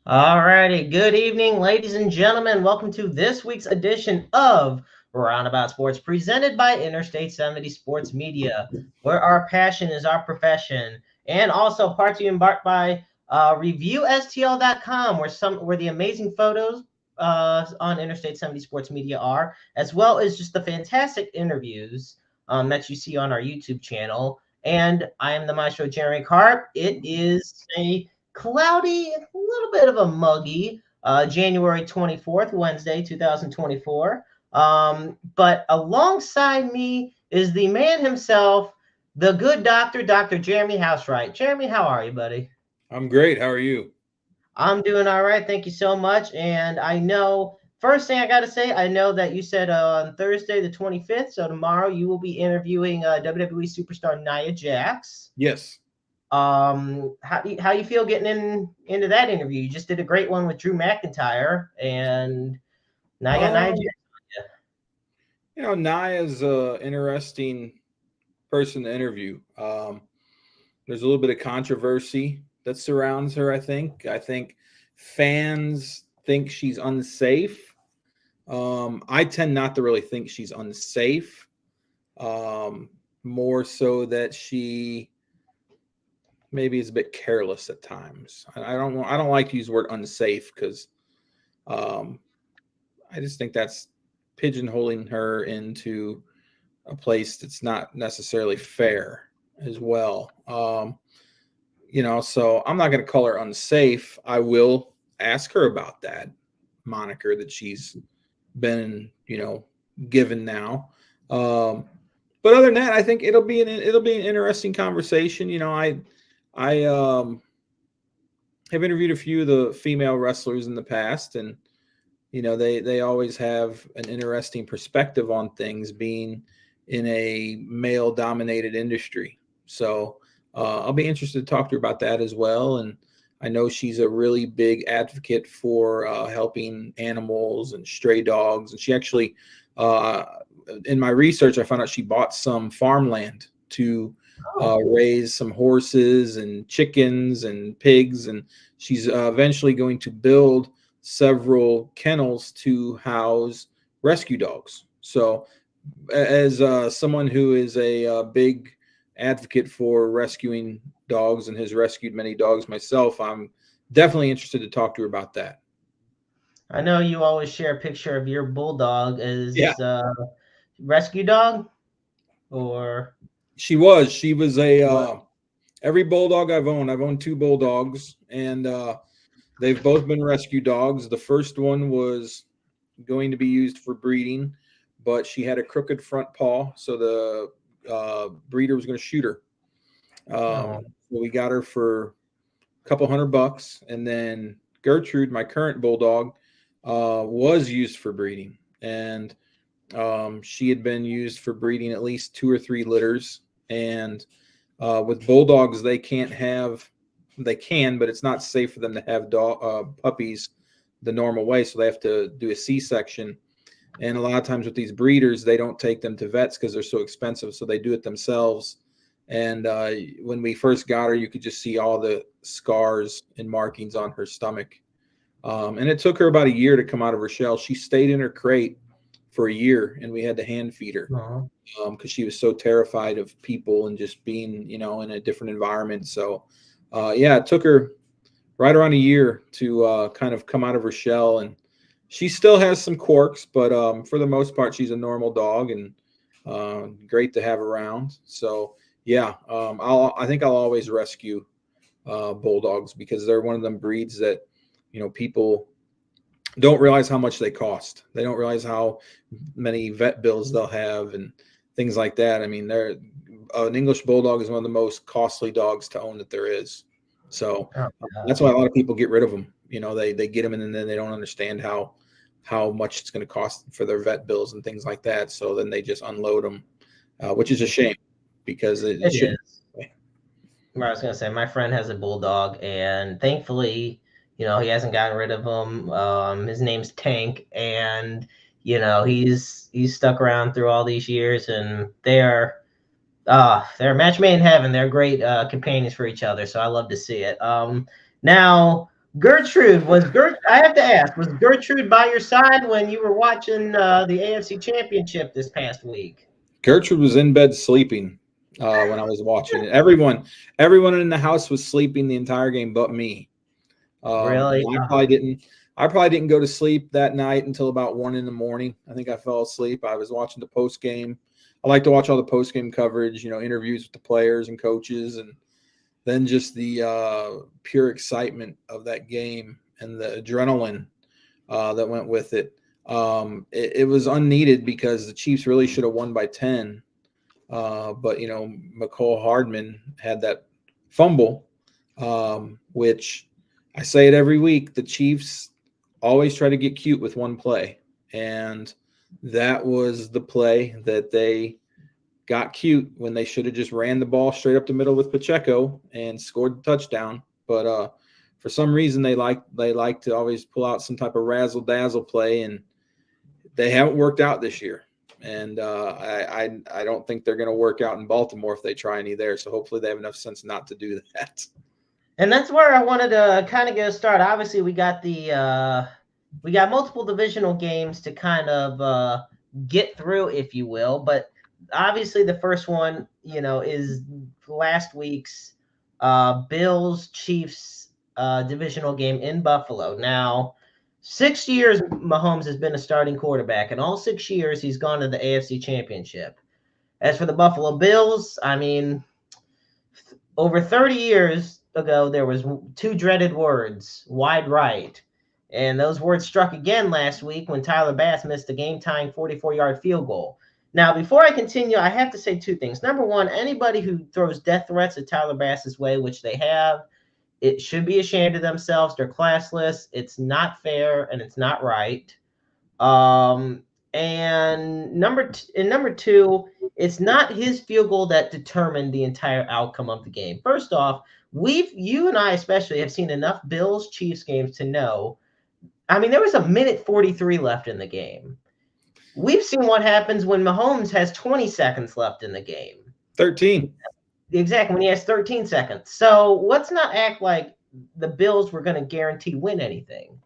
All righty. Good evening, ladies and gentlemen. Welcome to this week's edition of Roundabout Sports, presented by Interstate 70 Sports Media, where our passion is our profession, and also part to embarked by ReviewSTL.com, where the amazing photos on Interstate 70 Sports Media are, as well as just the fantastic interviews that you see on our YouTube channel. And I am the Maestro Jeremy Karp. It is a cloudy, a little bit of a muggy January 24th, Wednesday, 2024. But alongside me is the man himself, the good doctor, Dr. Jeremy Housewright. Jeremy, how are you, buddy? I'm great. How are you? I'm doing all right. Thank you so much. And I know, first thing I got to say, I know that you said on Thursday, the 25th, so tomorrow you will be interviewing WWE superstar Nia Jax. Yes. How you feel getting into that interview? You just did a great one with Drew McIntyre, and now I got Nia Um, Jax. Naya's an interesting person to interview. There's a little bit of controversy that surrounds her, I think. I think fans think she's unsafe. I tend not to really think she's unsafe. More so that she maybe is a bit careless at times. I don't like to use the word unsafe because um, I just think that's pigeonholing her into a place that's not necessarily fair as well. So I'm not going to call her unsafe. I will ask her about that moniker that she's been, given now. But other than that, I think it'll be an interesting conversation. I have interviewed a few of the female wrestlers in the past, and they always have an interesting perspective on things, being in a male dominated industry. So I'll be interested to talk to her about that as well. And I know she's a really big advocate for helping animals and stray dogs. And she actually, in my research, I found out she bought some farmland to raise some horses and chickens and pigs. And she's eventually going to build several kennels to house rescue dogs. So, as someone who is a big advocate for rescuing dogs and has rescued many dogs myself, I'm definitely interested to talk to her about that. I know you always share a picture of your bulldog Yeah, as rescue dog, or she was a what? every bulldog I've owned two bulldogs, and they've both been rescue dogs. The first one was going to be used for breeding, but she had a crooked front paw, so the breeder was going to shoot her. Oh, So we got her for a couple $100, and then Gertrude, my current bulldog, was used for breeding, and she had been used for breeding at least 2 or 3 litters. And with bulldogs, they can, but it's not safe for them to have puppies the normal way, so they have to do a C-section. And a lot of times with these breeders, they don't take them to vets because they're so expensive, so they do it themselves. And when we first got her, you could just see all the scars and markings on her stomach. And it took her about a year to come out of her shell. She stayed in her crate for a year, and we had to hand feed her no. because she was so terrified of people and just being, in a different environment. So, yeah, it took her right around a year to kind of come out of her shell. And she still has some quirks, but for the most part, she's a normal dog and great to have around. So, yeah, I think I'll always rescue bulldogs because they're one of them breeds that, people don't realize how much they cost. They don't realize how many vet bills they'll have and things like that. I mean, an English bulldog is one of the most costly dogs to own that there is. So Oh, that's why a lot of people get rid of them. They get them and then they don't understand how much it's going to cost for their vet bills and things like that. So then they just unload them, which is a shame because it it shouldn't. is. I was gonna say my friend has a bulldog, and thankfully, he hasn't gotten rid of him. His name's Tank, and he's stuck around through all these years, and they're a match made in heaven. They're great companions for each other, so I love to see it. Now, Gertrude, I have to ask, was Gertrude by your side when you were watching the AFC Championship this past week? Gertrude was in bed sleeping when I was watching it. Everyone in the house was sleeping the entire game, but me. Really? And I probably didn't go to sleep that night until about 1 a.m. I think I fell asleep. I was watching the post game. I like to watch all the post game coverage, interviews with the players and coaches, and then just the pure excitement of that game and the adrenaline that went with it. It was unneeded because the Chiefs really should have won by 10. But McCole Hardman had that fumble, which I say it every week. The Chiefs always try to get cute with one play, and that was the play that they got cute when they should have just ran the ball straight up the middle with Pacheco and scored the touchdown. But for some reason, they like to always pull out some type of razzle dazzle play, and they haven't worked out this year. And I don't think they're going to work out in Baltimore if they try any there. So hopefully they have enough sense not to do that. And that's where I wanted to kind of get a start. Obviously, we got multiple divisional games to kind of get through, if you will. But obviously, the first one, is last week's Bills Chiefs divisional game in Buffalo. Now, 6 years Mahomes has been a starting quarterback, and all 6 years he's gone to the AFC Championship. As for the Buffalo Bills, I mean, over 30 years ago, there was 2 dreaded words, wide right. And those words struck again last week when Tyler Bass missed a game-tying 44-yard field goal. Now, before I continue, I have to say 2 things. Number one, anybody who throws death threats at Tyler Bass's way, which they have, it should be ashamed of themselves. They're classless. It's not fair, and it's not right. And number 2, it's not his field goal that determined the entire outcome of the game. First off, you and I especially have seen enough Bills Chiefs games to know. I mean, there was 1:43 left in the game. We've seen what happens when Mahomes has 20 seconds left in the game. 13. Exactly, when he has 13 seconds. So let's not act like the Bills were going to guarantee win anything.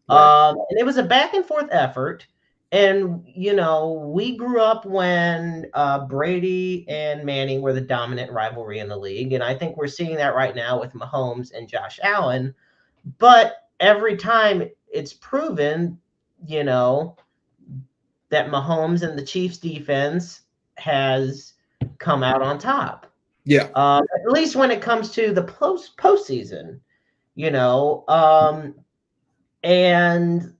Right. And it was a back and forth effort. And, we grew up when Brady and Manning were the dominant rivalry in the league. And I think we're seeing that right now with Mahomes and Josh Allen. But every time it's proven, that Mahomes and the Chiefs defense has come out on top. Yeah. At least when it comes to the postseason, and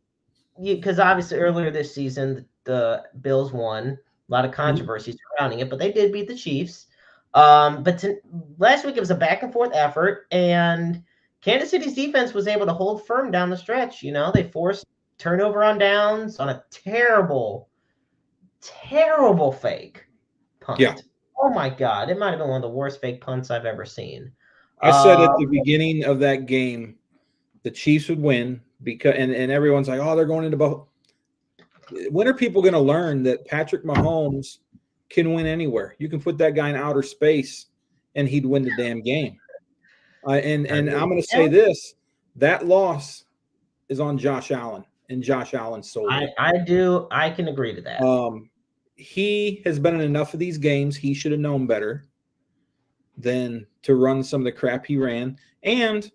because obviously earlier this season, the Bills won. A lot of controversy surrounding it, but they did beat the Chiefs. But last week it was a back and forth effort, and Kansas City's defense was able to hold firm down the stretch. They forced turnover on downs on a terrible fake punt. Yeah. Oh my God, it might have been one of the worst fake punts I've ever seen. I said at the beginning of that game, the Chiefs would win because, and everyone's like, oh, they're going into Buffalo. When are people going to learn that Patrick Mahomes can win anywhere? You can put that guy in outer space and he'd win the damn game. And I'm going to say this, that loss is on Josh Allen and Josh Allen solely. I can agree to that. He has been in enough of these games. He should have known better than to run some of the crap he ran. And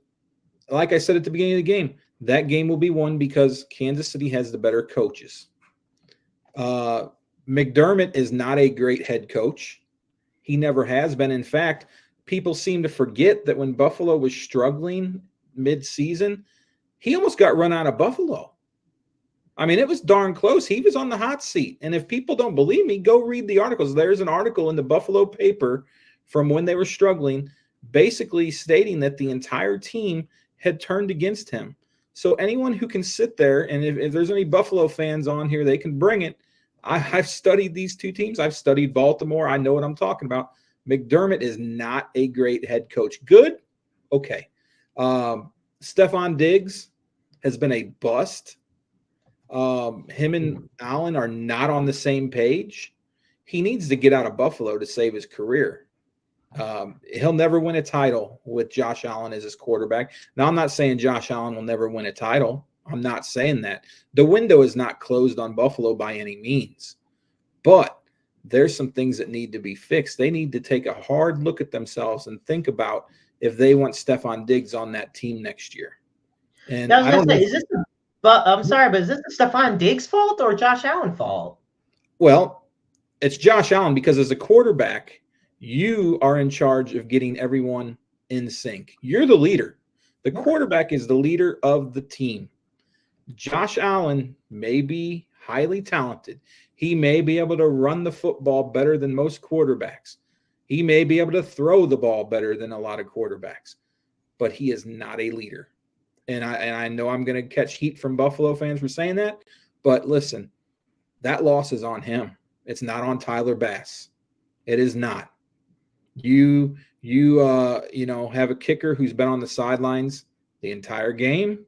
like I said at the beginning of the game, that game will be won because Kansas City has the better coaches. McDermott is not a great head coach. He never has been. In fact, people seem to forget that when Buffalo was struggling mid-season, he almost got run out of Buffalo. I mean, it was darn close. He was on the hot seat. And if people don't believe me, go read the articles. There's an article in the Buffalo paper from when they were struggling, basically stating that the entire team had turned against him. So anyone who can sit there, and if there's any Buffalo fans on here, they can bring it. I've studied these 2 teams. I've studied Baltimore. I know what I'm talking about. McDermott is not a great head coach. Good? Okay. Stephon Diggs has been a bust. Him and Allen are not on the same page. He needs to get out of Buffalo to save his career. He'll never win a title with Josh Allen as his quarterback. Now, I'm not saying Josh Allen will never win a title. I'm not saying that. The window is not closed on Buffalo by any means. But there's some things that need to be fixed. They need to take a hard look at themselves and think about if they want Stephon Diggs on that team next year. And I was going to say, I'm sorry, but is this the Stephon Diggs fault or Josh Allen fault? Well, it's Josh Allen because as a quarterback, you are in charge of getting everyone in sync. You're the leader. The quarterback is the leader of the team. Josh Allen may be highly talented. He may be able to run the football better than most quarterbacks. He may be able to throw the ball better than a lot of quarterbacks, but he is not a leader. And I know I'm going to catch heat from Buffalo fans for saying that, but listen, that loss is on him. It's not on Tyler Bass. It is not. You have a kicker who's been on the sidelines the entire game,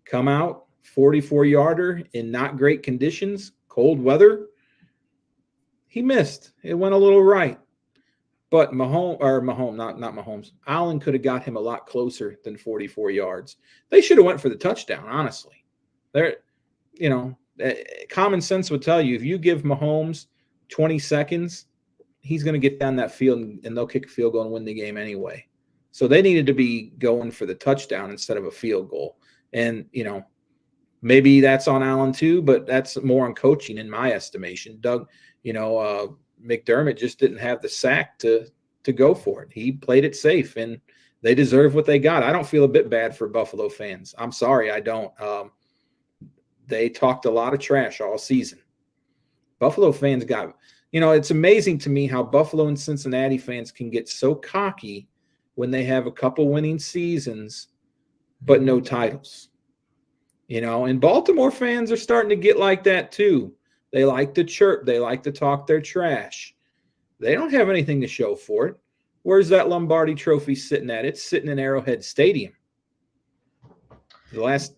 come out 44-yarder in not great conditions, cold weather. He missed. It went a little right. But Mahomes, Allen could have got him a lot closer than 44 yards. They should have went for the touchdown, honestly. Common sense would tell you if you give Mahomes 20 seconds, he's going to get down that field and they'll kick a field goal and win the game anyway. So they needed to be going for the touchdown instead of a field goal. And, maybe that's on Allen too, but that's more on coaching in my estimation. Doug, McDermott just didn't have the sack to go for it. He played it safe, and they deserve what they got. I don't feel a bit bad for Buffalo fans. I'm sorry, I don't. They talked a lot of trash all season. Buffalo fans got – it's amazing to me how Buffalo and Cincinnati fans can get so cocky when they have a couple winning seasons but no titles. And Baltimore fans are starting to get like that too. They like to chirp. They like to talk their trash. They don't have anything to show for it. Where's that Lombardi trophy sitting at? It's sitting in Arrowhead Stadium. The last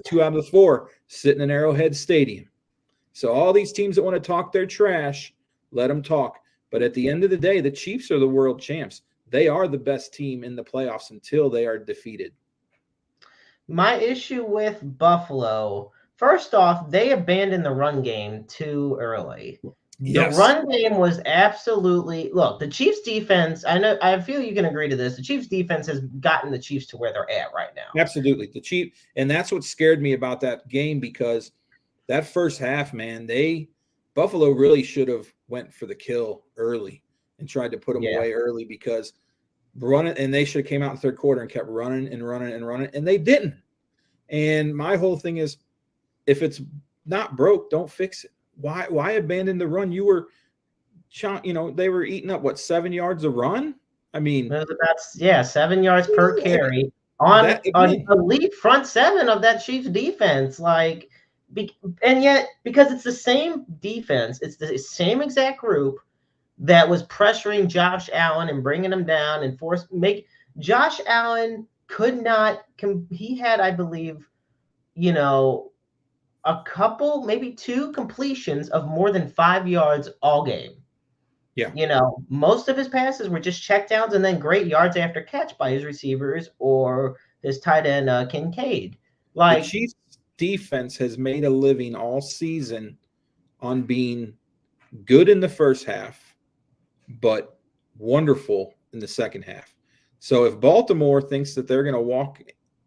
2 out of the 4 sitting in Arrowhead Stadium. So all these teams that want to talk their trash, let them talk. But at the end of the day, the Chiefs are the world champs. They are the best team in the playoffs until they are defeated. My issue with Buffalo, first off, they abandoned the run game too early. Yes. The run game was absolutely – look, the Chiefs' defense – I feel you can agree to this. The Chiefs' defense has gotten the Chiefs to where they're at right now. Absolutely. The Chiefs – and that's what scared me about that game because that first half, man, Buffalo really should have went for the kill early and tried to put them away early because – and they should have came out in the third quarter and kept running, and they didn't. And my whole thing is, if it's not broke, don't fix it. Why abandon the run? You were, they were eating up 7 yards a run. I mean, that's 7 yards per carry on elite front seven of that Chiefs defense. And yet because it's the same defense, it's the same exact group that was pressuring Josh Allen and bringing him down and Josh Allen could not he had, I believe, a couple, maybe 2 completions of more than 5 yards all game. Yeah. Most of his passes were just checkdowns and then great yards after catch by his receivers or his tight end Kincaid. The Chiefs defense has made a living all season on being good in the first half, but wonderful in the second half. So if Baltimore thinks that they're going to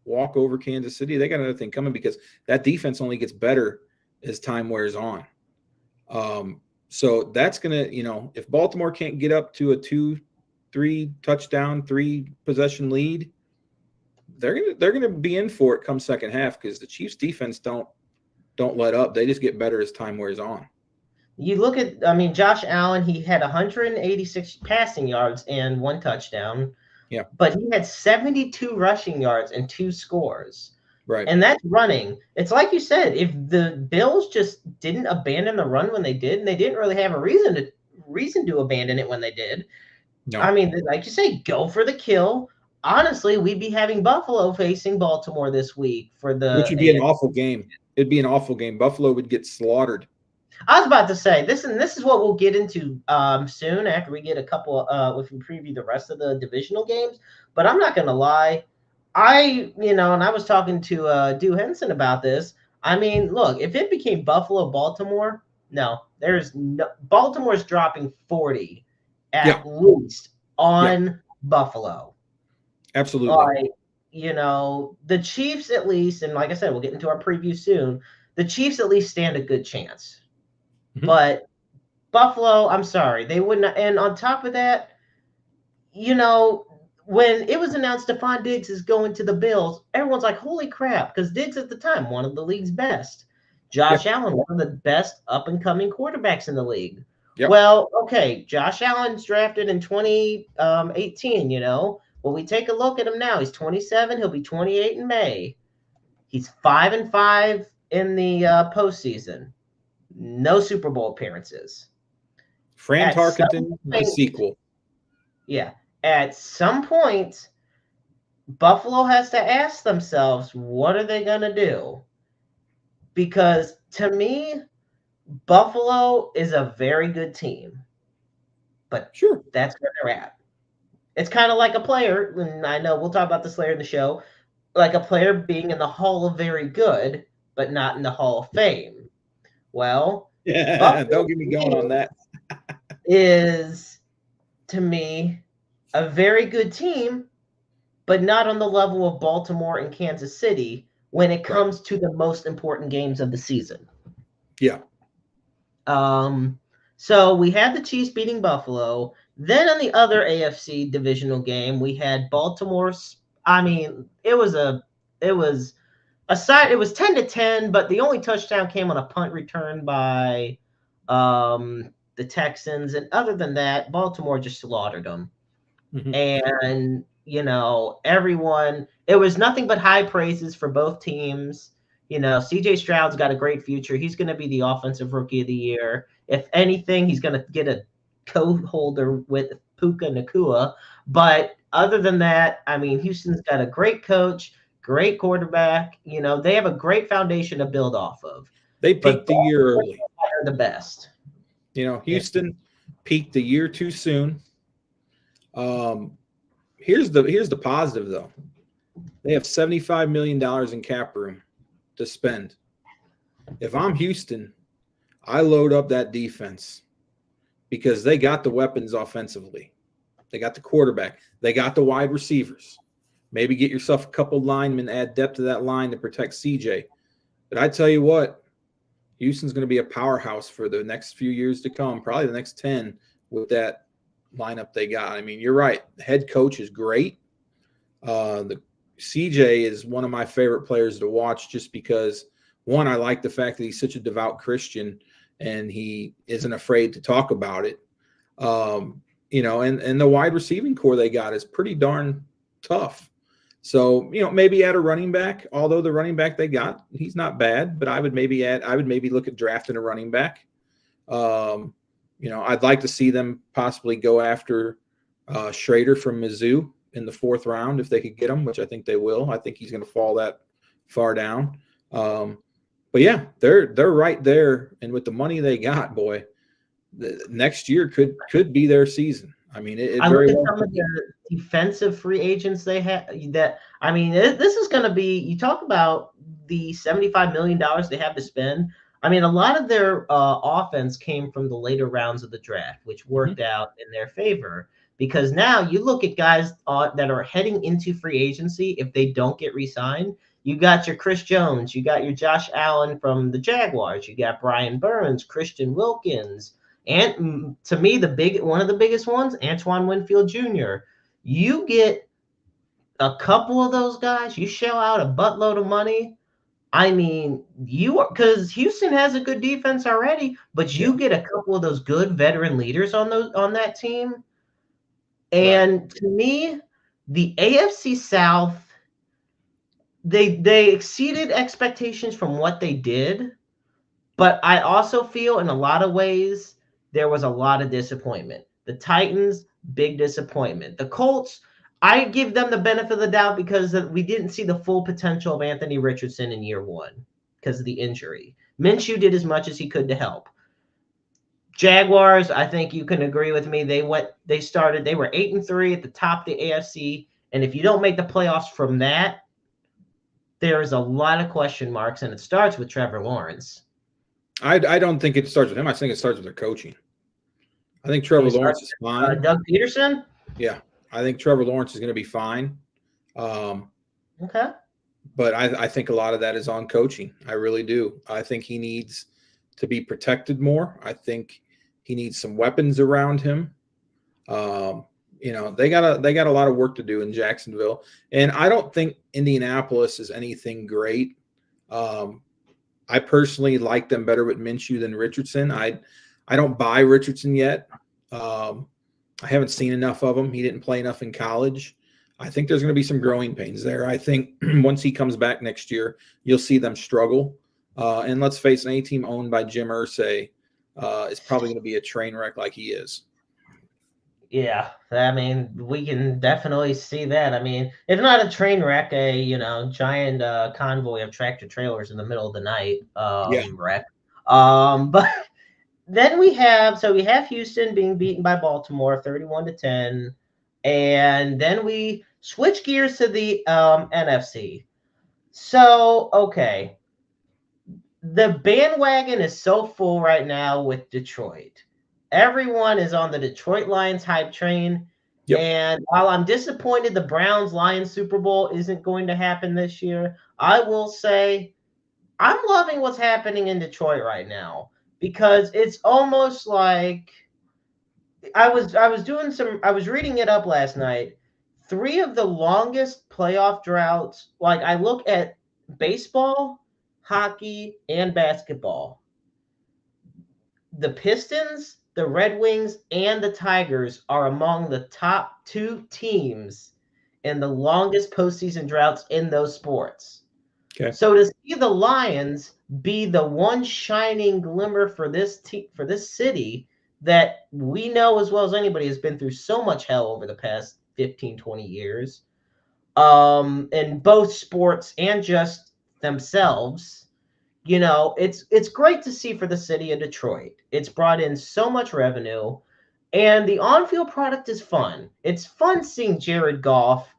walk over Kansas City, they got another thing coming because that defense only gets better as time wears on. So that's going to, if Baltimore can't get up to a 2-3 touchdown, 3 possession lead, they're going to be in for it come second half because the Chiefs defense don't let up. They just get better as time wears on. You look at, Josh Allen, he had 186 passing yards and 1 touchdown. Yeah. But he had 72 rushing yards and 2 scores. Right. And that's running. It's like you said, if the Bills just didn't abandon the run when they did, and they didn't really have a reason to abandon it when they did. No. Like you say, go for the kill. Honestly, we'd be having Buffalo facing Baltimore this week for the – which would be an awful game. It'd be an awful game. Buffalo would get slaughtered. I was about to say this, and this is what we'll get into soon after we get a couple if we preview the rest of the divisional games. But I'm not gonna lie, and I was talking to Dew Henson about this. I mean, look, if it became Buffalo Baltimore, no, there's no Baltimore's dropping 40 Yeah. at least on Buffalo. Absolutely. Like, the Chiefs at least, and like I said, we'll get into our preview soon. The Chiefs at least stand a good chance. Mhm. But Buffalo, I'm sorry, they wouldn't. And on top of that, when it was announced Stephon Diggs is going to the Bills, everyone's like, holy crap, because Diggs at the time, one of the league's best. Josh Allen, one of the best up-and-coming quarterbacks in the league. Yep. Well, okay, Josh Allen's drafted in 2018, When we take a look at him now, he's 27. He'll be 28 in May. He's 5-5 in the postseason. No Super Bowl appearances. Fran Tarkenton, the sequel. Yeah. At some point, Buffalo has to ask themselves, what are they going to do? Because to me, Buffalo is a very good team. But sure, that's where they're at. It's kind of like a player, and I know we'll talk about this later in the show, like a player being in the Hall of Very Good, but not in the Hall of Fame. Well, yeah, don't get me going on that. Is, to me, a very good team, but not on the level of Baltimore and Kansas City when it comes to the most important games of the season. Yeah. So we had the Chiefs beating Buffalo. Then on the other AFC divisional game, we had Baltimore's. I mean, it was 10-10, but the only touchdown came on a punt return by the Texans, and other than that, Baltimore just slaughtered them. Mm-hmm. And everyone, it was nothing but high praises for both teams. CJ Stroud's got a great future. He's going to be the offensive rookie of the year. If anything, he's going to get a co-holder with Puka Nacua. But other than that, I mean, Houston's got a great coach, great quarterback. They have a great foundation to build off of. They peaked the year early. They're the best. Houston peaked a year too soon. Here's the positive, though. They have $75 million in cap room to spend. If I'm Houston, I load up that defense because they got the weapons offensively. They got the quarterback. They got the wide receivers. Maybe get yourself a couple linemen, add depth to that line to protect CJ. But I tell you what, Houston's going to be a powerhouse for the next few years to come, probably the next 10 with that lineup they got. I mean, you're right. The head coach is great. The CJ is one of my favorite players to watch just because, one, I like the fact that he's such a devout Christian and he isn't afraid to talk about it. And the wide receiving core they got is pretty darn tough. So, maybe add a running back, although the running back they got, he's not bad, but I would maybe look at drafting a running back. I'd like to see them possibly go after Schrader from Mizzou in the 4th round if they could get him, which I think they will. I think he's going to fall that far down. But yeah, they're right there, and with the money they got, boy, the next year could be their season. I mean, it very well. Some of the defensive free agents they have. This is going to be. You talk about the $75 million they have to spend. I mean, a lot of their offense came from the later rounds of the draft, which worked out in their favor. Because now you look at guys that are heading into free agency, if they don't get re-signed, you got your Chris Jones, you got your Josh Allen from the Jaguars, you got Brian Burns, Christian Wilkins, and to me, one of the biggest ones, Antoine Winfield Jr. You get a couple of those guys, you shell out a buttload of money. I mean, because Houston has a good defense already, but you get a couple of those good veteran leaders on that team. And to me, the AFC South, they exceeded expectations from what they did, but I also feel in a lot of ways there was a lot of disappointment. The Titans, big disappointment. The Colts, I give them the benefit of the doubt because we didn't see the full potential of Anthony Richardson in year 1 because of the injury. Minshew did as much as he could to help. Jaguars, I think you can agree with me. They were 8-3 at the top of the AFC. And if you don't make the playoffs from that, there's a lot of question marks, and it starts with Trevor Lawrence. I don't think it starts with him. I think it starts with their coaching. I think Trevor Lawrence is fine. Doug Peterson? Yeah. I think Trevor Lawrence is going to be fine. Okay. But I think a lot of that is on coaching. I really do. I think he needs to be protected more. I think he needs some weapons around him. They got a lot of work to do in Jacksonville, and I don't think Indianapolis is anything great. I personally like them better with Minshew than Richardson. I don't buy Richardson yet. I haven't seen enough of him. He didn't play enough in college. I think there's going to be some growing pains there. I think once he comes back next year, you'll see them struggle. And let's face it, any team owned by Jim Irsay is probably going to be a train wreck like he is. Yeah, I mean, we can definitely see that. I mean, if not a train wreck, a giant convoy of tractor trailers in the middle of the night wreck. But then we have Houston being beaten by Baltimore 31-10, and then we switch gears to the NFC. So, okay. The bandwagon is so full right now with Detroit. Everyone is on the Detroit Lions hype train. Yep. And while I'm disappointed the Browns-Lions Super Bowl isn't going to happen this year, I will say I'm loving what's happening in Detroit right now, because it's almost like I was reading it up last night. 3 of the longest playoff droughts, like I look at baseball, hockey, and basketball. The Pistons, the Red Wings, and the Tigers are among the top 2 teams in the longest postseason droughts in those sports. Okay. So to see the Lions be the one shining glimmer for this city that we know as well as anybody has been through so much hell over the past 15, 20 years, in both sports and just themselves, it's great to see for the city of Detroit. It's brought in so much revenue, and the on-field product is fun. It's fun seeing Jared Goff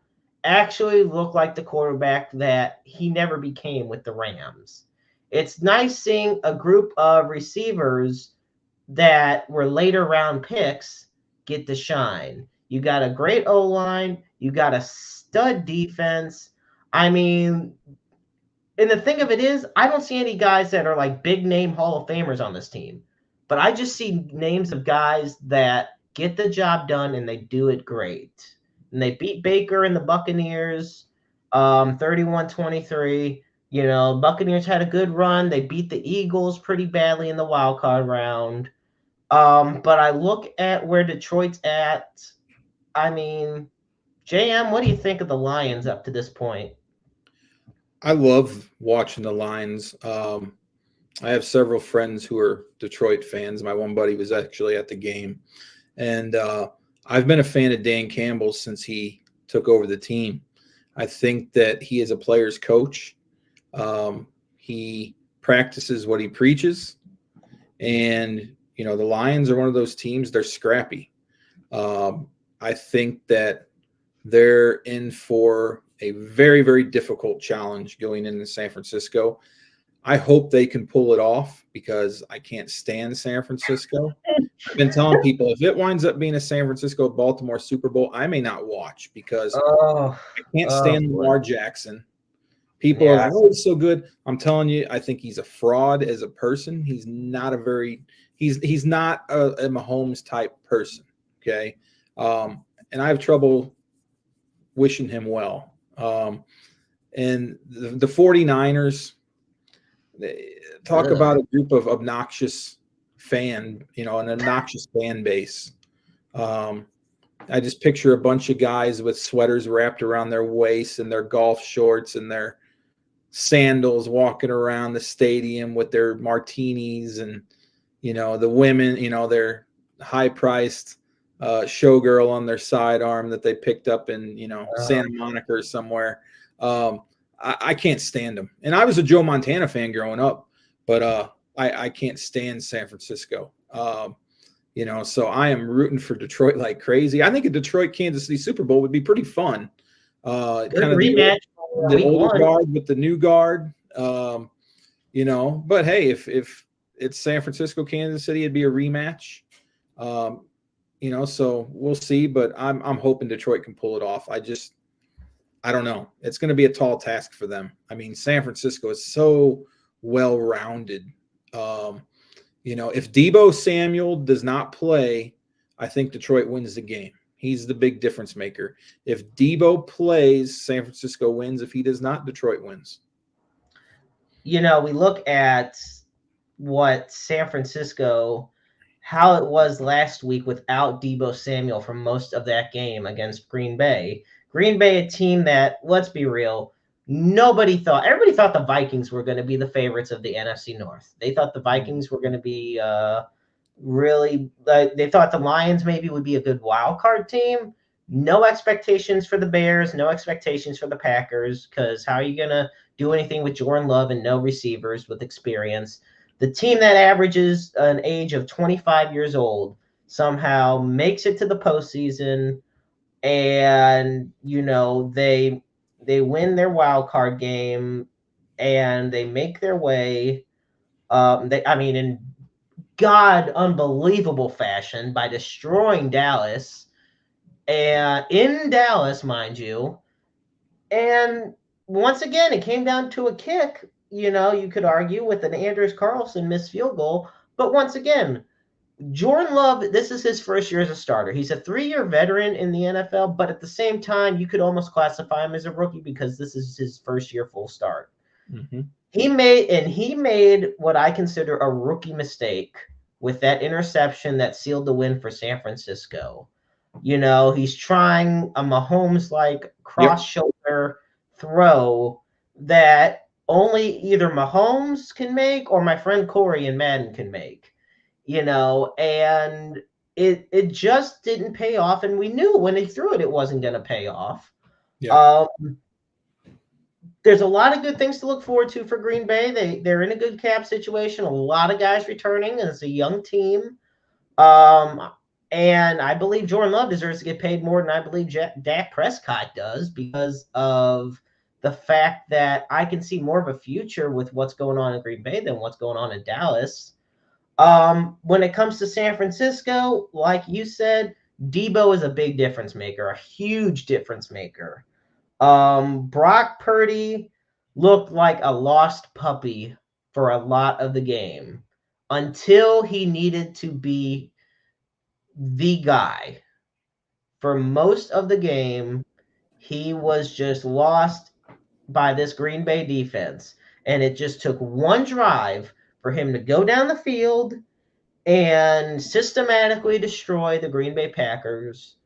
actually look like the quarterback that he never became with the Rams. It's nice seeing a group of receivers that were later round picks get to shine. You got a great O-line. You got a stud defense. I mean, and the thing of it is, I don't see any guys that are like big name Hall of Famers on this team, but I just see names of guys that get the job done and they do it great. And they beat Baker and the Buccaneers 31-23. Buccaneers had a good run. They beat the Eagles pretty badly in the wild card round. But I look at where Detroit's at. I mean, JM, what do you think of the Lions up to this point? I love watching the Lions. I have several friends who are Detroit fans. My one buddy was actually at the game. And I've been a fan of Dan Campbell since he took over the team. I think that he is a player's coach. He practices what he preaches. And, the Lions are one of those teams, they're scrappy. I think that they're in for a very, very difficult challenge going into San Francisco. I hope they can pull it off because I can't stand San Francisco. I've been telling people if it winds up being a San Francisco-Baltimore Super Bowl, I may not watch because I can't stand Lamar Jackson. People are like, he's so good. I'm telling you, I think he's a fraud as a person. He's not he's not a Mahomes type person. Okay. And I have trouble wishing him well. And the 49ers, they talk about a group of obnoxious an obnoxious fan base. I just picture a bunch of guys with sweaters wrapped around their waists and their golf shorts and their sandals walking around the stadium with their martinis and, the women, their high-priced showgirl on their sidearm that they picked up in, Santa Monica or somewhere. I can't stand them. And I was a Joe Montana fan growing up, but I can't stand San Francisco. So I am rooting for Detroit like crazy. I think a Detroit Kansas City Super Bowl would be pretty fun. Good Kind of rematch the week older one. guard with the new guard. But hey, if it's San Francisco, Kansas City, it'd be a rematch. So we'll see. But I'm hoping Detroit can pull it off. I don't know. It's going to be a tall task for them. I mean, San Francisco is so well-rounded. If Deebo Samuel does not play, I think Detroit wins the game. He's the big difference maker. If Deebo plays, San Francisco wins. If he does not, Detroit wins. We look at what San Francisco, how it was last week without Deebo Samuel for most of that game against Green Bay. Green Bay, a team that, let's be real, everybody thought the Vikings were going to be the favorites of the NFC North. They thought the Vikings were going to be they thought the Lions maybe would be a good wild card team. No expectations for the Bears, no expectations for the Packers, because how are you going to do anything with Jordan Love and no receivers with experience? The team that averages an age of 25 years old somehow makes it to the postseason, and they win their wild card game, and they make their way. In unbelievable fashion by destroying Dallas, and in Dallas, mind you. And once again, it came down to a kick. You could argue with an Anders Carlson missed field goal, but once again, Jordan Love, this is his first year as a starter. He's a 3-year veteran in the NFL, but at the same time, you could almost classify him as a rookie because this is his first year full start. Mm-hmm. He made what I consider a rookie mistake with that interception that sealed the win for San Francisco. He's trying a Mahomes-like cross-shoulder throw that only either Mahomes can make or my friend Corey in Madden can make. And it just didn't pay off, and we knew when he threw it, it wasn't going to pay off. Yeah. There's a lot of good things to look forward to for Green Bay. They're in a good cap situation. A lot of guys returning, and it's a young team. And I believe Jordan Love deserves to get paid more than I believe Dak Prescott does, because of the fact that I can see more of a future with what's going on in Green Bay than what's going on in Dallas. When it comes to San Francisco, like you said, Deebo is a big difference maker, a huge difference maker. Brock Purdy looked like a lost puppy for a lot of the game until he needed to be the guy. For most of the game, he was just lost by this Green Bay defense. And it just took one drive for him to go down the field and systematically destroy the Green Bay Packers.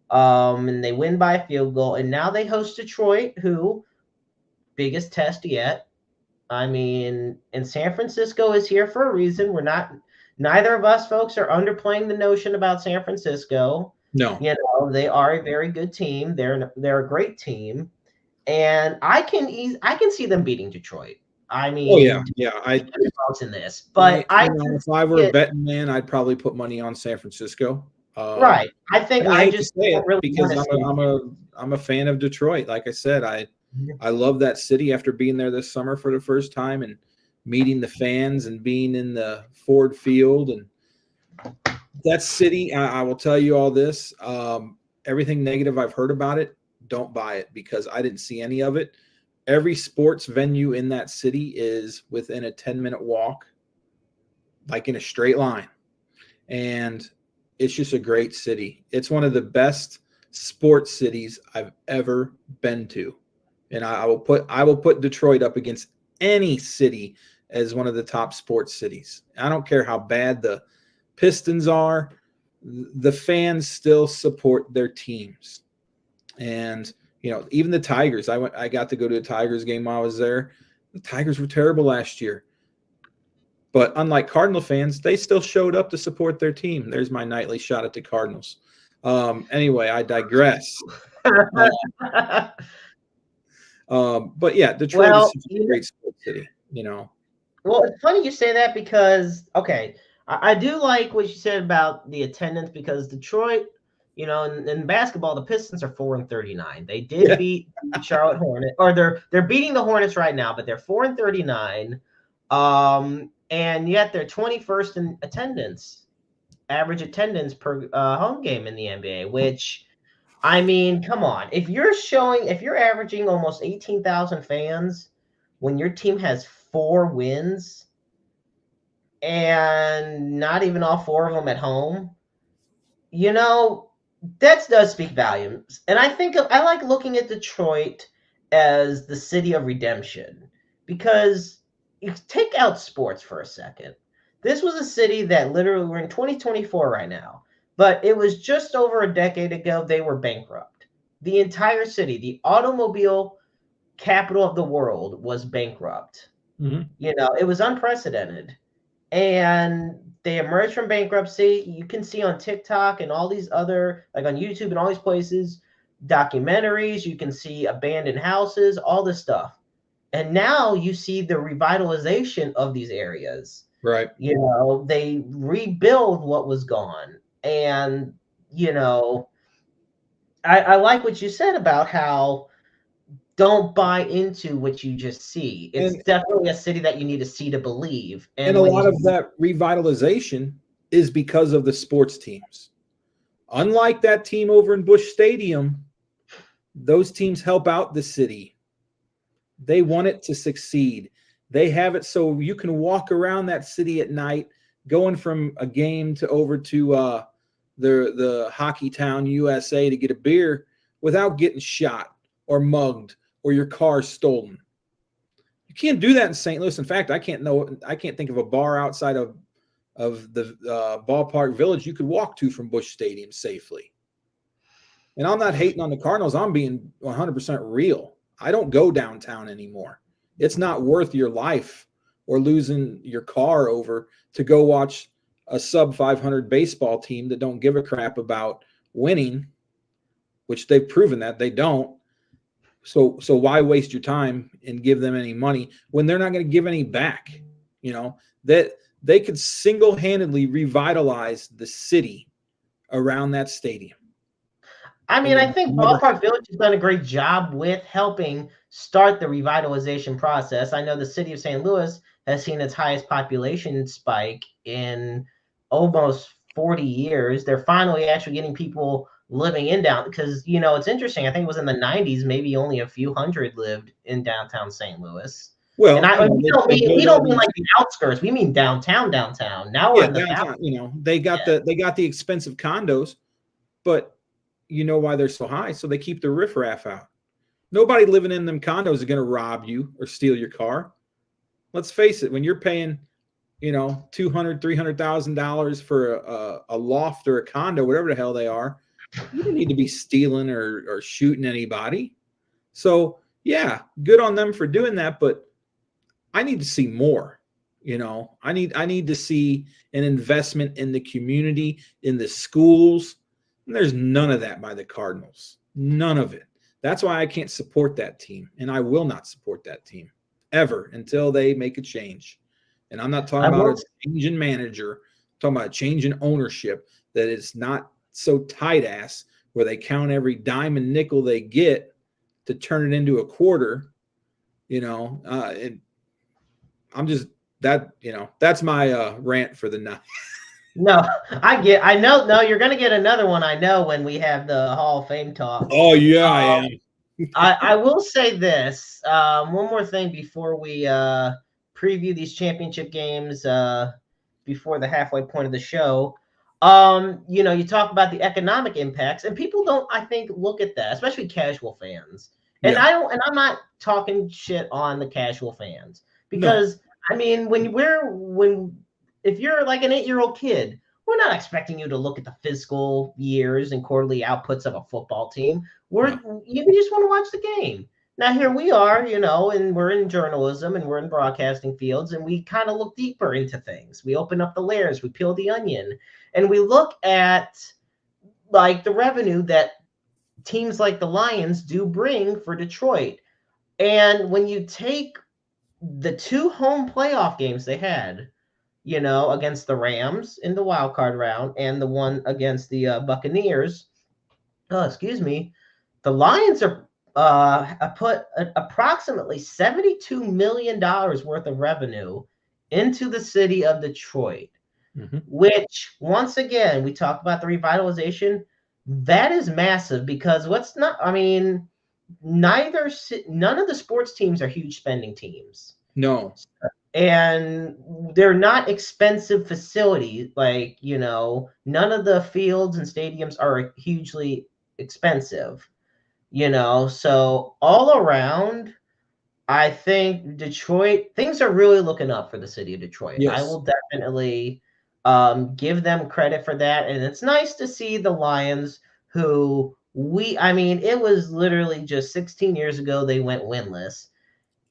And they win by a field goal. And now they host Detroit, who, biggest test yet. And San Francisco is here for a reason. Neither of us folks are underplaying the notion about San Francisco. No. They are a very good team. They're a great team. And I can see them beating Detroit. I in this, but if I were a betting man, I'd probably put money on San Francisco. Right. I think I just say it really because I'm a fan of Detroit. Like I said, I love that city after being there this summer for the first time and meeting the fans and being in the Ford Field. And that city, I will tell you all this. Everything negative I've heard about it, don't buy it, because I didn't see any of it. Every sports venue in that city is within a 10-minute walk, like in a straight line. And it's just a great city. It's one of the best sports cities I've ever been to. And I will put Detroit up against any city as one of the top sports cities. I don't care how bad the Pistons are. The fans still support their teams. And even the Tigers. I got to go to a Tigers game while I was there. The Tigers were terrible last year. But unlike Cardinal fans, they still showed up to support their team. There's my nightly shot at the Cardinals. Anyway, I digress. But yeah, Detroit is a great sports city, Well, it's funny you say that because, okay, I do like what you said about the attendance because Detroit, in basketball, the Pistons are 4-39. They did Yeah. beat the Charlotte Hornets, or they're beating the Hornets right now, but they're 4-39. And yet they're 21st in attendance, average attendance per home game in the NBA, which I mean, come on. If you're averaging almost 18,000 fans when your team has 4 wins and not even all 4 of them at home, that does speak volumes. And I like looking at Detroit as the city of redemption because you take out sports for a second. This was a city that literally, we're in 2024 right now, but it was just over a decade ago they were bankrupt. The entire city, the automobile capital of the world, was bankrupt. Mm-hmm. It was unprecedented. And they emerged from bankruptcy. You can see on TikTok and all these other, like on YouTube and all these places, documentaries. You can see abandoned houses, all this stuff. And now you see the revitalization of these areas. Right. They rebuild what was gone. And, I like what you said about how don't buy into what you just see. It's definitely a city that you need to see to believe. And a lot of that revitalization is because of the sports teams. Unlike that team over in Busch Stadium, those teams help out the city. They want it to succeed. They have it so you can walk around that city at night, going from a game to over to the hockey town USA to get a beer without getting shot or mugged or your car stolen. You can't do that in St. Louis. In fact, I can't think of a bar outside of the ballpark village you could walk to from Busch Stadium safely. And I'm not hating on the Cardinals. I'm being 100% real. I don't go downtown anymore. It's not worth your life or losing your car over to go watch a sub 500 baseball team that don't give a crap about winning, which they've proven that they don't. So why waste your time and give them any money when they're not going to give any back? That they could single-handedly revitalize the city around that stadium. I mean, I think Ballpark Village has done a great job with helping start the revitalization process. I know the city of St. Louis has seen its highest population spike in almost 40 years. They're finally actually getting people living in down because it's interesting. I think it was in the 90s, maybe only a few hundred lived in downtown St. Louis. Well, and we don't mean like the outskirts. We mean downtown. Now we're in the downtown. They got the expensive condos, but you know why they're so high? So they keep the riffraff out. Nobody living in them condos is going to rob you or steal your car. Let's face it, when you're paying, $200,000-$300,000 for a loft or a condo, whatever the hell they are, you don't need to be stealing or shooting anybody. So yeah, good on them for doing that, but I need to see more. I need to see an investment in the community, in the schools. And there's none of that by the Cardinals. None of it. That's why I can't support that team, and I will not support that team ever until they make a change. And I'm not talking about a change in manager. I'm talking about a change in ownership, that it's not so tight ass where they count every dime and nickel they get to turn it into a quarter. That's my rant for the night. No, I know. No, you're going to get another one. I know when we have the Hall of Fame talk. Oh yeah, I am. I will say this. One more thing before we preview these championship games before the halfway point of the show. You talk about the economic impacts, and people don't, I think, look at that, especially casual fans. And I'm not talking shit on the casual fans because I mean, if you're like an 8-year-old kid, we're not expecting you to look at the fiscal years and quarterly outputs of a football team. You just want to watch the game. Now here we are, and we're in journalism and we're in broadcasting fields, and we kind of look deeper into things. We open up the layers, we peel the onion, and we look at like the revenue that teams like the Lions do bring for Detroit. And when you take the 2 home playoff games they had, against the Rams in the wild card round, and the one against the Buccaneers. Oh, excuse me. The Lions are put approximately $72 million worth of revenue into the city of Detroit, which, once again, we talk about the revitalization. That is massive because none of the sports teams are huge spending teams. No. And they're not expensive facilities. Like, none of the fields and stadiums are hugely expensive. So all around, I think Detroit, things are really looking up for the city of Detroit. Yes. I will definitely give them credit for that. And it's nice to see the Lions, who it was literally just 16 years ago they went winless.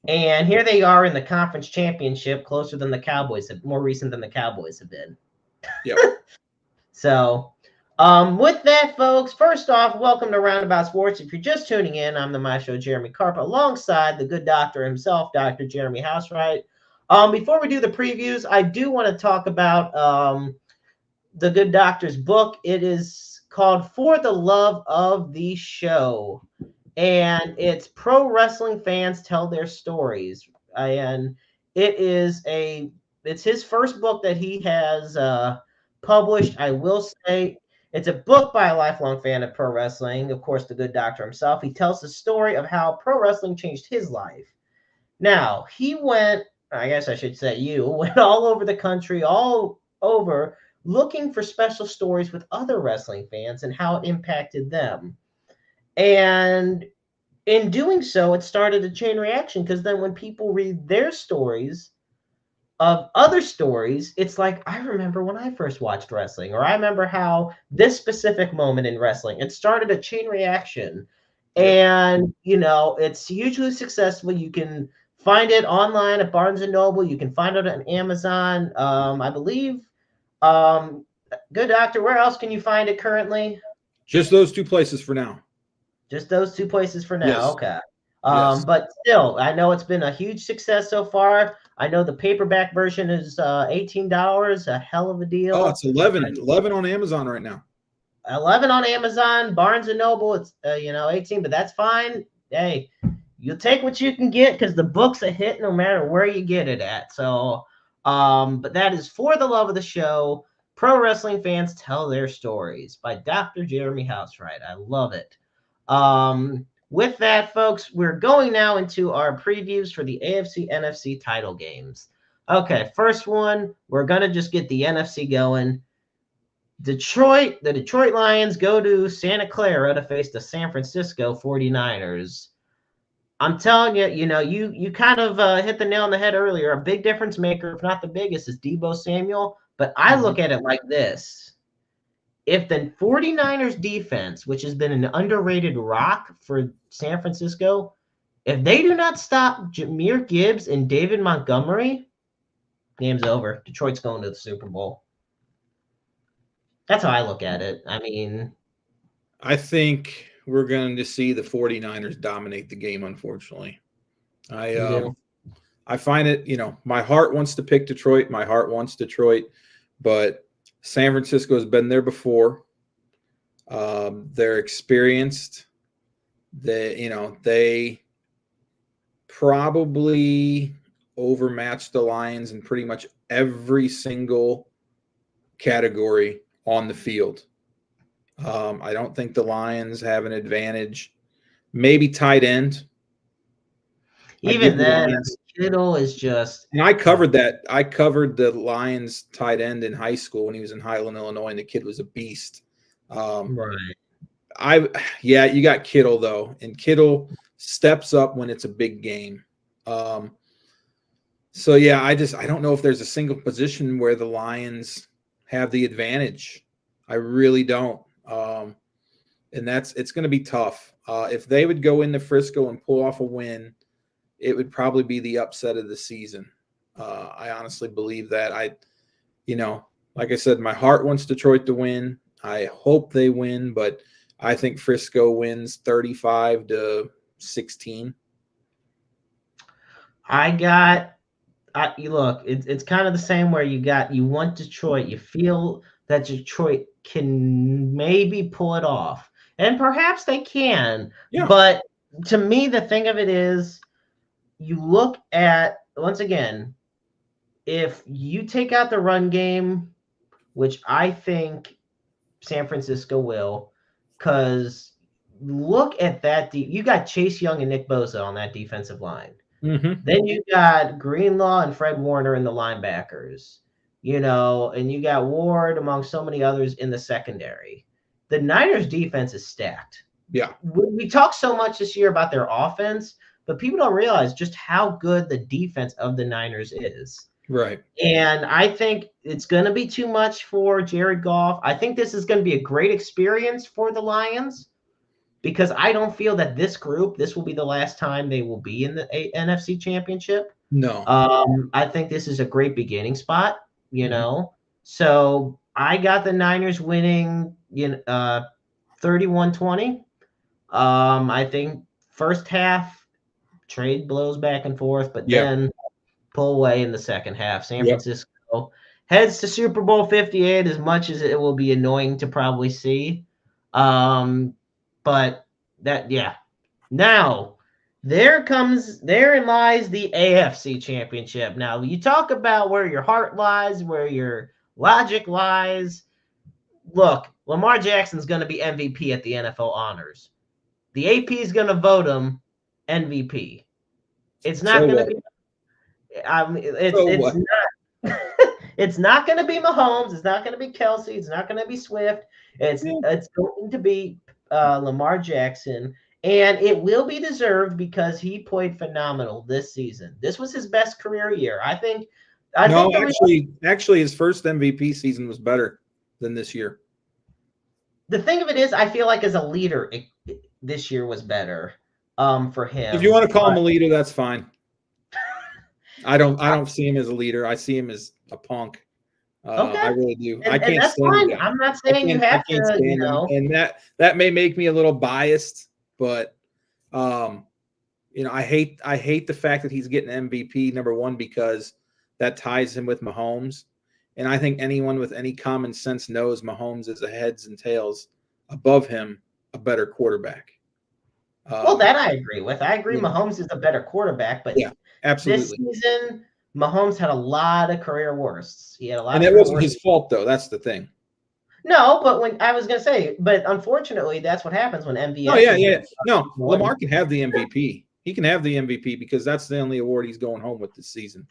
And here they are in the conference championship, closer than the Cowboys, more recent than the Cowboys have been. Yep. So, with that, folks, first off, welcome to Roundabout Sports. If you're just tuning in, I'm the Maestro Jeremy Karp, alongside the good doctor himself, Dr. Jeremy Housewright. Before we do the previews, I do want to talk about the good doctor's book. It is called For the Love of the Show, and it's Pro Wrestling Fans Tell Their Stories. And it's his first book that he has published. I will say it's a book by a lifelong fan of pro wrestling, of course, the good doctor himself. He tells the story of how pro wrestling changed his life. Now, he went, I guess I should say went all over the country, all over, looking for special stories with other wrestling fans and how it impacted them. And in doing so, it started a chain reaction, because then when people read their stories of other stories, it's like, I remember when I first watched wrestling, or I remember how this specific moment in wrestling. It started a chain reaction. And, it's hugely successful. You can find it online at Barnes & Noble. You can find it on Amazon. I believe, good doctor, where else can you find it currently? Just those two places for now. Just those two places for now. Yes. Okay. Yes. But still, I know it's been a huge success so far. I know the paperback version is $18, a hell of a deal. Oh, it's 11 on Amazon right now. 11 on Amazon, Barnes & Noble, it's 18, but that's fine. Hey, you'll take what you can get, because the book's a hit no matter where you get it at. So, but that is For the Love of the Show, Pro Wrestling Fans Tell Their Stories, by Dr. Jeremy Housewright. I love it. With that, folks, we're going now into our previews for the AFC NFC title games. Okay, first one, we're going to just get the NFC going. The Detroit Lions go to Santa Clara to face the San Francisco 49ers. I'm telling you, you kind of hit the nail on the head earlier. A big difference maker, if not the biggest, is Deebo Samuel. But I look at it like this. If the 49ers defense, which has been an underrated rock for San Francisco, if they do not stop Jahmyr Gibbs and David Montgomery, game's over. Detroit's going to the Super Bowl. That's how I look at it. I think we're going to see the 49ers dominate the game, unfortunately. I find it, my heart wants to pick Detroit. My heart wants Detroit, but San Francisco has been there before. They're experienced. They probably overmatched the Lions in pretty much every single category on the field. I don't think the Lions have an advantage. Maybe tight end. Even then, Kittle is just. And I covered that. I covered the Lions tight end in high school when he was in Highland, Illinois, and the kid was a beast. Right. You got Kittle though, and Kittle steps up when it's a big game. I don't know if there's a single position where the Lions have the advantage. I really don't. And it's going to be tough. If they would go into Frisco and pull off a win, it would probably be the upset of the season. I honestly believe that. Like I said, my heart wants Detroit to win. I hope they win, but I think Frisco wins 35-16. I got Look, it's kind of the same where you want Detroit. You feel that Detroit can maybe pull it off, and perhaps they can. Yeah. But to me, the thing of it is, you look at, once again, if you take out the run game, which I think San Francisco will, because look at that. You got Chase Young and Nick Bosa on that defensive line. Mm-hmm. Then you got Greenlaw and Fred Warner in the linebackers, and you got Ward among so many others in the secondary. The Niners defense is stacked. Yeah. We talk so much this year about their offense, but people don't realize just how good the defense of the Niners is. Right. And I think it's going to be too much for Jared Goff. I think this is going to be a great experience for the Lions, because I don't feel that this will be the last time they will be in the NFC Championship. No. I think this is a great beginning spot, So I got the Niners winning 31-20. I think first half trade blows back and forth, but then pull away in the second half. San Francisco heads to Super Bowl 58, as much as it will be annoying to probably see. But now therein lies the AFC Championship. Now you talk about where your heart lies, where your logic lies. Look, Lamar Jackson's going to be MVP at the NFL honors. The AP is going to vote him MVP. It's not going to be. It's not. It's not going to be Mahomes. It's not going to be Kelsey. It's not going to be Swift. It's going to be Lamar Jackson, and it will be deserved because he played phenomenal this season. This was his best career year, I think. Actually, his first MVP season was better than this year. The thing of it is, I feel like as a leader, this year was better for him. If you want to call him a leader, that's fine. I don't see him as a leader. I see him as a punk. Okay. I really do. I can't stand him. I'm not saying you have to, And that may make me a little biased, but I hate the fact that he's getting MVP, number one, because that ties him with Mahomes. And I think anyone with any common sense knows Mahomes is a heads and tails above him, a better quarterback. Well, that I agree with. I agree Mahomes is a better quarterback, but absolutely. This season, Mahomes had a lot of career worsts. He had a lot, and it wasn't his fault, though. That's the thing. No, but when I was going to say, but unfortunately, that's what happens when MVP. Oh yeah. No, Lamar can have the MVP. He can have the MVP because that's the only award he's going home with this season.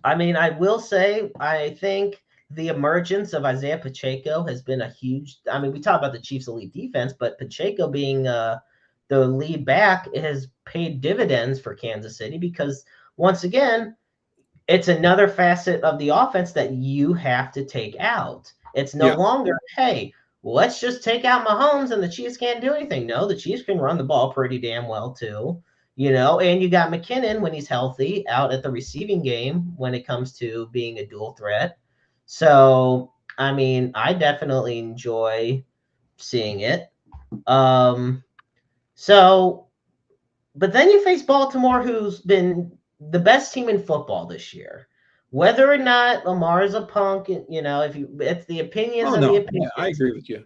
I mean, I will say, I think the emergence of Isaiah Pacheco has been a huge. I mean, we talk about the Chiefs' elite defense, but Pacheco being the lead back has paid dividends for Kansas City because, once again, it's another facet of the offense that you have to take out. It's no longer, hey, let's just take out Mahomes and the Chiefs can't do anything. No, the Chiefs can run the ball pretty damn well too, and you got McKinnon when he's healthy out at the receiving game when it comes to being a dual threat. So, I mean, I definitely enjoy seeing it. But then you face Baltimore, who's been the best team in football this year. Whether or not Lamar is a punk, it's the opinions of the opinions. Yeah, I agree with you.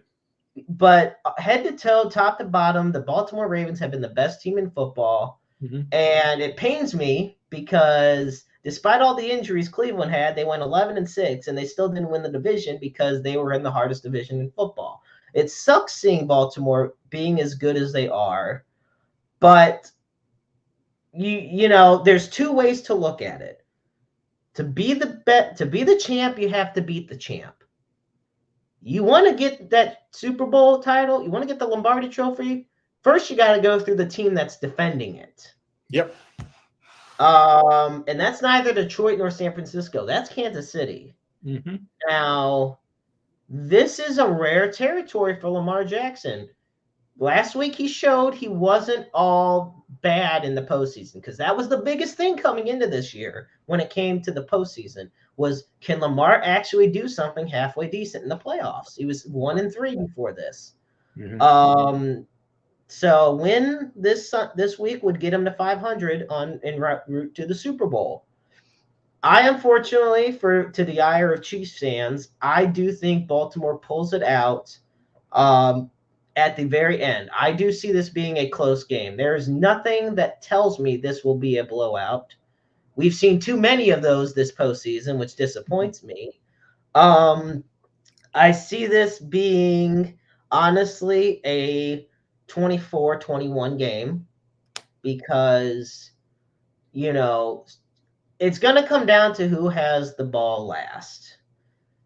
But head to toe, top to bottom, the Baltimore Ravens have been the best team in football. Mm-hmm. And it pains me because despite all the injuries Cleveland had, they went 11-6, and they still didn't win the division because they were in the hardest division in football. It sucks seeing Baltimore being as good as they are. But, there's two ways to look at it. To be the champ, you have to beat the champ. You want to get that Super Bowl title, you want to get the Lombardi Trophy, first you got to go through the team that's defending it. Yep. And that's neither Detroit nor San Francisco. That's Kansas City. Mm-hmm. Now, this is a rare territory for Lamar Jackson. Last week he showed he wasn't all bad in the postseason, because that was the biggest thing coming into this year when it came to the postseason was, can Lamar actually do something halfway decent in the playoffs? He was 1-3 before this. Mm-hmm. So win this week would get him to 500 en route to the Super Bowl. I unfortunately, to the ire of Chiefs fans, I do think Baltimore pulls it out at the very end. I do see this being a close game. There is nothing that tells me this will be a blowout. We've seen too many of those this postseason, which disappoints me. I see this being honestly a 24-21 game because, you know, it's going to come down to who has the ball last.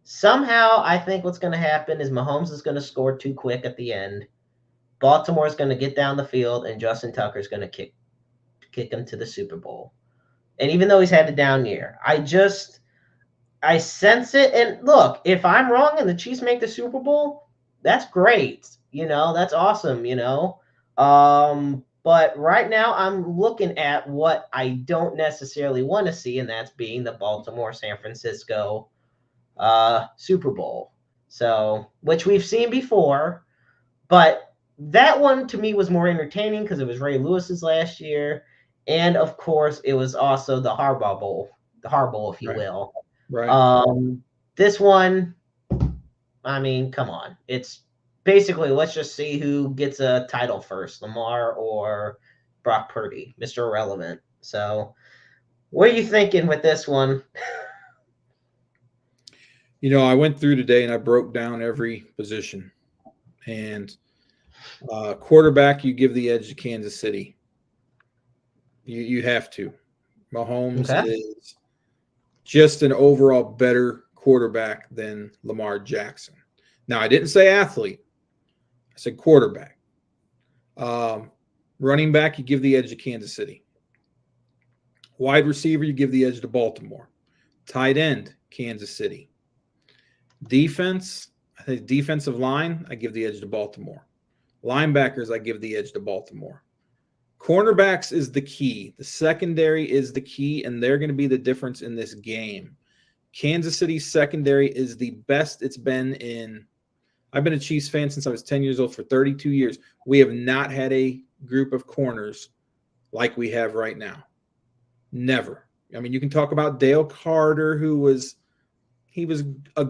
Somehow, I think what's going to happen is Mahomes is going to score too quick at the end. Baltimore is going to get down the field, and Justin Tucker is going to kick him to the Super Bowl. And even though he's had a down year, I sense it. And look, if I'm wrong and the Chiefs make the Super Bowl, that's great. That's awesome. But right now I'm looking at what I don't necessarily want to see, and that's being the Baltimore-San Francisco Super Bowl. So, which we've seen before, but that one to me was more entertaining because it was Ray Lewis's last year, and of course it was also the Harbaugh Bowl, if you will. Right. This one, I mean, come on. It's basically, let's just see who gets a title first, Lamar or Brock Purdy, Mr. Irrelevant. So, what are you thinking with this one? I went through today and I broke down every position. And quarterback, you give the edge to Kansas City. You have to. Mahomes is just an overall better quarterback than Lamar Jackson. Now, I didn't say athlete. I said quarterback. Running back, you give the edge to Kansas City. Wide receiver, you give the edge to Baltimore. Tight end, Kansas City. Defense, I think defensive line, I give the edge to Baltimore. Linebackers, I give the edge to Baltimore. Cornerbacks is the key. The secondary is the key, and they're going to be the difference in this game. Kansas City's secondary is the best it's been in. I've been a Chiefs fan since I was 10 years old for 32 years. We have not had a group of corners like we have right now. Never. I mean, you can talk about Dale Carter, he was a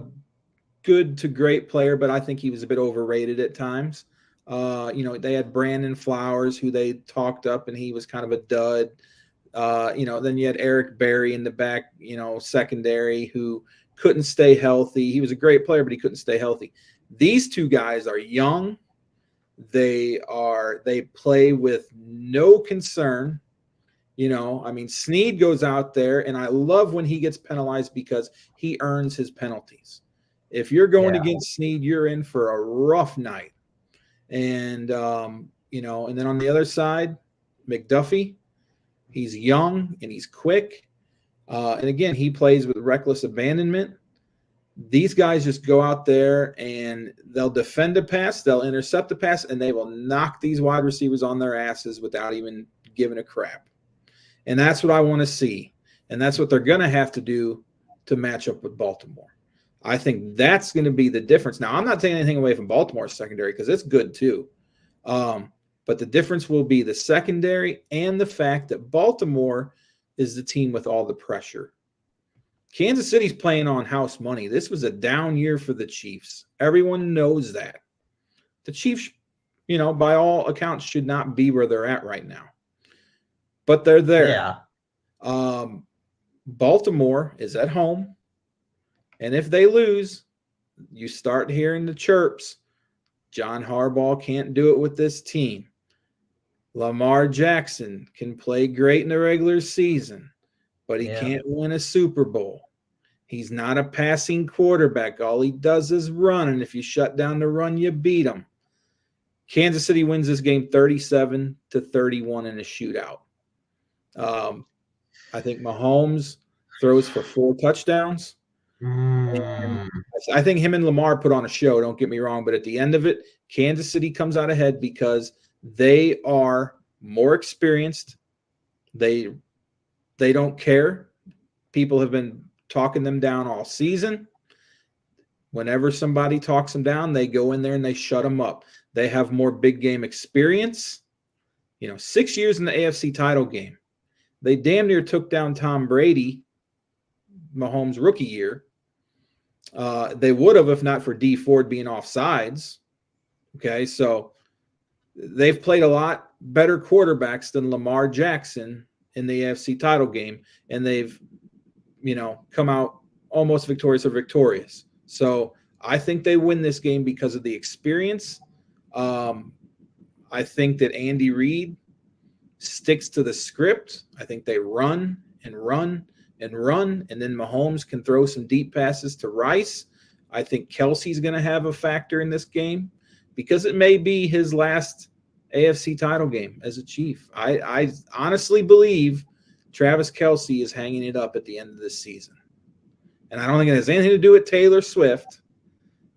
good to great player, but I think he was a bit overrated at times. They had Brandon Flowers, who they talked up, and he was kind of a dud. Then you had Eric Berry in the back, secondary, who couldn't stay healthy. He was a great player, but he couldn't stay healthy. These two guys are young. They play with no concern. Snead goes out there, and I love when he gets penalized because he earns his penalties. If you're going against Snead, you're in for a rough night. And, and then on the other side, McDuffie, he's young and he's quick. And again, he plays with reckless abandonment. These guys just go out there and they'll defend a pass, they'll intercept the pass, and they will knock these wide receivers on their asses without even giving a crap. And that's what I want to see. And that's what they're going to have to do to match up with Baltimore. I think that's going to be the difference. Now, I'm not taking anything away from Baltimore's secondary because it's good too. But the difference will be the secondary and the fact that Baltimore is the team with all the pressure. Kansas City's playing on house money. This was a down year for the Chiefs. Everyone knows that. The Chiefs, by all accounts, should not be where they're at right now. But they're there. Yeah. Baltimore is at home. And if they lose, you start hearing the chirps. John Harbaugh can't do it with this team. Lamar Jackson can play great in the regular season, but he can't win a Super Bowl. He's not a passing quarterback. All he does is run, and if you shut down the run, you beat him. Kansas City wins this game 37-31 in a shootout. I think Mahomes throws for 4 touchdowns. And I think him and Lamar put on a show, don't get me wrong, but at the end of it, Kansas City comes out ahead because they are more experienced. They don't care. People have been talking them down all season. Whenever somebody talks them down, they go in there and they shut them up. They have more big game experience. 6 years in the AFC title game. They damn near took down Tom Brady Mahomes' rookie year. They would have if not for D Ford being offsides. Okay, so they've played a lot better quarterbacks than Lamar Jackson in the AFC title game, and they've, come out almost victorious or victorious. So I think they win this game because of the experience. I think that Andy Reid sticks to the script. I think they run and run and run, and then Mahomes can throw some deep passes to Rice. I think Kelsey's going to have a factor in this game because it may be his last AFC title game as a Chief. I honestly believe Travis Kelsey is hanging it up at the end of this season. And I don't think it has anything to do with Taylor Swift.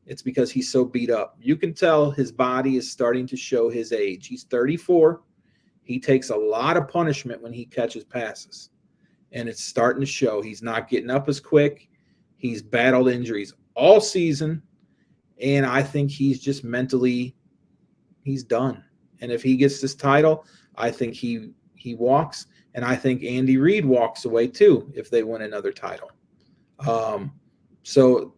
It's because he's so beat up. You can tell his body is starting to show his age. He's 34. He takes a lot of punishment when he catches passes. And it's starting to show. He's not getting up as quick. He's battled injuries all season. And I think he's just mentally, he's done. And if he gets this title, I think he walks. And I think Andy Reid walks away too if they win another title. So,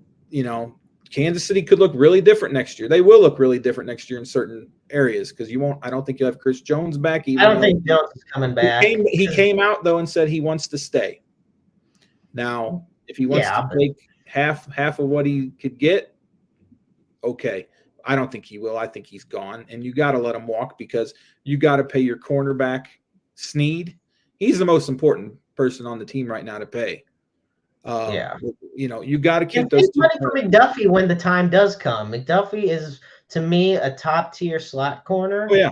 Kansas City could look really different next year. They will look really different next year in certain areas because I don't think you'll have Chris Jones back. I don't think Jones is coming back. He came out, though, and said he wants to stay. Now, if he wants to take half of what he could get, okay. I don't think he will. I think he's gone. And you got to let him walk because you got to pay your cornerback, Snead. He's the most important person on the team right now to pay. You got to keep those two. Money for McDuffie when the time does come. McDuffie is, to me, a top tier slot corner. Oh, yeah.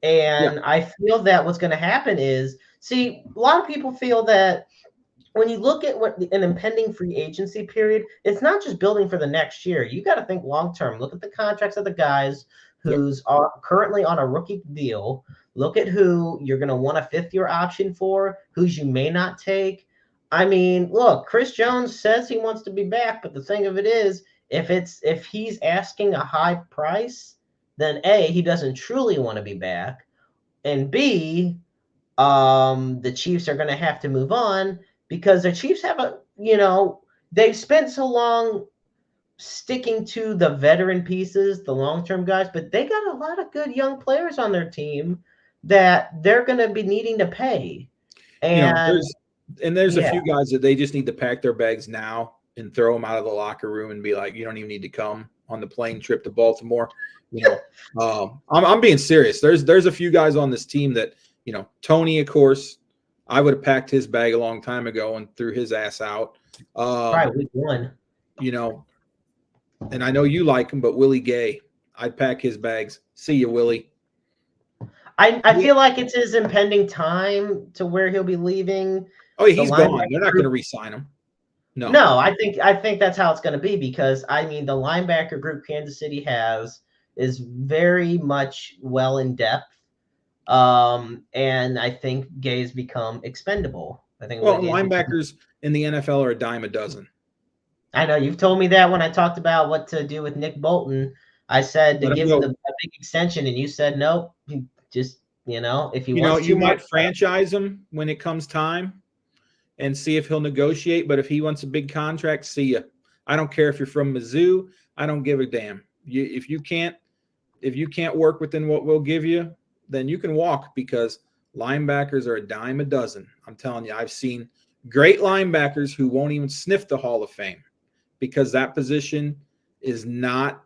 And I feel that what's going to happen is, a lot of people feel that when you look at what an impending free agency period, it's not just building for the next year. You got to think long term. Look at the contracts of the guys who's currently on a rookie deal. Look at who you're going to want a fifth-year option for, whose you may not take. I mean, look, Chris Jones says he wants to be back, but the thing of it is, if he's asking a high price, then A, he doesn't truly want to be back, and B, the Chiefs are going to have to move on because the Chiefs have they've spent so long sticking to the veteran pieces, the long-term guys, but they got a lot of good young players on their team that they're going to be needing to pay. And there's a few guys that they just need to pack their bags now and throw them out of the locker room and be like, you don't even need to come on the plane trip to Baltimore. I'm being serious. There's a few guys on this team that, Tony, of course, I would have packed his bag a long time ago and threw his ass out. Right, week one. And I know you like him, but Willie Gay, I'd pack his bags. See you, Willie. I feel like it's his impending time to where he'll be leaving. Oh, yeah, he's gone. They're not going to re-sign him. No, I think that's how it's going to be because, the linebacker group Kansas City has is very much well in depth. And I think Gay's become expendable. Linebackers in the NFL are a dime a dozen. I know. You've told me that when I talked about what to do with Nick Bolton. I said to give him a big extension, and you said nope. Just, if you want to. You might franchise him when it comes time and see if he'll negotiate. But if he wants a big contract, see ya. I don't care if you're from Mizzou. I don't give a damn. If you can't work within what we'll give you, then you can walk because linebackers are a dime a dozen. I'm telling you, I've seen great linebackers who won't even sniff the Hall of Fame because that position is not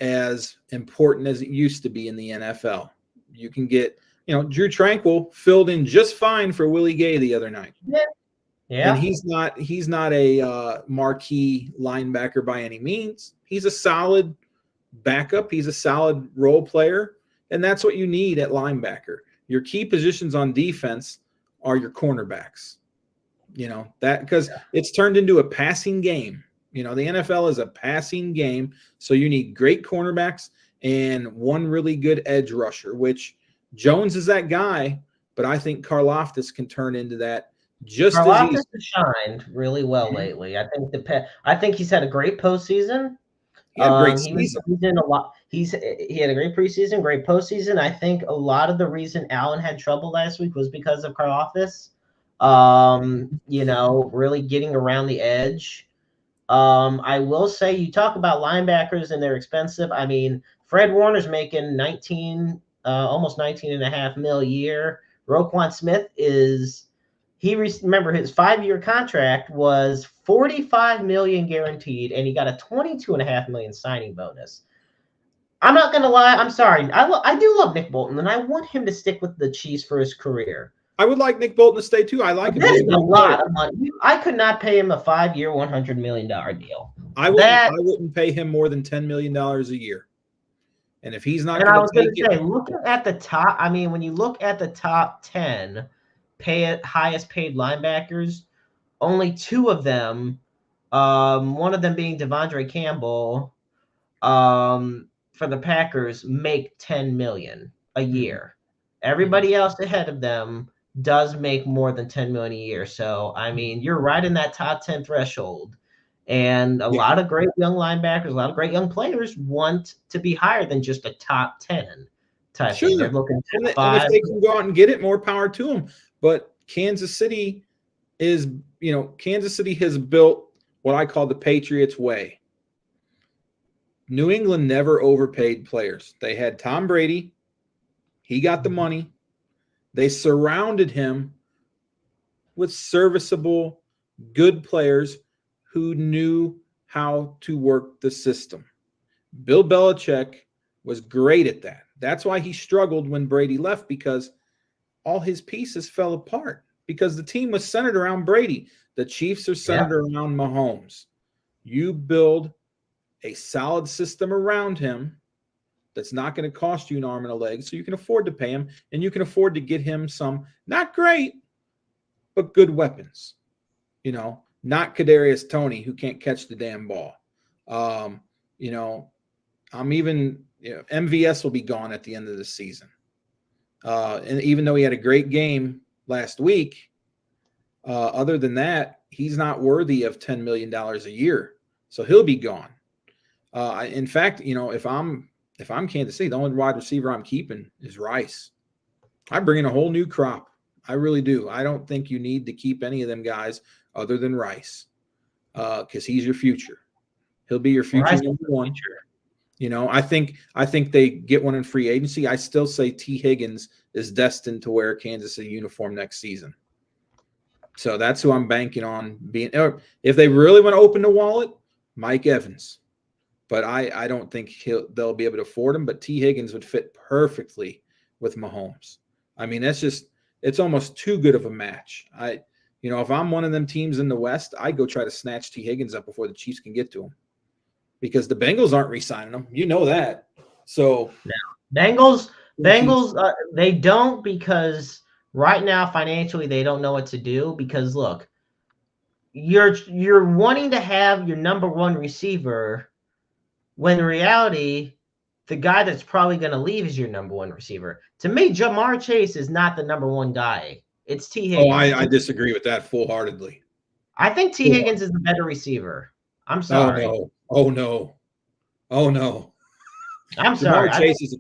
as important as it used to be in the NFL. You can get, Drew Tranquill filled in just fine for Willie Gay the other night. Yeah. And he's not a marquee linebacker by any means. He's a solid backup. He's a solid role player. And that's what you need at linebacker. Your key positions on defense are your cornerbacks. Because it's turned into a passing game. The NFL is a passing game. So you need great cornerbacks and one really good edge rusher, which Jones is that guy, but I think Karlaftis can turn into that just as easy. Karlaftis has shined really well lately. I think he's had a great postseason. He had a great season. He had a great preseason, great postseason. I think a lot of the reason Allen had trouble last week was because of Karlaftis. Really getting around the edge. I will say, you talk about linebackers and they're expensive. I mean, Fred Warner's making 19, almost 19 and a half mil a year. Roquan Smith remember his 5-year contract was 45 million guaranteed, and he got a 22.5 million signing bonus. I'm not gonna lie, I'm sorry. I do love Nick Bolton, and I want him to stick with the Chiefs for his career. I would like Nick Bolton to stay too. I like him. That is a lot of money. I could not pay him a 5-year, $100 million deal. I wouldn't pay him more than $10 million a year. And if he's not, and I was going to say, looking at the top, I mean, when you look at the top 10 highest paid linebackers, only 2 of them, one of them being Devondre Campbell, for the Packers, make $10 million a year. Everybody else ahead of them does make more than $10 million a year. So, I mean, you're right in that top 10 threshold. And a lot of great young linebackers, a lot of great young players want to be higher than just a top 10 type thing. They're looking and if they can go out and get it, more power to them. But Kansas City has built what I call the Patriots way. New England never overpaid players. They had Tom Brady. He got the money. They surrounded him with serviceable, good players who knew how to work the system. Bill Belichick was great at that. That's why he struggled when Brady left, because all his pieces fell apart, because the team was centered around Brady. The Chiefs are centered around Mahomes. You build a solid system around him that's not going to cost you an arm and a leg, so you can afford to pay him, and you can afford to get him some, not great, but good weapons. Not Kadarius Toney, who can't catch the damn ball. MVS will be gone at the end of the season. And even though he had a great game last week, other than that, he's not worthy of $10 million a year. So he'll be gone. In fact, if I'm Kansas City, the only wide receiver I'm keeping is Rice. I bring in a whole new crop. I really do. I don't think you need to keep any of them guys other than Rice, because he's your future. He'll be your future number one. I think they get one in free agency. I still say T. Higgins is destined to wear a Kansas City uniform next season. So that's who I'm banking on being. If they really want to open the wallet, Mike Evans. But I don't think they'll be able to afford him. But T. Higgins would fit perfectly with Mahomes. I mean, it's almost too good of a match. If I'm one of them teams in the West, I'd go try to snatch T. Higgins up before the Chiefs can get to him, because the Bengals aren't re-signing him. You know that. So Bengals, they don't, because right now financially they don't know what to do. Because look, you're wanting to have your number one receiver, when in reality, the guy that's probably going to leave is your number one receiver. To me, Jamar Chase is not the number one guy. It's T. Higgins. Oh, I disagree with that full-heartedly. I think T. Higgins is the better receiver. I'm sorry. Oh, no. I'm sorry. Jamar Chase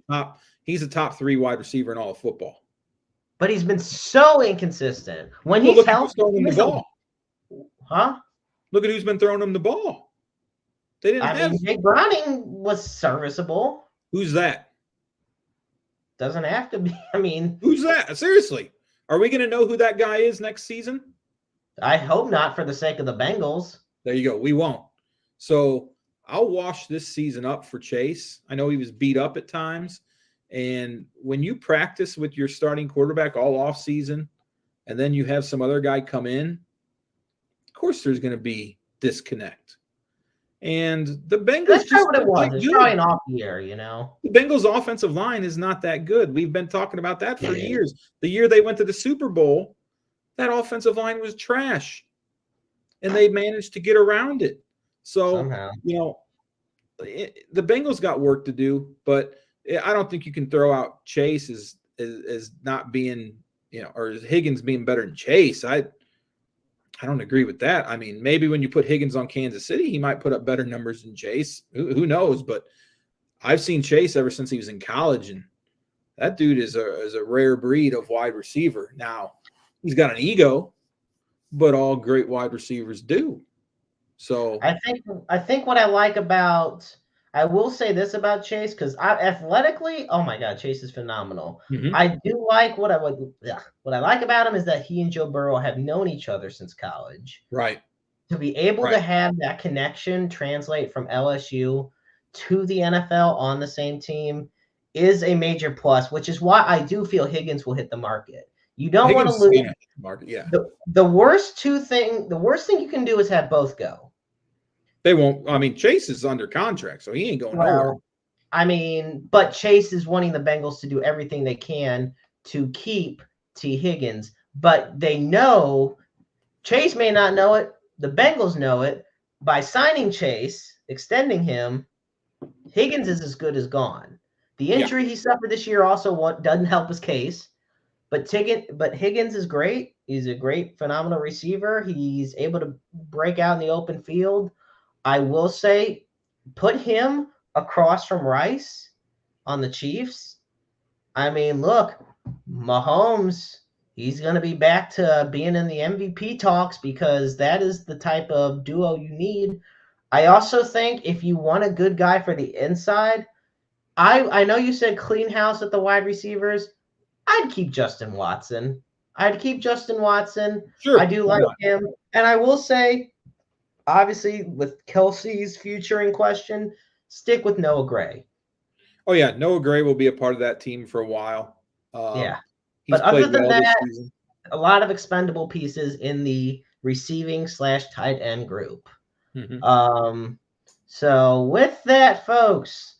he's a top 3 wide receiver in all of football. But he's been so inconsistent. When he's healthy, throwing him the ball. Huh? Look at who's been throwing him the ball. They didn't Jake Browning was serviceable. Who's that? Doesn't have to be. Who's that? Seriously. Are we going to know who that guy is next season? I hope not, for the sake of the Bengals. There you go. We won't. So I'll wash this season up for Chase. I know he was beat up at times. And when you practice with your starting quarterback all off season, and then you have some other guy come in, of course there's going to be disconnect. And the Bengals, that's what it was. It's probably an off year, The Bengals' offensive line is not that good. We've been talking about that for years. The year they went to the Super Bowl, that offensive line was trash, and they managed to get around it. So, somehow. The Bengals got work to do, but I don't think you can throw out Chase as not being, or as Higgins being better than Chase. I don't agree with that. I mean, maybe when you put Higgins on Kansas City, he might put up better numbers than Chase. Who knows? But I've seen Chase ever since he was in college, and that dude is a rare breed of wide receiver. Now, he's got an ego. but all great wide receivers do. So I think what I like about I will say this about Chase because athletically, oh my God, Chase is phenomenal. mhm, I do like what I like about him is that he and Joe Burrow have known each other since college. right, To be able to right. have that connection translate from LSU to the NFL on the same team is a major plus, which is why I do feel Higgins will hit the market. You don't want to Higgins is lose gonna hit the market. Yeah, the worst thing you can do is have both go. they won't. I mean, Chase is under contract, so he ain't going nowhere. Well, I mean, but Chase is wanting the Bengals to do everything they can to keep T. Higgins, but they know Chase may not know it. The Bengals know it. By signing Chase, extending him, Higgins is as good as gone. The Yeah, injury he suffered this year also doesn't help his case. But Higgins is great. He's a great, phenomenal receiver. He's able to break out in the open field. I will say, put him across from Rice on the Chiefs. I mean, look, Mahomes, he's going to be back to being in the MVP talks because that is the type of duo you need. I also think if you want a good guy for the inside, I know you said clean house at the wide receivers. I'd keep Justin Watson. I'd keep Justin Watson. I sure. do Why like not? him. And I will say, obviously, with Kelsey's future in question, stick with Noah Gray. Oh yeah, Noah Gray will be a part of that team for a while. Yeah. He's But other played than well this that, season. a lot of expendable pieces in the receiving/tight end group. Mhm. Um, so with that, folks,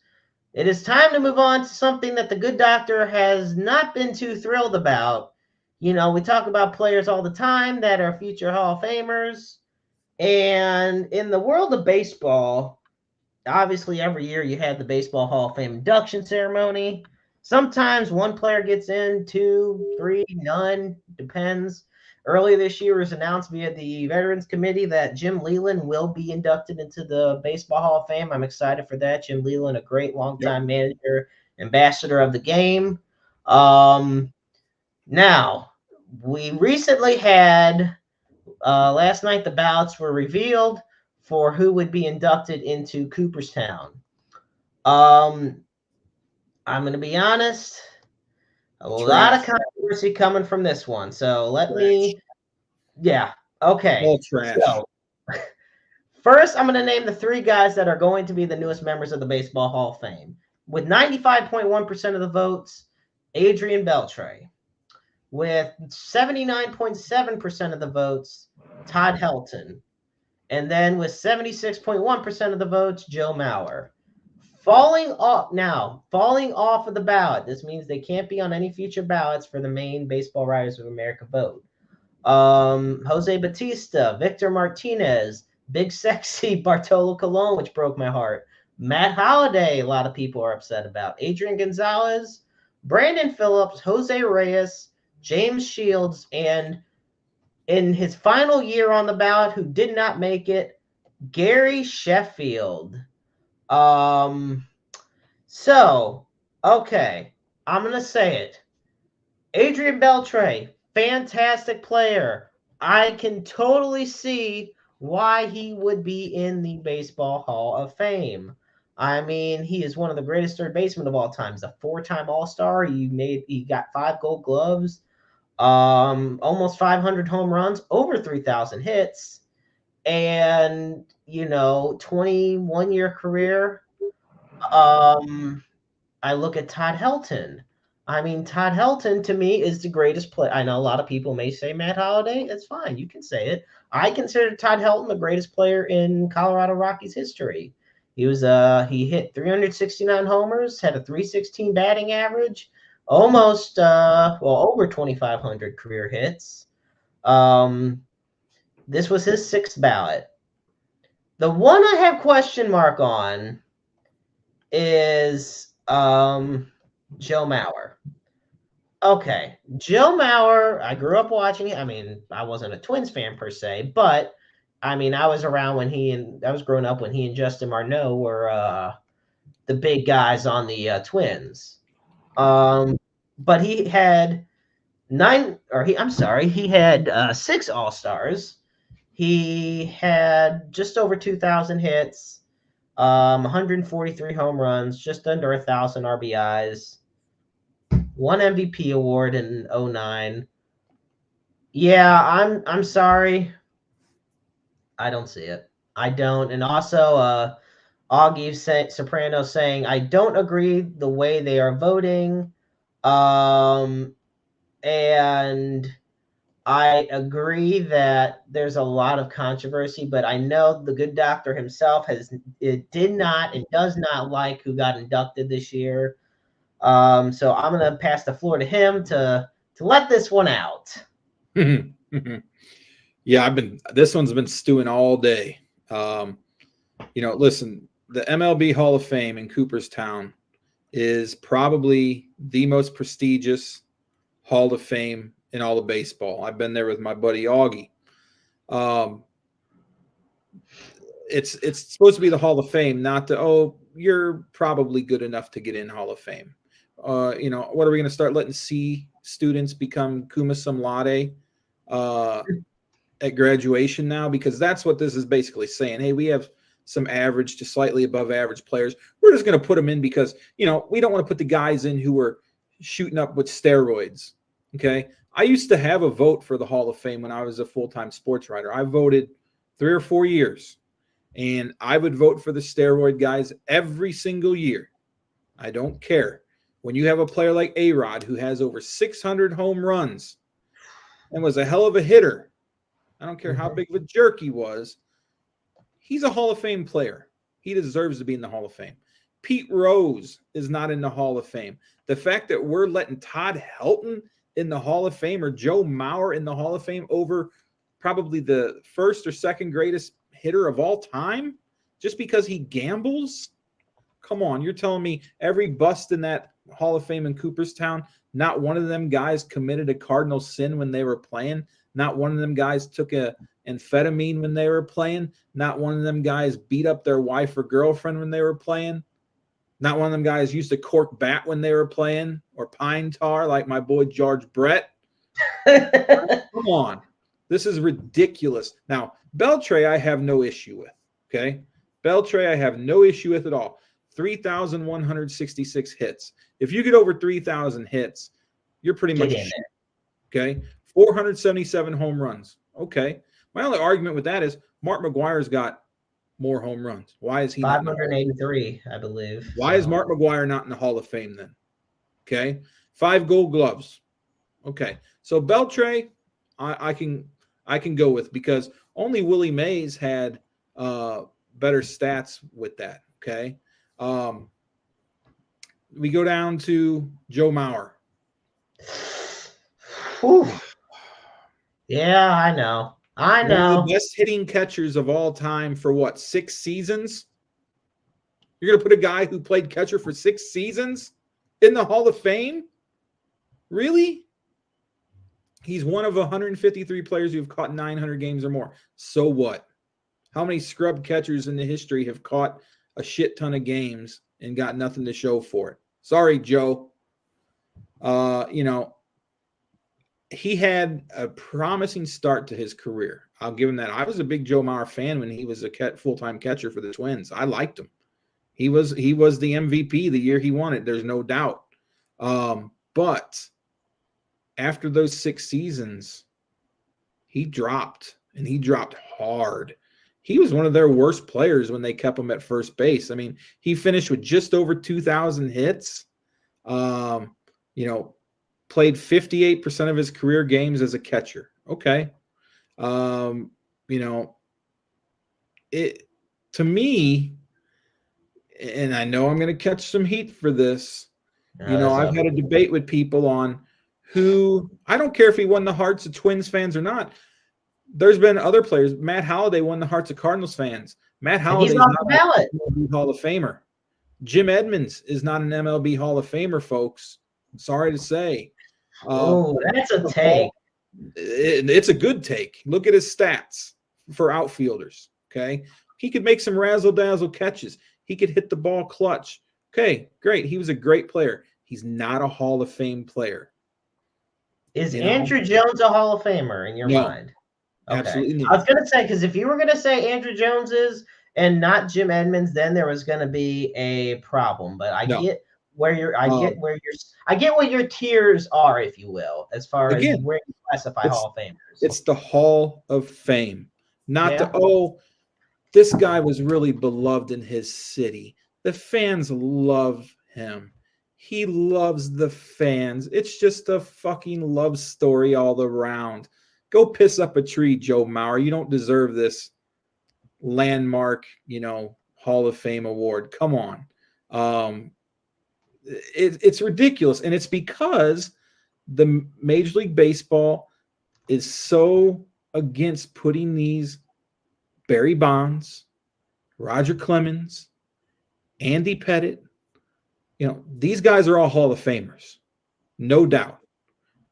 it is time to move on to something that the good doctor has not been too thrilled about. You know, we talk about players all the time that are future Hall of Famers. And in the world of baseball, obviously every year you had the Baseball Hall of Fame induction ceremony. Sometimes one player gets in, two, three, none, depends. Earlier this year was announced via the Veterans Committee that Jim Leyland will be inducted into the Baseball Hall of Fame. I'm excited for that. Jim Leyland, a great Yep. longtime manager, ambassador of the game. Um, Now, we recently had last night the ballots were revealed for who would be inducted into Cooperstown. Um, I'm going to be honest, a lot of Trash. controversy coming from this one. So Trash. yeah, okay. All trash. So first, I'm going to name the three guys that are going to be the newest members of the Baseball Hall of Fame. With 95.1% of the votes, Adrian Beltre. With 79.7% of the votes, Todd Helton. And then with 76.1% of the votes, Joe Mauer. Falling off of the ballot. This means they can't be on any future ballots for the main Baseball Writers of America vote. Jose Batista, Victor Martinez, Big Sexy Bartolo Colon, which broke my heart. Matt Holliday, a lot of people are upset about. Adrian Gonzalez, Brandon Phillips, Jose Reyes, James Shields, and in his final year on the ballot, who did not make it, Gary Sheffield. So, okay, I'm going to say it. Adrian Beltre, fantastic player. I can totally see why he would be in the Baseball Hall of Fame. I mean, he is one of the greatest third basemen of all time. He's a four-time All-Star. He got 5 Gold Gloves, almost 500 home runs, over 3,000 hits, and 21-year career. I look at Todd Helton. I mean, Todd Helton to me is the greatest player. I know a lot of people may say Matt Holliday. It's fine. You can say it. I consider Todd Helton the greatest player in Colorado Rockies history. He hit 369 homers, had a 316 batting average, almost over 2,500 career hits. This was his 6th ballot. The one I have question mark on is Joe Mauer. Okay, Joe Mauer, I grew up watching it. I mean, I wasn't a Twins fan per se, but I mean, I was around when I was growing up when he and Justin Marneau were the big guys on the Twins. But he had he had 6 All-Stars. He had just over 2,000 hits, 143 home runs, just under 1,000 RBIs, one MVP award in '09. Yeah, I'm sorry. I don't see it. I don't. And also, Augie Soprano saying, I don't agree the way they are voting. And I agree that there's a lot of controversy, but I know the good doctor himself did not and does not like who got inducted this year. So I'm gonna pass the floor to him to let this one out. Yeah, this one's been stewing all day. Listen, the MLB Hall of Fame in Cooperstown is probably the most prestigious Hall of Fame in all of baseball. I've been there with my buddy Augie. It's supposed to be the Hall of Fame, not you're probably good enough to get in Hall of Fame. What are we going to start letting C students become cum laude at graduation now? Because that's what this is basically saying. Hey, we have some average to slightly above average players. We're just going to put them in because, we don't want to put the guys in who were shooting up with steroids. Okay. I used to have a vote for the Hall of Fame when I was a full-time sports writer. I voted 3 or 4 years, and I would vote for the steroid guys every single year. I don't care. When you have a player like A-Rod who has over 600 home runs and was a hell of a hitter, I don't care how big of a jerk he was, he's a Hall of Fame player. He deserves to be in the Hall of Fame. Pete Rose is not in the Hall of Fame. The fact that we're letting Todd Helton in the Hall of Fame or Joe Mauer in the Hall of Fame over probably the first or second greatest hitter of all time just because he gambles? Come on, you're telling me every bust in that Hall of Fame in Cooperstown, not one of them guys committed a cardinal sin when they were playing? Not one of them guys took a amphetamine when they were playing? Not one of them guys beat up their wife or girlfriend when they were playing? Not one of them guys used a cork bat when they were playing or pine tar like my boy George Brett? Come on. This is ridiculous. Now, Beltre, I have no issue with, okay? Beltre, I have no issue with at all. 3,166 hits. If you get over 3,000 hits, you're pretty much shit, okay? 477 home runs. Okay. My only argument with that is Mark McGwire's got more home runs. Why is he 583, I believe. Why is Mark McGwire not in the Hall of Fame then? Okay. 5 Gold Gloves. Okay. So Beltre, I can go with because only Willie Mays had better stats with that. Okay. We go down to Joe Mauer. Whew. Yeah, I know. One of the best hitting catchers of all time for what, 6 seasons? You're going to put a guy who played catcher for 6 seasons in the Hall of Fame? Really? He's one of 153 players who have caught 900 games or more. So what? How many scrub catchers in the history have caught a shit ton of games and got nothing to show for it? Sorry, Joe. He had a promising start to his career. I'll give him that. I was a big Joe Mauer fan when he was a full-time catcher for the Twins. I liked him. He was the MVP the year he won it. There's no doubt. But after those 6 seasons, he dropped, and he dropped hard. He was one of their worst players when they kept him at first base. I mean, he finished with just over 2,000 hits. Played 58% of his career games as a catcher. Okay. It to me, and I know I'm going to catch some heat for this. I've had a debate with people on who, I don't care if he won the hearts of Twins fans or not. There's been other players. Matt Holliday won the hearts of Cardinals fans. Matt Holliday is not an MLB Hall of Famer. Jim Edmonds is not an MLB Hall of Famer, folks. I'm sorry to say. That's a take. It's a good take. Look at his stats for outfielders. Okay. He could make some razzle-dazzle catches. He could hit the ball clutch. Okay, great. He was a great player. He's not a Hall of Fame player. Is You know? Andrew Jones a Hall of Famer in your No, mind? Okay. absolutely I was not. gonna say, because if you were gonna say Andrew Jones is and not Jim Edmonds, then there was gonna be a problem. But I No. get where you're Um, I get what your tiers are, if you will, as far as again, where you classify it's Hall of Famers. it's the Hall of Fame, not Yeah. this guy was really beloved in his city. The fans love him. He loves the fans. It's just a fucking love story all around. Go piss up a tree, Joe Mauer. You don't deserve this landmark, Hall of Fame award. Come on. Um, it's ridiculous. And it's because the Major League Baseball is so against putting these Barry Bonds, Roger Clemens, Andy Pettit. These guys are all Hall of Famers, no doubt.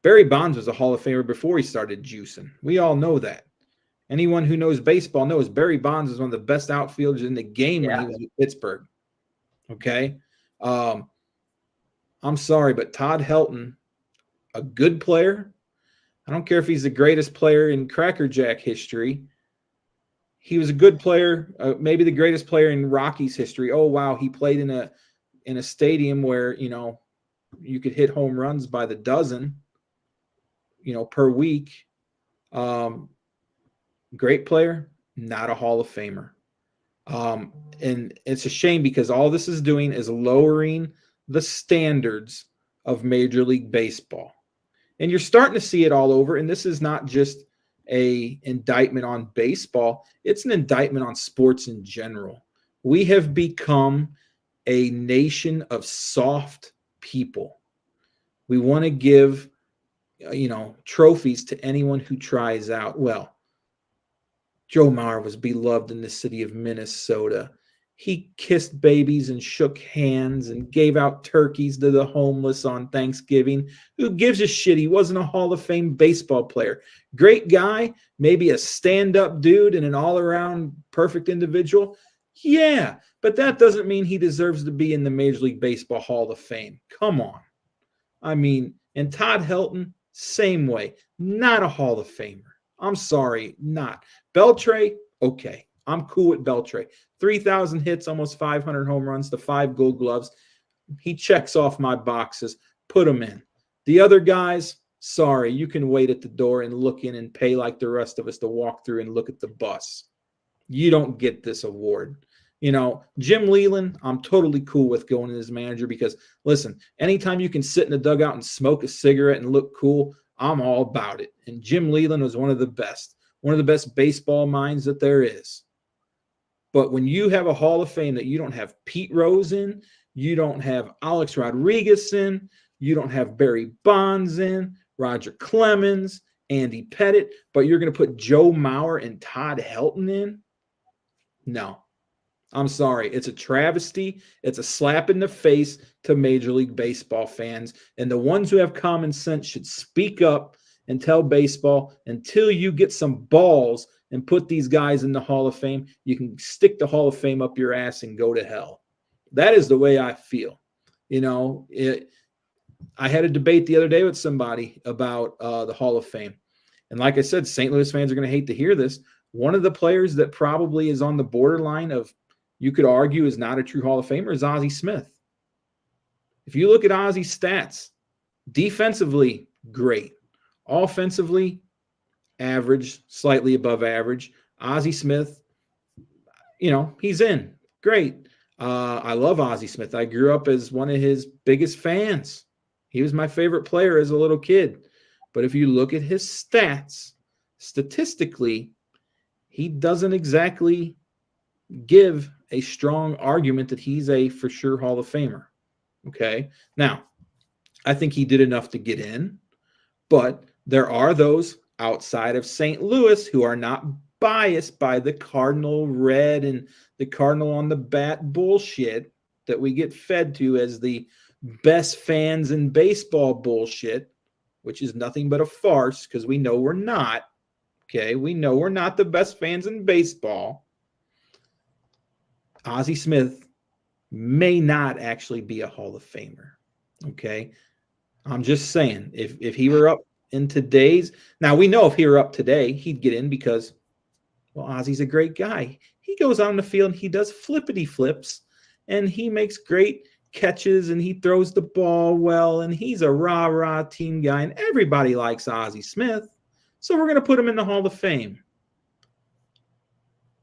Barry Bonds was a Hall of Famer before he started juicing. We all know that. Anyone who knows baseball knows Barry Bonds was one of the best outfielders in the game when he was with Pittsburgh. Okay. I'm sorry, but Todd Helton, a good player. I don't care if he's the greatest player in Cracker Jack history. He was a good player, maybe the greatest player in Rockies history. Oh, wow. He played in a stadium where, you could hit home runs by the dozen, per week. Great player, not a Hall of Famer. And it's a shame because all this is doing is lowering the standards of Major League Baseball. And you're starting to see it all over. And this is not just a indictment on baseball. It's an indictment on sports in general. We have become a nation of soft people. We want to give, trophies to anyone who tries out. Well, Joe Mauer was beloved in the city of Minnesota. He kissed babies and shook hands and gave out turkeys to the homeless on Thanksgiving. Who gives a shit? He wasn't a Hall of Fame baseball player. Great guy, maybe a stand-up dude and an all-around perfect individual. Yeah, but that doesn't mean he deserves to be in the Major League Baseball Hall of Fame. Come on. I mean, and Todd Helton, same way. Not a Hall of Famer. I'm sorry, not. Beltre, okay. I'm cool with Beltre. 3,000 hits, almost 500 home runs, the 5 Gold Gloves. He checks off my boxes. Put him in. The other guys, sorry, you can wait at the door and look in and pay like the rest of us to walk through and look at the bus. You don't get this award. Jim Leland, I'm totally cool with going in as manager because, listen, anytime you can sit in the dugout and smoke a cigarette and look cool, I'm all about it. And Jim Leland was one of the best baseball minds that there is. But when you have a Hall of Fame that you don't have Pete Rose in, you don't have Alex Rodriguez in, you don't have Barry Bonds in, Roger Clemens, Andy Pettit, but you're going to put Joe Mauer and Todd Helton in? No. I'm sorry. It's a travesty. It's a slap in the face to Major League Baseball fans. And the ones who have common sense should speak up and tell baseball until you get some balls and put these guys in the Hall of Fame, you can stick the Hall of Fame up your ass and go to hell. That is the way I feel. I had a debate the other day with somebody about the Hall of Fame. And like I said, St. Louis fans are going to hate to hear this. One of the players that probably is on the borderline of, you could argue, is not a true Hall of Famer is Ozzie Smith. If you look at Ozzie's stats, defensively, great. Offensively, average, slightly above average. Ozzie Smith, he's in. Great. I love Ozzie Smith. I grew up as one of his biggest fans. He was my favorite player as a little kid. But if you look at his stats, statistically, he doesn't exactly give a strong argument that he's a for sure Hall of Famer. Okay. Now, I think he did enough to get in, but there are those outside of St. Louis who are not biased by the Cardinal red and the Cardinal on the bat bullshit that we get fed to as the best fans in baseball bullshit, which is nothing but a farce because we know we're not. Okay. We know we're not the best fans in baseball. Ozzie Smith may not actually be a Hall of Famer. Okay. I'm just saying, if he were up in today's, now we know if he were up today, he'd get in because, well, Ozzy's a great guy. He goes on the field and he does flippity flips and he makes great catches and he throws the ball well and he's a rah-rah team guy and everybody likes Ozzie Smith. So we're going to put him in the Hall of Fame.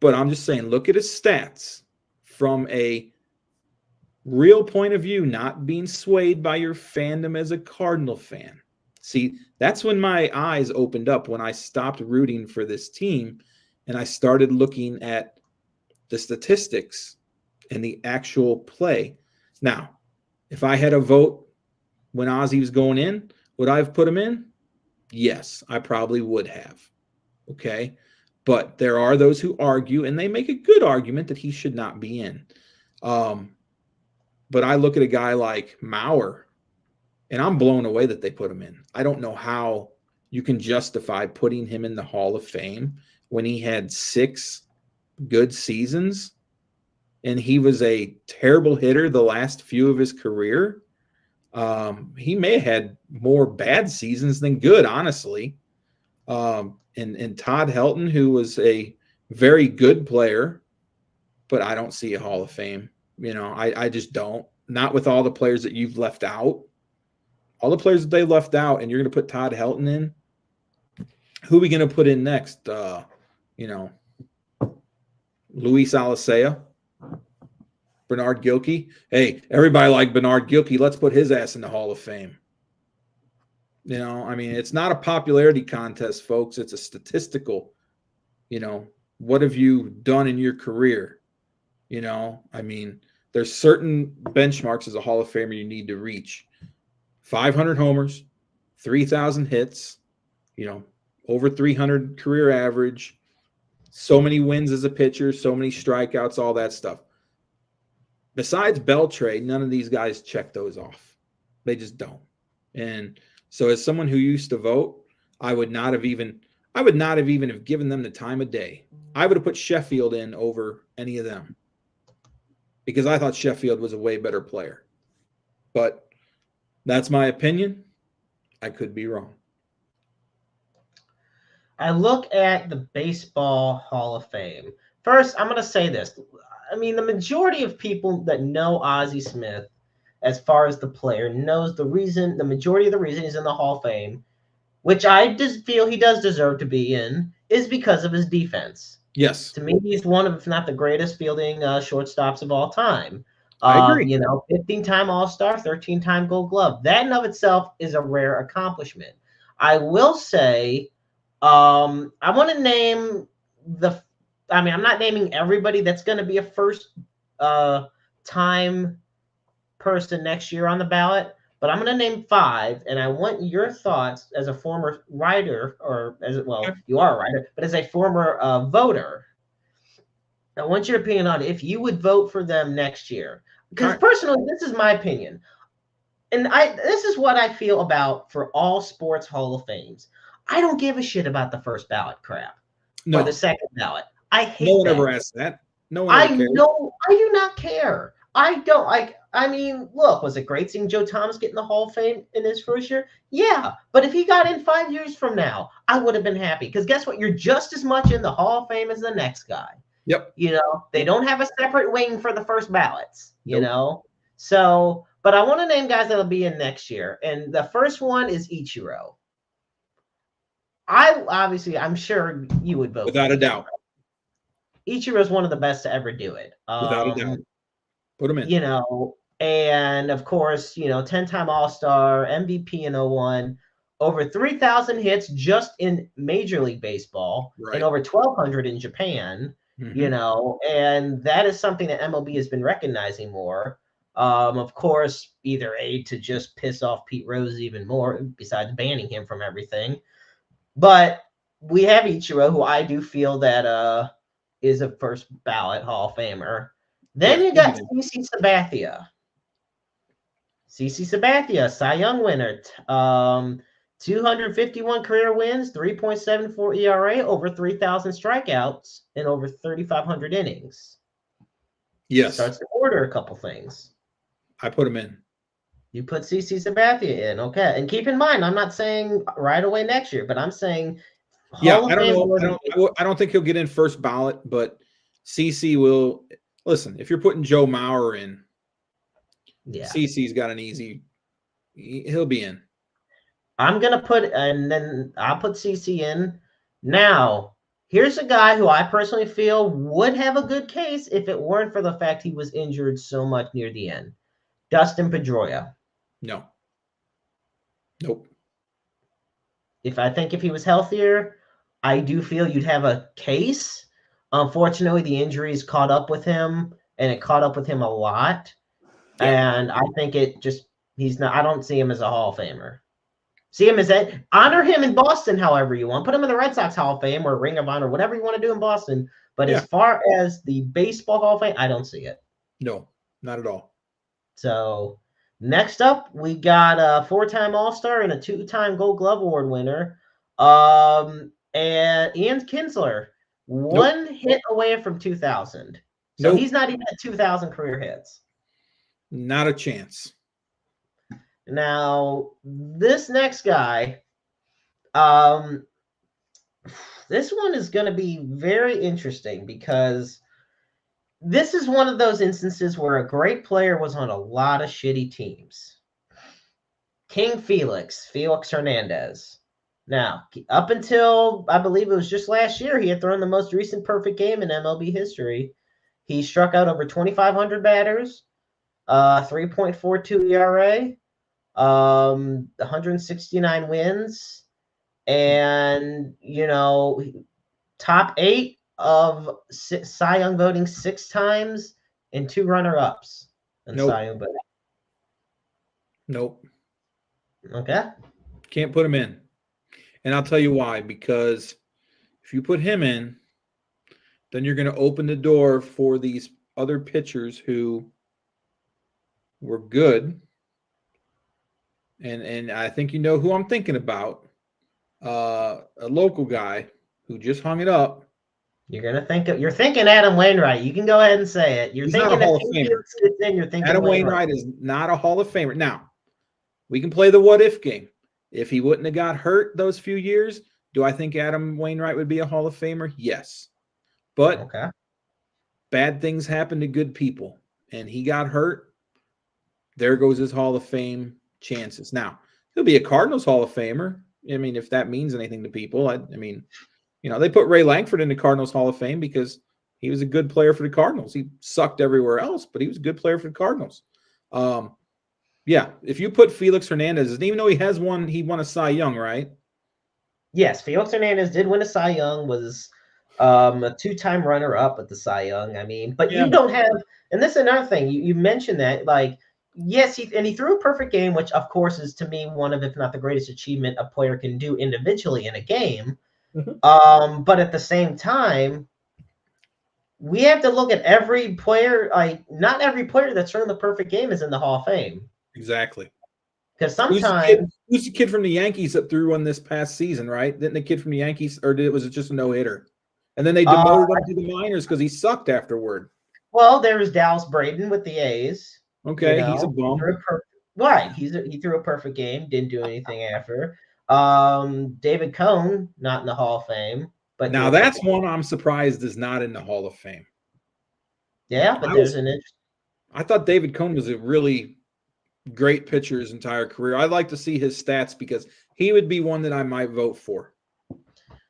But I'm just saying, look at his stats from a real point of view, not being swayed by your fandom as a Cardinal fan. See, that's when my eyes opened up, when I stopped rooting for this team and I started looking at the statistics and the actual play. Now, if I had a vote when Ozzie was going in, would I have put him in? Yes, I probably would have. Okay. But there are those who argue, and they make a good argument that he should not be in. But I look at a guy like Mauer, and I'm blown away that they put him in. I don't know how you can justify putting him in the Hall of Fame when he had 6 good seasons, and he was a terrible hitter the last few of his career. He may have had more bad seasons than good, honestly. And Todd Helton, who was a very good player, but I don't see a Hall of Fame. I just don't. Not with all the players that you've left out. All the players that they left out, and you're going to put Todd Helton in. Who are we going to put in next? Luis Alicea, Bernard Gilkey. Hey, everybody liked Bernard Gilkey. Let's put his ass in the Hall of Fame. It's not a popularity contest, folks. It's a statistical, what have you done in your career? There's certain benchmarks as a Hall of Famer you need to reach. 500 homers, 3,000 hits, over 300 career average, so many wins as a pitcher, so many strikeouts, all that stuff. Besides Beltre, none of these guys check those off. They just don't. And so as someone who used to vote, I would not have even have given them the time of day. I would have put Sheffield in over any of them because I thought Sheffield was a way better player. But that's my opinion. I could be wrong. I look at the Baseball Hall of Fame. First, I'm going to say this. The majority of people that know Ozzie Smith, as far as the player, knows the majority of the reason he's in the Hall of Fame, which I just feel he does deserve to be in, is because of his defense. Yes. To me, he's one of, if not the greatest fielding shortstops of all time. I agree. 15-time All-Star, 13-time Gold Glove. That in of itself is a rare accomplishment. I will say, I want to name I'm not naming everybody that's going to be a first-time person next year on the ballot, but I'm going to name 5, and I want your thoughts as a former writer, you are a writer, but as a former voter. I want your opinion on if you would vote for them next year. Because personally, this is my opinion. And this is what I feel about for all sports Hall of Fames. I don't give a shit about the first ballot crap or the second ballot. I hate No one that. ever asked that. No one ever cares. know. I do not care. I don't like. Look, was it great seeing Joe Thomas get in the Hall of Fame in his first year? Yeah, but if he got in 5 years from now, I would have been happy. Because guess what? You're just as much in the Hall of Fame as the next guy. Yep. They don't have a separate wing for the first ballots. So, but I want to name guys that'll be in next year, and the first one is Ichiro. I'm sure you would vote without a doubt. Ichiro is one of the best to ever do it. Without a doubt. Put him in. And of course, 10-time All-Star, MVP in 01, over 3,000 hits just in Major League Baseball, and over 1,200 in Japan, and that is something that MLB has been recognizing more. Of course, either to just piss off Pete Rose even more, besides banning him from everything. But we have Ichiro, who I do feel that is a first ballot Hall of Famer. Then you got CC Sabathia. CC Sabathia, Cy Young winner. 251 career wins, 3.74 ERA, over 3,000 strikeouts, and over 3,500 innings. Yes. Starts to order a couple things. I put him in. You put CC Sabathia in, okay. And keep in mind, I'm not saying right away next year, but I'm saying Hall I of don't Fame know. worthy. I don't think he'll get in first ballot, but CC will. Listen, if you're putting Joe Mauer in, Yeah. CC's got an easy. He'll be in. I'm gonna put, and then I'll put CC in. Now, here's a guy who I personally feel would have a good case if it weren't for the fact he was injured so much near the end. Dustin Pedroia. No. Nope. If he was healthier, I do feel you'd have a case. Unfortunately, the injuries caught up with him, and it caught up with him a lot. Yep. And I think he's not. I don't see him as a Hall of Famer. See him as that. Honor him in Boston, however you want. Put him in the Red Sox Hall of Fame or Ring of Honor, whatever you want to do in Boston. But as far as the baseball Hall of Fame, I don't see it. No, not at all. So next up, we got a 4-time All-Star and a 2-time Gold Glove Award winner. And Ian Kinsler, one hit away from 2,000. So he's not even at 2,000 career hits. Not a chance. Now, this next guy, this one is going to be very interesting because this is one of those instances where a great player was on a lot of shitty teams. King Felix Hernandez. Now, up until, I believe it was just last year, he had thrown the most recent perfect game in MLB history. He struck out over 2,500 batters, 3.42 ERA, 169 wins, and, top 8 of Cy Young voting 6 times and 2 runner-ups in Cy Young voting. Nope. Okay. Can't put him in. And I'll tell you why. Because if you put him in, then you're going to open the door for these other pitchers who were good. And I think you know who I'm thinking about. A local guy who just hung it up. You're thinking Adam Wainwright. You can go ahead and say it. You're thinking not a Hall of Famer. You're thinking Adam Wainwright is not a Hall of Famer. Now, we can play the what if game. If he wouldn't have got hurt those few years, do I think Adam Wainwright would be a Hall of Famer? Yes. But bad things happen to good people, and he got hurt. There goes his Hall of Fame chances. Now, he'll be a Cardinals Hall of Famer. I mean, if that means anything to people, I mean, they put Ray Langford in the Cardinals Hall of Fame because he was a good player for the Cardinals. He sucked everywhere else, but he was a good player for the Cardinals. Yeah, if you put Felix Hernandez, even though he won a Cy Young, right? Yes, Felix Hernandez did win a Cy Young, was a 2-time runner-up at the Cy Young. I mean, but you don't have, and this is another thing, you mentioned that, like, yes, he threw a perfect game, which of course is to me one of, if not the greatest achievement a player can do individually in a game. Mm-hmm. But at the same time, we have to look at every player. Like, not every player that's thrown the perfect game is in the Hall of Fame. Exactly. Because sometimes who's the kid from the Yankees that threw one this past season, right? Didn't the kid from the Yankees, or was it just a no-hitter? And then they demoted him to the minors because he sucked afterward. Well, there was Dallas Braden with the A's. Okay, he's a bum. Right, he threw a perfect game, didn't do anything after. David Cone, not in the Hall of Fame. But now that's one I'm surprised is not in the Hall of Fame. Yeah, but I thought David Cone was a really great pitcher his entire career. I'd like to see his stats because he would be one that I might vote for.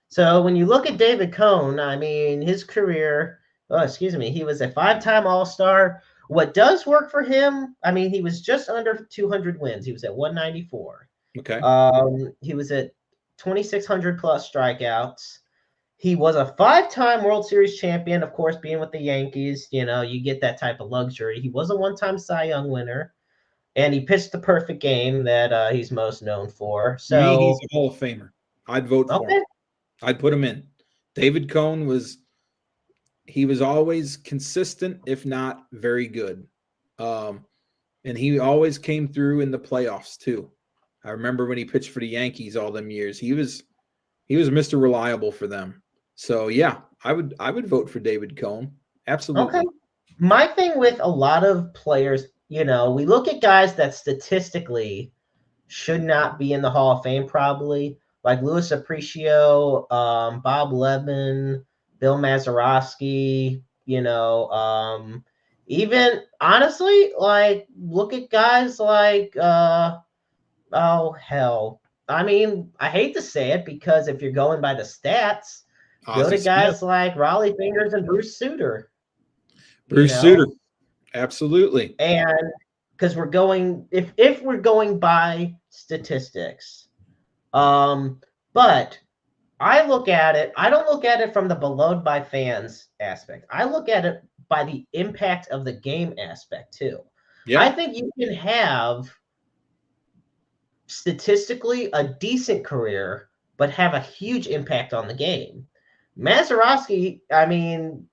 So when you look at David Cone, I mean, his career, he was a 5-time All-Star. What does work for him, I mean, he was just under 200 wins. He was at 194. Okay. He was at 2,600 plus strikeouts. He was a 5-time World Series champion, of course, being with the Yankees. You get that type of luxury. He was a 1-time Cy Young winner, and he pitched the perfect game that he's most known for. So he's a Hall of Famer. I'd vote for him. I'd put him in. David Cone was always consistent, if not very good. And he always came through in the playoffs too. I remember when he pitched for the Yankees all them years. He was Mr. Reliable for them. So yeah, I would vote for David Cone. Absolutely. Okay. My thing with a lot of players, we look at guys that statistically should not be in the Hall of Fame, probably like Louis Aparicio, Bob Levin, Bill Mazeroski, even honestly, like look at guys like oh hell. I mean, I hate to say it because if you're going by the stats, go to Ozzie guys Smith, like Raleigh Fingers and Bruce Sutter. Bruce Sutter, absolutely. And because we're going if we're going by statistics. But I look at it, I don't look at it from the beloved by fans aspect. I look at it by the impact of the game aspect too. Yeah. I think you can have statistically a decent career, but have a huge impact on the game. Mazeroski, I mean,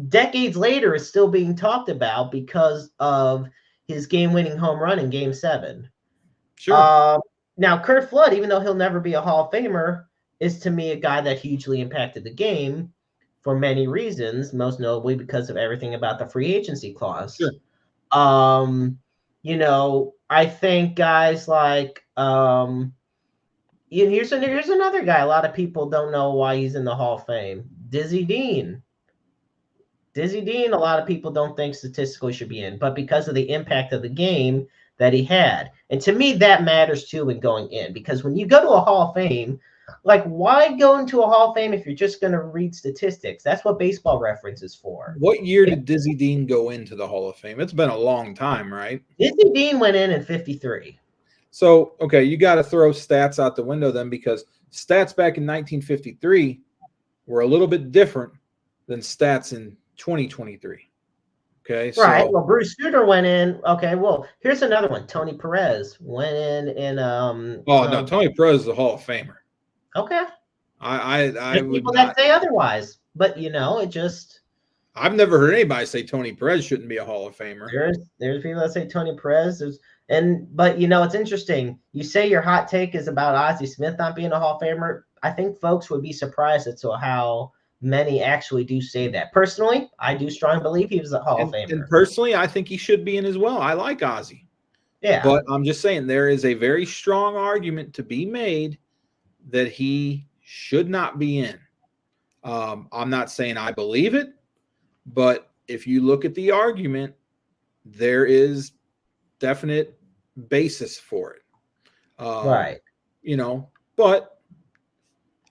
decades later is still being talked about because of his game-winning home run in Game 7. Sure. Now, Curt Flood, even though he'll never be a Hall of Famer, is to me a guy that hugely impacted the game for many reasons, most notably because of everything about the free agency clause. Sure. I think guys like here's another guy. A lot of people don't know why he's in the Hall of Fame. Dizzy Dean. Dizzy Dean, a lot of people don't think statistically should be in, but because of the impact of the game that he had. And to me, that matters too in going in, because when you go to a Hall of Fame, like why go into a Hall of Fame if you're just going to read statistics? That's what Baseball Reference is for. What year did Dizzy Dean go into the Hall of Fame? It's been a long time, right? Dizzy Dean went in 53. So, okay, you got to throw stats out the window then, because stats back in 1953 were a little bit different than stats in 2023. Okay, right. so, Well, Bruce Sutter went in. Okay, well, here's another one. Tony Perez went in. no, Tony Perez is a Hall of Famer. Okay. I would people not that say otherwise, but it just. I've never heard anybody say Tony Perez shouldn't be a Hall of Famer. There's people that say Tony Perez but it's interesting. You say your hot take is about Ozzie Smith not being a Hall of Famer. I think folks would be surprised as to how many actually do say that. Personally, I do strongly believe he was a Hall of Famer. And personally, I think he should be in as well. I like Ozzie. Yeah. But I'm just saying there is a very strong argument to be made that he should not be in. I'm not saying I believe it, but if you look at the argument, there is definite basis for it. Right. But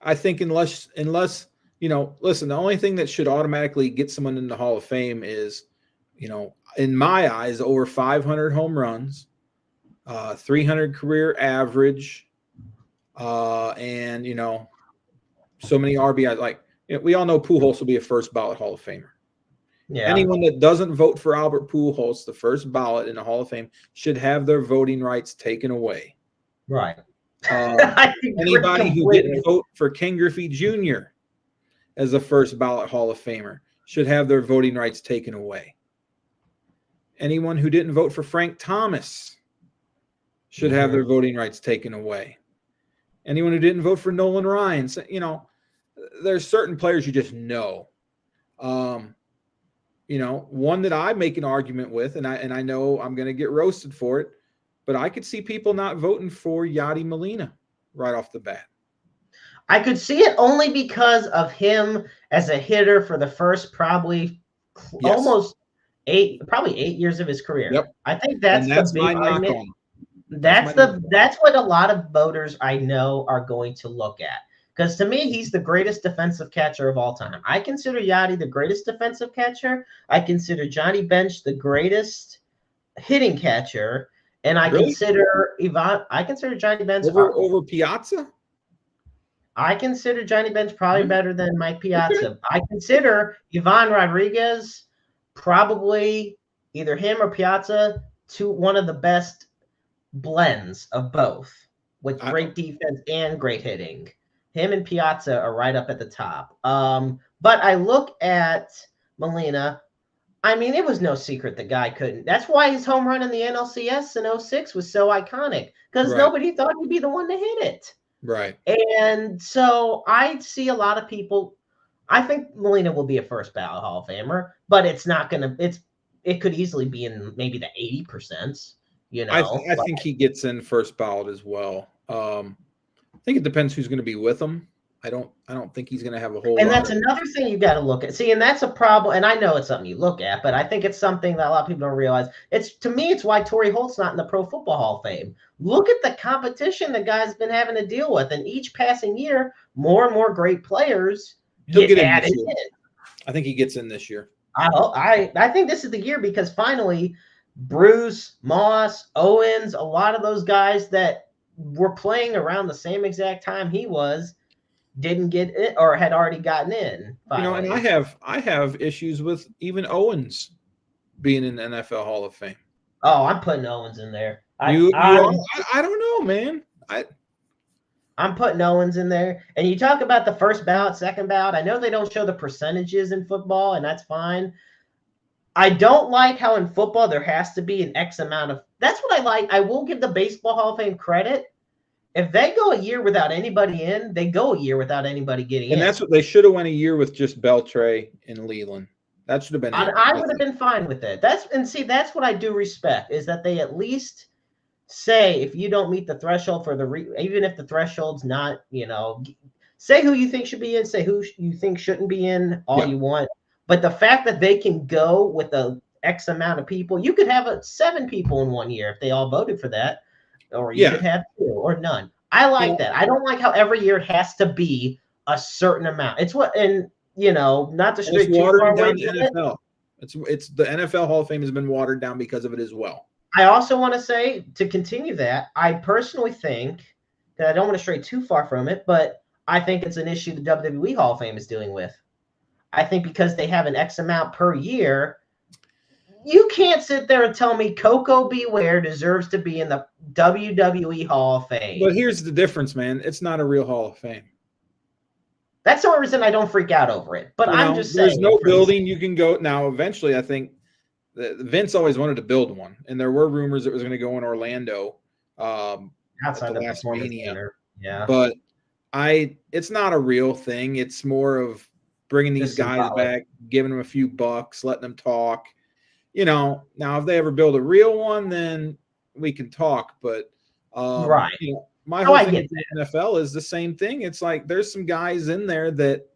I think unless listen, the only thing that should automatically get someone in the Hall of Fame is, in my eyes, over 500 home runs, 300 career average, and so many RBIs. Like we all know Pujols will be a first ballot Hall of Famer. Yeah. Anyone that doesn't vote for Albert Pujols, the first ballot in the Hall of Fame, should have their voting rights taken away. Right. Anybody who didn't vote for Ken Griffey Jr. as a first ballot Hall of Famer should have their voting rights taken away. Anyone who didn't vote for Frank Thomas should have their voting rights taken away. Anyone who didn't vote for Nolan Ryan, there's certain players you just know. One that I make an argument with, and I know I'm going to get roasted for it, but I could see people not voting for Yadi Molina right off the bat. I could see it only because of him as a hitter for the first probably almost 8 years of his career. Yep. I think that's the big argument. That's what a lot of voters I know are going to look at. Because to me, he's the greatest defensive catcher of all time. I consider Yadi the greatest defensive catcher. I consider Johnny Bench the greatest hitting catcher. And I consider Johnny Bench over Piazza. I consider Johnny Bench probably better than Mike Piazza. Okay. I consider Ivan Rodriguez probably either him or Piazza one of the best blends of both, with great defense and great hitting. Him and Piazza are right up at the top. But I look at Molina. I mean, it was no secret the guy couldn't. That's why his home run in the NLCS in 06 was so iconic, because nobody thought he'd be the one to hit it. Right. And so I see a lot of people. I think Molina will be a first ballot Hall of Famer, but it's not going to. it could easily be in maybe the 80%. I think he gets in first ballot as well. I think it depends who's going to be with him. I don't think he's going to have a whole And lot. that's another thing you got to look at. See, and that's a problem. And I know it's something you look at, but I think it's something that a lot of people don't realize. To me, it's why Torrey Holt's not in the Pro Football Hall of Fame. Look at the competition the guy's been having to deal with, and each passing year, more and more great players get added in. I think he gets in this year. I think this is the year because finally, Bruce, Moss, Owens, a lot of those guys that were playing around the same exact time he was didn't get it or had already gotten in. Finally. And I have issues with even Owens being in the NFL Hall of Fame. Oh, I'm putting Owens in there. I don't know, man. I'm putting Owens in there. And you talk about the first ballot, second ballot. I know they don't show the percentages in football, and that's fine. I don't like how in football there has to be an X amount of – that's what I like. I will give the Baseball Hall of Fame credit. If they go a year without anybody in, they go a year without anybody getting in. And that's what they should have went a year with, just Beltre and Leland. That should have been it. I would have been fine with it. That's what I do respect, is that they at least say if you don't meet the threshold for even if the threshold's not, say who you think should be in, say who you think shouldn't be in, you want. But the fact that they can go with a X amount of people, you could have 7 people in one year if they all voted for that. Or you could have 2 or none. I like that. I don't like how every year it has to be a certain amount. It's what, and not to stray too far away from the NFL. It's the NFL Hall of Fame has been watered down because of it as well. I also want to say, to continue that, I personally think that I don't want to stray too far from it, but I think it's an issue the WWE Hall of Fame is dealing with. I think because they have an X amount per year, you can't sit there and tell me Coco Beware deserves to be in the WWE Hall of Fame. But here's the difference, man. It's not a real Hall of Fame. That's the only reason I don't freak out over it. But I'm just saying. There's no building you can go. Now, eventually, I think Vince always wanted to build one. And there were rumors it was going to go in Orlando. Outside the last Mania. Yeah. But it's not a real thing. It's more of bringing these guys back, giving them a few bucks, letting them talk. Now if they ever build a real one, then we can talk. But right, my whole thing with the NFL is the same thing. It's like there's some guys in there that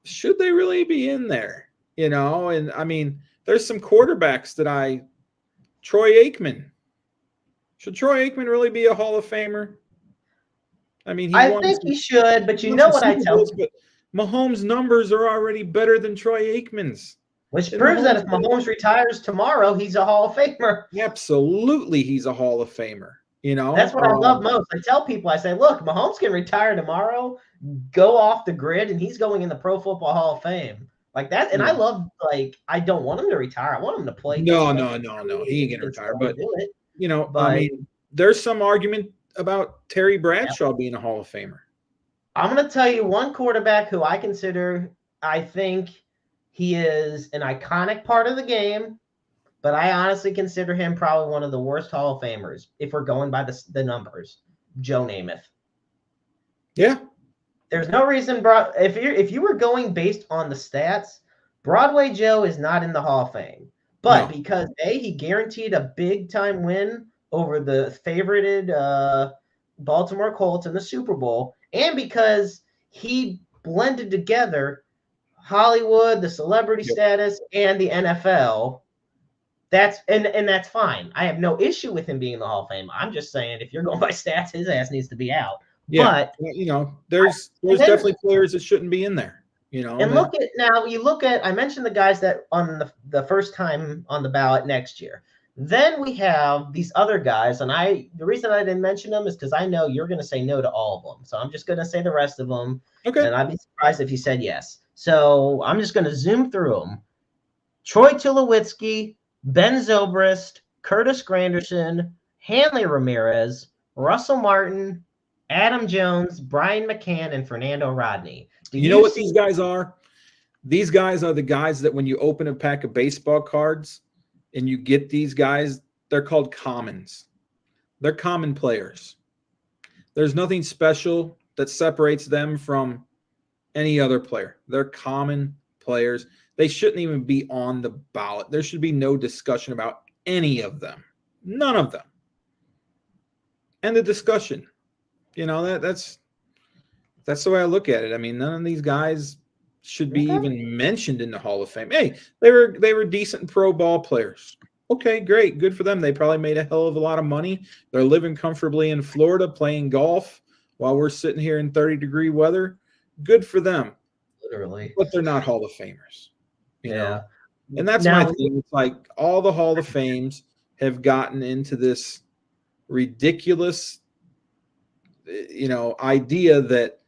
should they really be in there? And I mean, there's some quarterbacks that Troy Aikman. Should Troy Aikman really be a Hall of Famer? I mean, I think he should, but you know what I tell you. Mahomes' numbers are already better than Troy Aikman's. Which proves that if Mahomes retires tomorrow, he's a Hall of Famer. Absolutely, he's a Hall of Famer. That's what I love most. I tell people, I say, look, Mahomes can retire tomorrow, go off the grid, and he's going in the Pro Football Hall of Fame. Like that. And I love, I don't want him to retire. I want him to play. No. He ain't going to retire. But, I mean, there's some argument about Terry Bradshaw being a Hall of Famer. I'm going to tell you one quarterback who I think he is an iconic part of the game, but I honestly consider him probably one of the worst Hall of Famers if we're going by the numbers. Joe Namath. Yeah. There's no reason, if you were going based on the stats, Broadway Joe is not in the Hall of Fame. But because he guaranteed a big-time win over the favorited Baltimore Colts in the Super Bowl, and because he blended together Hollywood, the celebrity status, and the NFL. That's fine. I have no issue with him being in the Hall of Fame. I'm just saying, if you're going by stats, his ass needs to be out. Yeah, but there's definitely players that shouldn't be in there. And I mentioned the guys that on the first time on the ballot next year. Then we have these other guys, and the reason I didn't mention them is because I know you're going to say no to all of them. So I'm just going to say the rest of them. Okay. And I'd be surprised if you said yes. So I'm just going to zoom through them. Troy Tulowitzki, Ben Zobrist, Curtis Granderson, Hanley Ramirez, Russell Martin, Adam Jones, Brian McCann, and Fernando Rodney. You know what these guys are? These guys are the guys that when you open a pack of baseball cards and you get these guys, they're called commons. They're common players. There's nothing special that separates them from any other player. They're common players. They shouldn't even be on the ballot. There should be no discussion about any of them. None of them. And the discussion, that's the way I look at it. I mean, none of these guys should be even mentioned in the Hall of Fame. Hey, they were decent pro ball players. Okay, great. Good for them. They probably made a hell of a lot of money. They're living comfortably in Florida playing golf while we're sitting here in 30-degree weather. Good for them. Literally. But they're not Hall of Famers. You know? And that's Now, my thing. It's like all the Hall of Fames have gotten into this ridiculous, idea that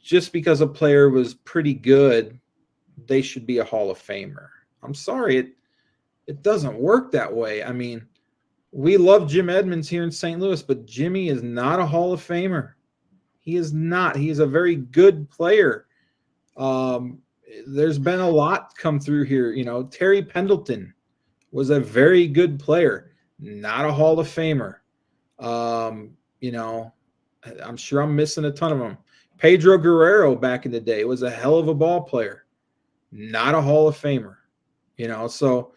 just because a player was pretty good, they should be a Hall of Famer. I'm sorry, it doesn't work that way. I mean, we love Jim Edmonds here in St. Louis, but Jimmy is not a Hall of Famer. He is not. He is a very good player. There's been a lot come through here. Terry Pendleton was a very good player, not a Hall of Famer. I'm sure I'm missing a ton of them. Pedro Guerrero back in the day was a hell of a ball player, not a Hall of Famer. So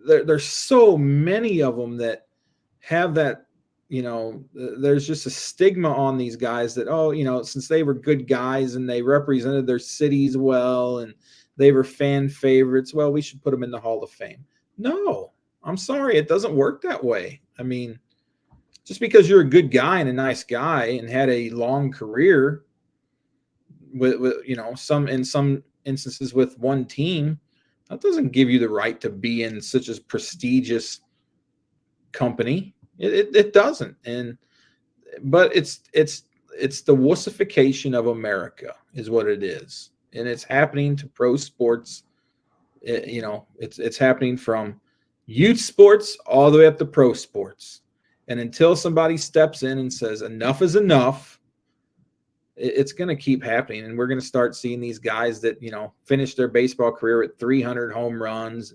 there's so many of them that have that, there's just a stigma on these guys that, since they were good guys and they represented their cities well and they were fan favorites, well, we should put them in the Hall of Fame. No, I'm sorry. It doesn't work that way. I mean, just because you're a good guy and a nice guy and had a long career with in some instances with one team, that doesn't give you the right to be in such a prestigious company. It doesn't. But it's the wussification of America is what it is. And it's happening to pro sports. It's happening from youth sports all the way up to pro sports. And until somebody steps in and says enough is enough, it's going to keep happening. And we're going to start seeing these guys that, finish their baseball career at 300 home runs,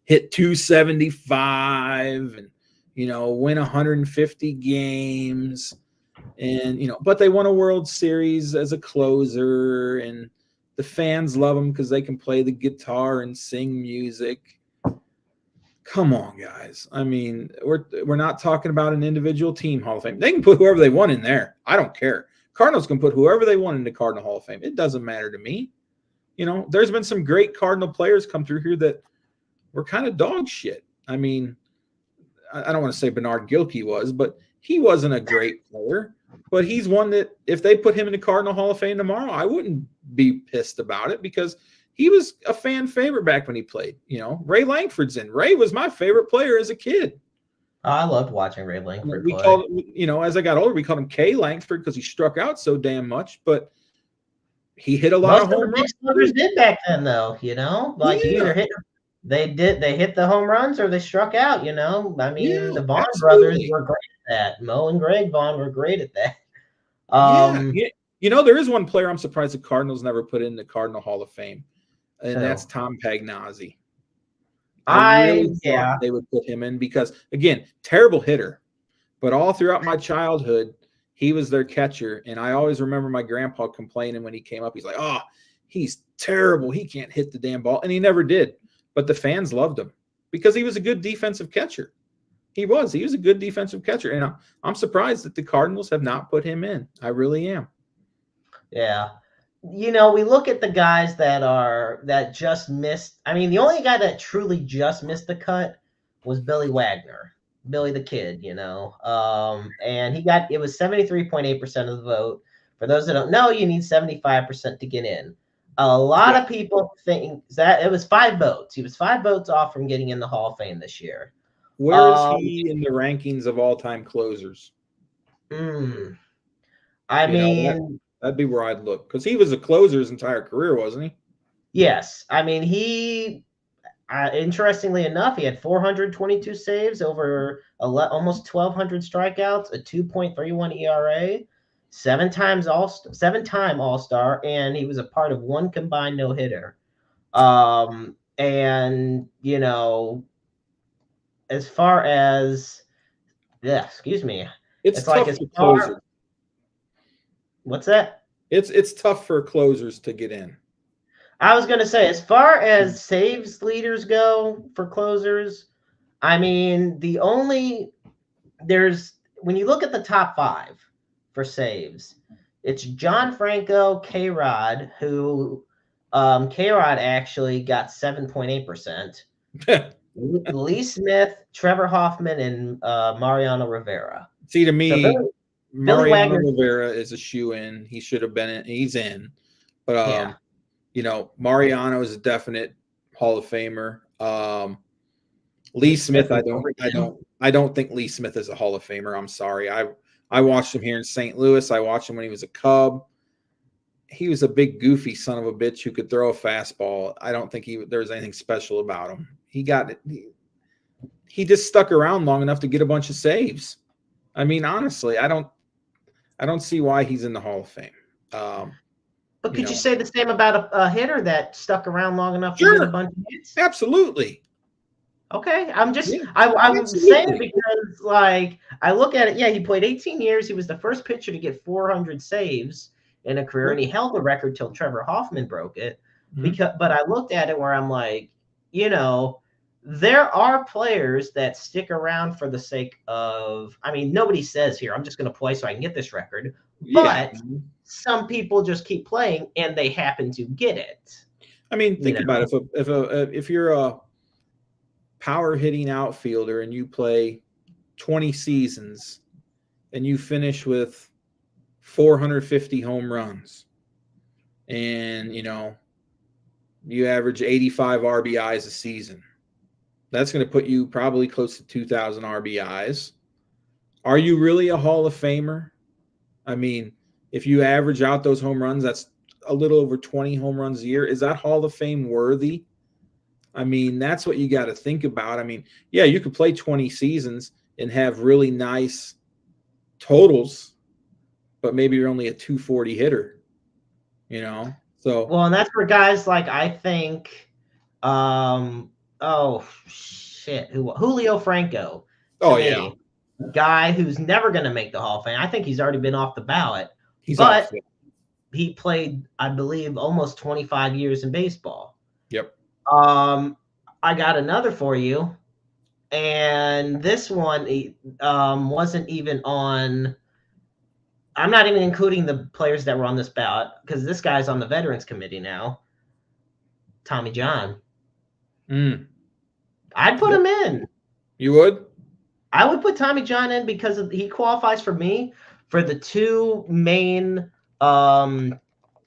hit 275 and, win 150 games. And, but they won a World Series as a closer and the fans love them because they can play the guitar and sing music. Come on, guys. I mean, we're not talking about an individual team Hall of Fame. They can put whoever they want in there. I don't care. Cardinals can put whoever they want in the Cardinal Hall of Fame. It doesn't matter to me. There's been some great Cardinal players come through here that were kind of dog shit. I mean, I don't want to say Bernard Gilkey was, but he wasn't a great player. But he's one that if they put him in the Cardinal Hall of Fame tomorrow, I wouldn't be pissed about it because he was a fan favorite back when he played. Ray Langford's in. Ray was my favorite player as a kid. I loved watching Ray Langford play. Called, as I got older, we called him K Langford because he struck out so damn much, but he hit a lot of home runs. Most did back then, though. You either hit, they hit the home runs or they struck out. I mean, the Vaughn brothers were great at that. Mo and Greg Vaughn were great at that. There is one player I'm surprised the Cardinals never put in the Cardinal Hall of Fame, and that's Tom Pagnozzi. I really thought they would put him in because, again, terrible hitter. But all throughout my childhood, he was their catcher. And I always remember my grandpa complaining when he came up. He's like, oh, he's terrible. He can't hit the damn ball. And he never did. But the fans loved him because he was a good defensive catcher. He was a good defensive catcher. And I'm surprised that the Cardinals have not put him in. I really am. Yeah. We look at the guys that just missed. I mean, the only guy that truly just missed the cut was Billy Wagner, Billy the Kid, and it was 73.8% of the vote. For those that don't know, you need 75% to get in. A lot of people think that it was 5 votes. He was 5 votes off from getting in the Hall of Fame this year. Where is he in the rankings of all-time closers? That'd be where I'd look because he was a closer his entire career, wasn't he? Yes. I mean, he, interestingly enough, he had 422 saves over almost 1,200 strikeouts, a 2.31 ERA, 7-time All-Star, and he was a part of 1 combined no-hitter. As far as, it's like as far. What's that? It's tough for closers to get in. I was going to say, as far as saves leaders go for closers, I mean, when you look at the top 5 for saves, it's John Franco, K-Rod, who K-Rod actually got 7.8%. Lee Smith, Trevor Hoffman, and Mariano Rivera. See, to me, So Mariano Rivera is a shoe-in. He should have been in. He's in. But, Mariano is a definite Hall of Famer. Lee Smith, I don't think Lee Smith is a Hall of Famer. I'm sorry. I watched him here in St. Louis. I watched him when he was a Cub. He was a big, goofy son of a bitch who could throw a fastball. I don't think there was anything special about him. He just stuck around long enough to get a bunch of saves. I mean, honestly, I don't see why he's in the Hall of Fame. But could you say the same about a hitter that stuck around long enough to get a bunch of hits? Absolutely. Okay, I'm saying it because, like, I look at it. Yeah, he played 18 years. He was the first pitcher to get 400 saves in a career, and he held the record till Trevor Hoffman broke it. But I looked at it where I'm like, there are players that stick around for the sake of. I mean, nobody says here, I'm just going to play so I can get this record. But some people just keep playing, and they happen to get it. I mean, think about it. If you're a power hitting outfielder and you play 20 seasons and you finish with 450 home runs and you average 85 RBIs a season, that's going to put you probably close to 2,000 RBIs. Are you really a Hall of Famer? I mean, if you average out those home runs, that's a little over 20 home runs a year. Is that Hall of Fame worthy? I mean, that's what you got to think about. I mean, yeah, you could play 20 seasons and have really nice totals, but maybe you're only a 240 hitter, So well, and that's for guys like, I think, Julio Franco. Yeah, guy who's never going to make the Hall of Fame. I think he's already been off the ballot. But he played, I believe, almost 25 years in baseball. Yep. I got another for you, and this one wasn't even on. I'm not even including the players that were on this ballot because this guy's on the Veterans Committee now. Tommy John. I'd put him in. You would? I would put Tommy John in because he qualifies for me for the two main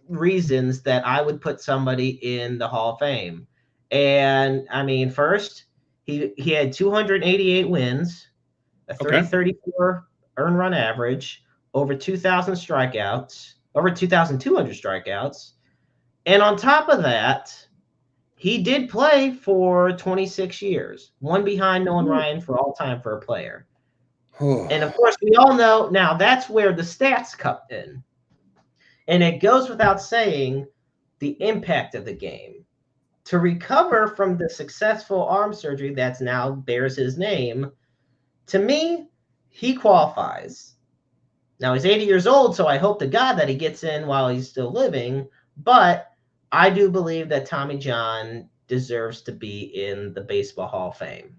reasons that I would put somebody in the Hall of Fame. And I mean, first, he had 288 wins, a 334 earned run average, over 2,000 strikeouts, over 2,200 strikeouts. And on top of that, he did play for 26 years, one behind Nolan Ryan for all time for a player. And of course, we all know now that's where the stats come in. And it goes without saying the impact of the game. To recover from the successful arm surgery that's now bears his name, to me, he qualifies. Now, he's 80 years old, so I hope to God that he gets in while he's still living. But I do believe that Tommy John deserves to be in the Baseball Hall of Fame.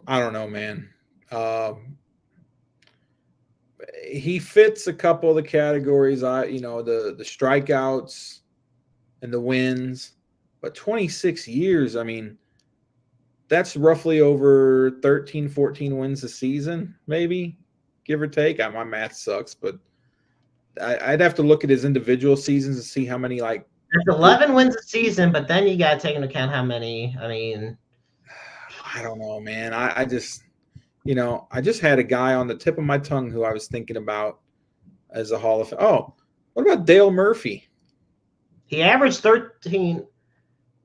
I don't know, man. He fits a couple of the categories. The strikeouts and the wins, but 26 years. I mean, that's roughly over 13, 14 wins a season, maybe, give or take. My math sucks, but I'd have to look at his individual seasons to see how many. Like, there's 11 wins a season, but then you got to take into account how many. I mean, I don't know, man. I just had a guy on the tip of my tongue who I was thinking about as a Hall of Fame. Oh, what about Dale Murphy? He averaged 13.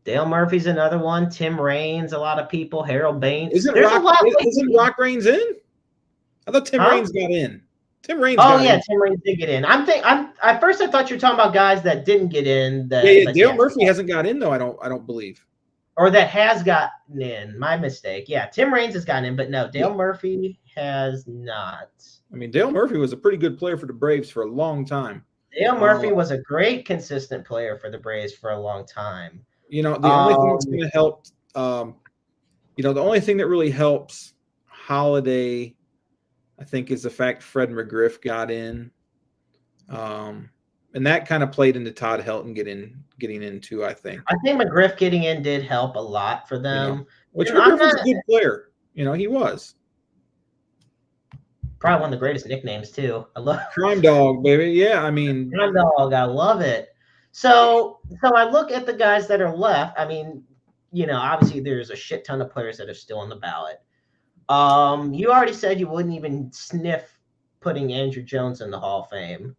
Dale Murphy's another one. Tim Raines, a lot of people. Harold Baines. Isn't Rock Raines in? I thought Tim Raines got in. Tim Raines. Tim Raines did get in. At first I thought you were talking about guys that didn't get in. Dale Murphy hasn't got in though. I don't believe. Or that has gotten in. My mistake. Yeah, Tim Raines has gotten in, but no, Dale Murphy has not. I mean, Dale Murphy was a pretty good player for the Braves for a long time. Dale Murphy was a great consistent player for the Braves for a long time. The only thing that's going to help, the only thing that really helps Holiday, I think, is the fact Fred McGriff got in. And that kind of played into Todd Helton getting into, I think. I think McGriff getting in did help a lot for them. Which McGriff was a good player. He was. Probably one of the greatest nicknames, too. I love Crime Dog, baby. Yeah, Crime Dog. I love it. So I look at the guys that are left. Obviously there's a shit ton of players that are still on the ballot. You already said you wouldn't even sniff putting Andrew Jones in the Hall of Fame.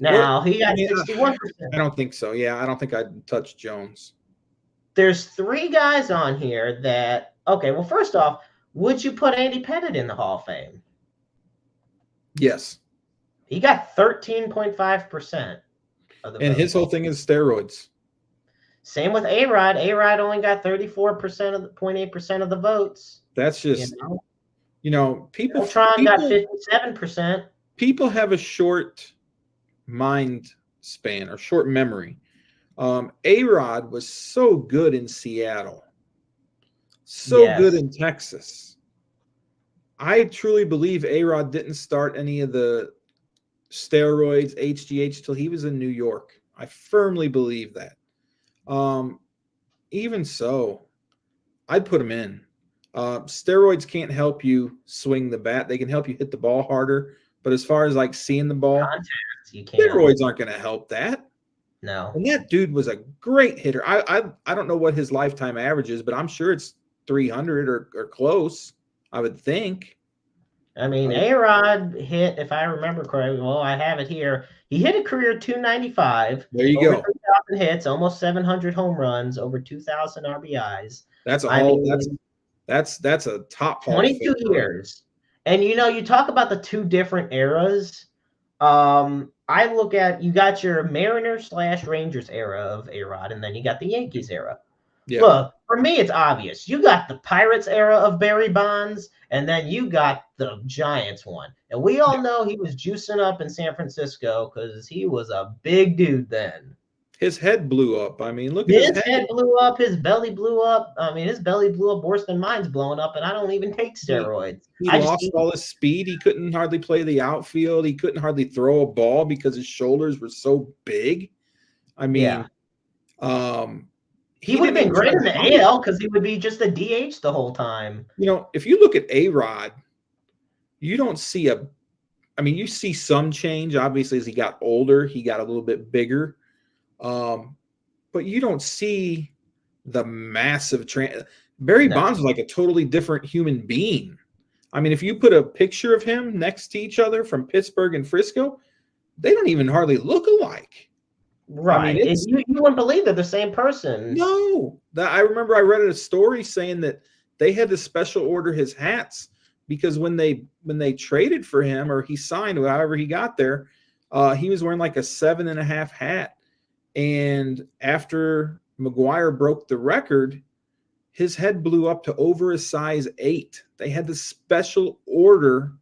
Now, he got 61%. I don't think so. Yeah, I don't think I'd touch Jones. There's 3 guys on here that, okay, well, first off, would you put Andy Pettitte in the Hall of Fame? Yes. He got 13.5% of the vote. And his whole thing is steroids. Same with A-Rod. A-Rod only got 34% of the 0.8% of the votes. That's just, people. Ultron got 57%. People have a short mind span or short memory. A-Rod was so good in Seattle, good in Texas. I truly believe A-Rod didn't start any of the steroids, HGH, till he was in New York. I firmly believe that. Even so, I'd put him in. Steroids can't help you swing the bat. They can help you hit the ball harder. But as far as like seeing the ball, steroids aren't going to help that. No. And that dude was a great hitter. I don't know what his lifetime average is, but I'm sure it's 300 or close, I would think. A-Rod hit, if I remember correctly, well, I have it here. He hit a career 295. There you go. 3,000 hits, almost 700 home runs, over 2,000 RBIs. That's a top 22 years. And you talk about the 2 different eras. I look at, you got your Mariners/Rangers era of A-Rod, and then you got the Yankees era. Yeah. Look, for me, it's obvious. You got the Pirates era of Barry Bonds, and then you got the Giants one. And we all know he was juicing up in San Francisco because he was a big dude then. His head blew up. Look at his head blew up. His belly blew up. His belly blew up worse than mine's blowing up, and I don't even take steroids. He lost all his speed. He couldn't hardly play the outfield. He couldn't hardly throw a ball because his shoulders were so big. He would have been great in the AL because he would be just a DH the whole time. If you look at A-Rod, you don't see you see some change. Obviously, as he got older, he got a little bit bigger. But you don't see the massive Barry Bonds was like a totally different human being. If you put a picture of him next to each other from Pittsburgh and Frisco, they don't even hardly look alike. Right. You wouldn't believe they're the same person. No. I remember I read a story saying that they had to special order his hats because when they traded for him or he signed, however he got there, he was wearing like a 7.5 hat. And after McGuire broke the record, his head blew up to over a size 8. They had to special order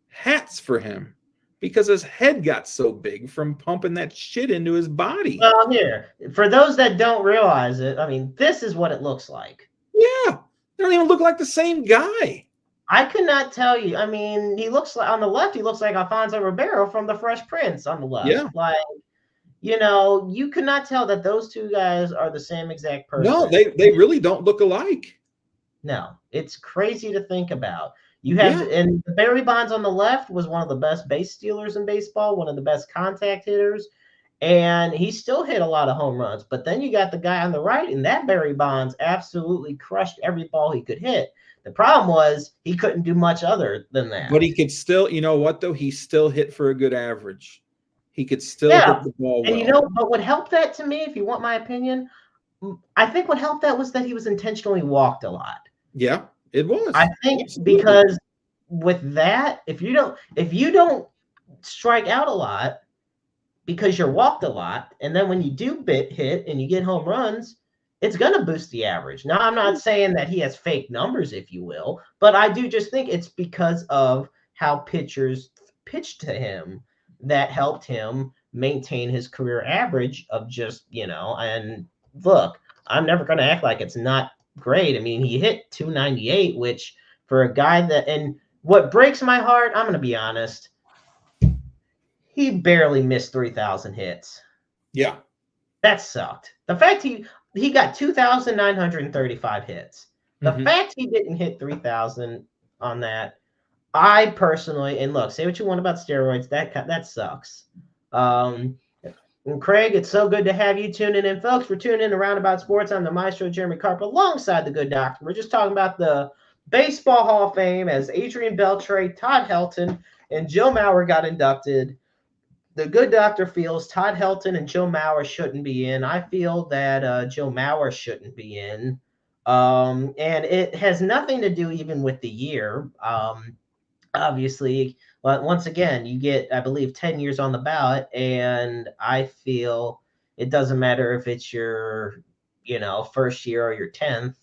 hats for him because his head got so big from pumping that shit into his body. Well, here, for those that don't realize it, this is what it looks like. Yeah. They don't even look like the same guy. I could not tell you. He looks like, on the left, he looks like Alfonso Ribeiro from The Fresh Prince on the left. Yeah. You could not tell that those 2 guys are the same exact person. No, they really don't look alike. No, it's crazy to think about. You have, and Barry Bonds on the left was one of the best base stealers in baseball, one of the best contact hitters, and he still hit a lot of home runs. But then you got the guy on the right, and that Barry Bonds absolutely crushed every ball he could hit. The problem was he couldn't do much other than that. But he could still, he still hit for a good average. He could still hit the ball well. And but what helped that to me, if you want my opinion, I think what helped that was that he was intentionally walked a lot. Yeah, it was. I think because with that, if you don't strike out a lot because you're walked a lot, and then when you do hit and you get home runs, it's going to boost the average. Now, I'm not saying that he has fake numbers, if you will, but I do just think it's because of how pitchers pitched to him that helped him maintain his career average of just, and look, I'm never going to act like it's not great. I mean, he hit 298, which for a guy that, and what breaks my heart, I'm going to be honest, he barely missed 3,000 hits. Yeah. That sucked. The fact he got 2,935 hits. The fact he didn't hit 3,000 on that, I personally, and look, say what you want about steroids, that sucks. And Craig, it's so good to have you tuning in, folks. We're tuning in to Roundabout Sports. I'm the Maestro Jeremy Karp alongside the Good Doctor. We're just talking about the Baseball Hall of Fame as Adrian Beltre, Todd Helton, and Joe Mauer got inducted. The Good Doctor feels Todd Helton and Joe Mauer shouldn't be in. I feel that Joe Mauer shouldn't be in. And it has nothing to do even with the year. Obviously, but once again, you get, I believe, 10 years on the ballot, and I feel it doesn't matter if it's your, first year or your 10th.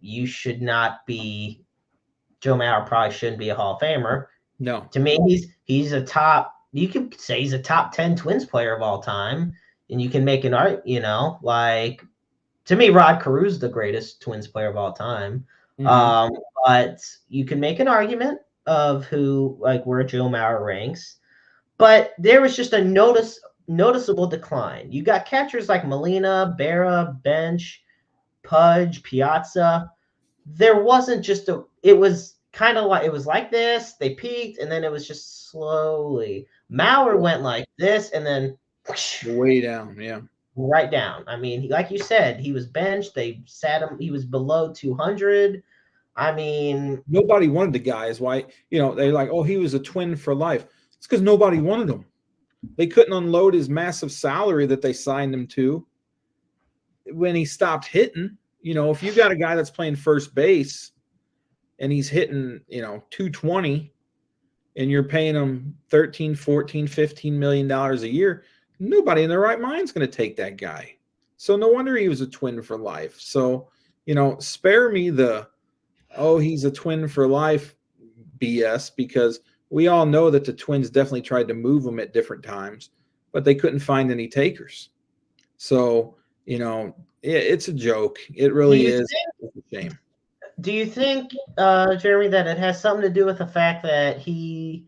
You should not be. Joe Mauer probably shouldn't be a Hall of Famer. No. To me, he's a top. You could say he's a top 10 Twins player of all time, and you can make an art. Like, to me, Rod Carew the greatest Twins player of all time. But you can make an argument of where Joe Mauer ranks. But there was just a noticeable decline. You got catchers like Molina, Berra, Bench, Pudge, Piazza. There wasn't just it was kind of like, it was like this. They peaked, and then it was just slowly. Mauer went like this, and then way down, yeah. Right down. I mean, like you said, he was benched. They sat him. He was below 200. I mean, nobody wanted the guy. Is why, they're like, oh, he was a Twin for life. It's because nobody wanted him. They couldn't unload his massive salary that they signed him to when he stopped hitting. If you got a guy that's playing first base and he's hitting, 220 and you're paying him $13, $14, $15 million a year, nobody in their right mind is going to take that guy. So no wonder he was a Twin for life. So, spare me the, oh, he's a Twin for life BS, because we all know that the Twins definitely tried to move him at different times, but they couldn't find any takers. So, it's a joke. It really is. It's a shame. Do you think, Jeremy, that it has something to do with the fact that he's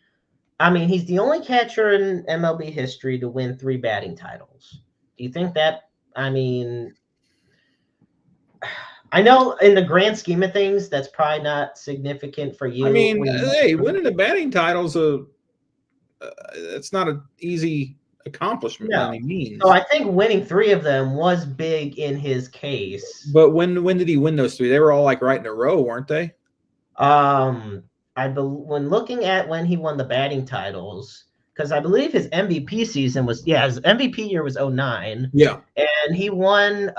the only catcher in MLB history to win 3 batting titles? Do you think that, I know in the grand scheme of things, that's probably not significant for you. Winning a batting title's it's not an easy accomplishment by any means. So I think winning 3 of them was big in his case. But when did he win those 3? They were all like right in a row, weren't they? When looking at when he won the batting titles, because I believe his MVP season was, his MVP year was 2009. Yeah. And he won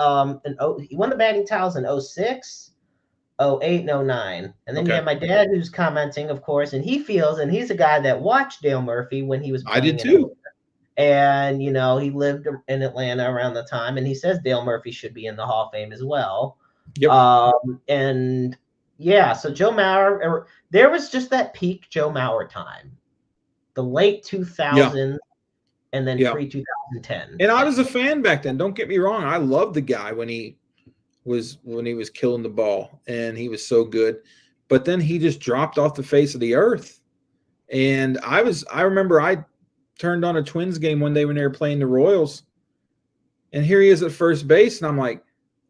he won the batting titles in 2006, 2008, and 2009. And then you have my dad who's commenting, of course, and he feels, and he's a guy that watched Dale Murphy when he was playing. I did too. And, he lived in Atlanta around the time, and he says Dale Murphy should be in the Hall of Fame as well. Yep. So Joe Mauer, there was just that peak Joe Mauer time, the late 2000s, and then pre-2010. And I was a fan back then. Don't get me wrong. I loved the guy when he was killing the ball, and he was so good. But then he just dropped off the face of the earth. And I remember I turned on a Twins game one day when they were playing the Royals, and here he is at first base, and I'm like,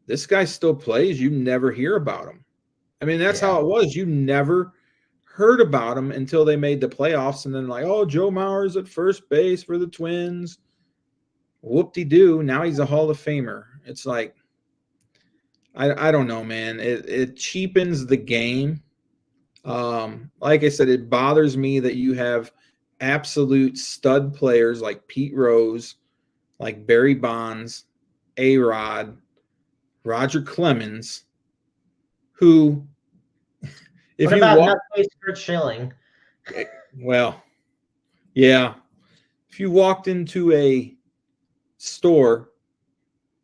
this guy still plays. You never hear about him. That's how it was. You never heard about him until they made the playoffs, and then like, oh, Joe Mauer's at first base for the Twins. Whoop-de-doo. Now he's a Hall of Famer. It's like, I don't know, man. It cheapens the game. Like I said, it bothers me that you have absolute stud players like Pete Rose, like Barry Bonds, A-Rod, Roger Clemens, who, if what you about walk, Kurt Schilling? Well, yeah. If you walked into a store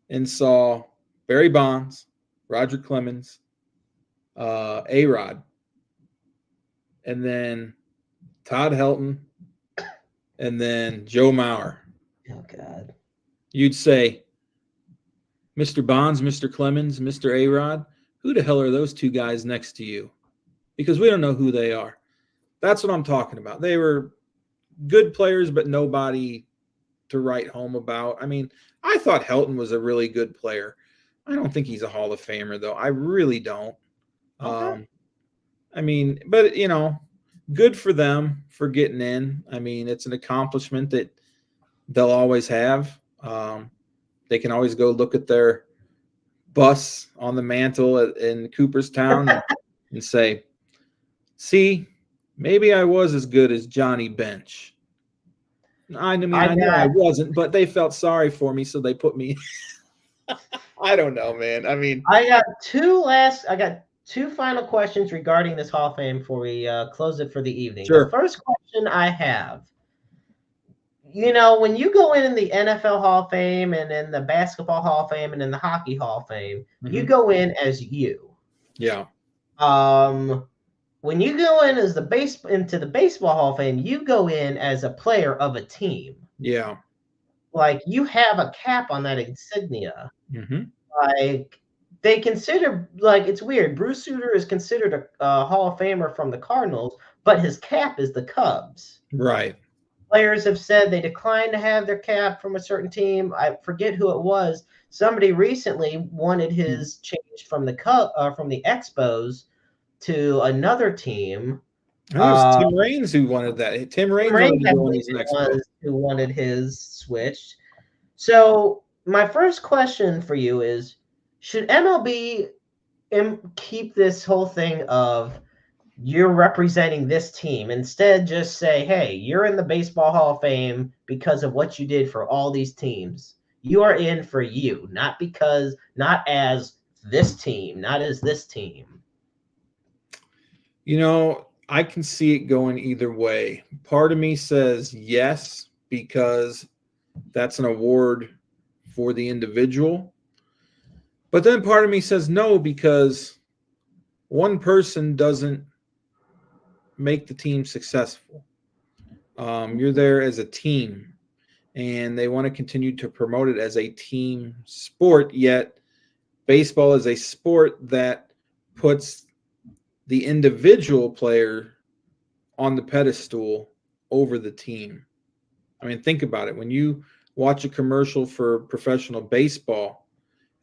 and saw Barry Bonds, Roger Clemens, A-Rod, and then Todd Helton, and then Joe Mauer. Oh, God. You'd say, Mr. Bonds, Mr. Clemens, Mr. A-Rod, who the hell are those two guys next to you? Because we don't know who they are. That's what I'm talking about. They were good players, but nobody to write home about. I mean, I thought Helton was a really good player. I don't think he's a Hall of Famer, though. I really don't. Okay. I mean, but, good for them for getting in. I mean, it's an accomplishment that they'll always have. They can always go look at their bus on the mantle in Cooperstown and say, see, maybe I was as good as Johnny Bench. I know I wasn't, but they felt sorry for me, so they put me. I don't know, man. I mean, I got two final questions regarding this Hall of Fame before we close it for the evening. Sure. The first question I have, when you go in the NFL Hall of Fame and in the Basketball Hall of Fame and in the Hockey Hall of Fame, you go in as you. Yeah. When you go in as into the Baseball Hall of Fame, you go in as a player of a team. Yeah. Like, you have a cap on that insignia. Mm-hmm. Like, they consider, like, it's weird. Bruce Sutter is considered a Hall of Famer from the Cardinals, but his cap is the Cubs. Right. Players have said they declined to have their cap from a certain team. I forget who it was. Somebody recently wanted his changed from the Expos to another team. I think it was Tim Raines who wanted that. Tim Raines who wanted his switched. So my first question for you is, should MLB keep this whole thing of you're representing this team, instead just say, hey, you're in the Baseball Hall of Fame because of what you did for all these teams. You are in for you, not as this team, not as this team. I can see it going either way. Part of me says yes, because that's an award for the individual. But then part of me says no, because one person doesn't make the team successful. You're there as a team, and they want to continue to promote it as a team sport, yet baseball is a sport that puts the individual player on the pedestal over the team. I mean, think about it. When you watch a commercial for professional baseball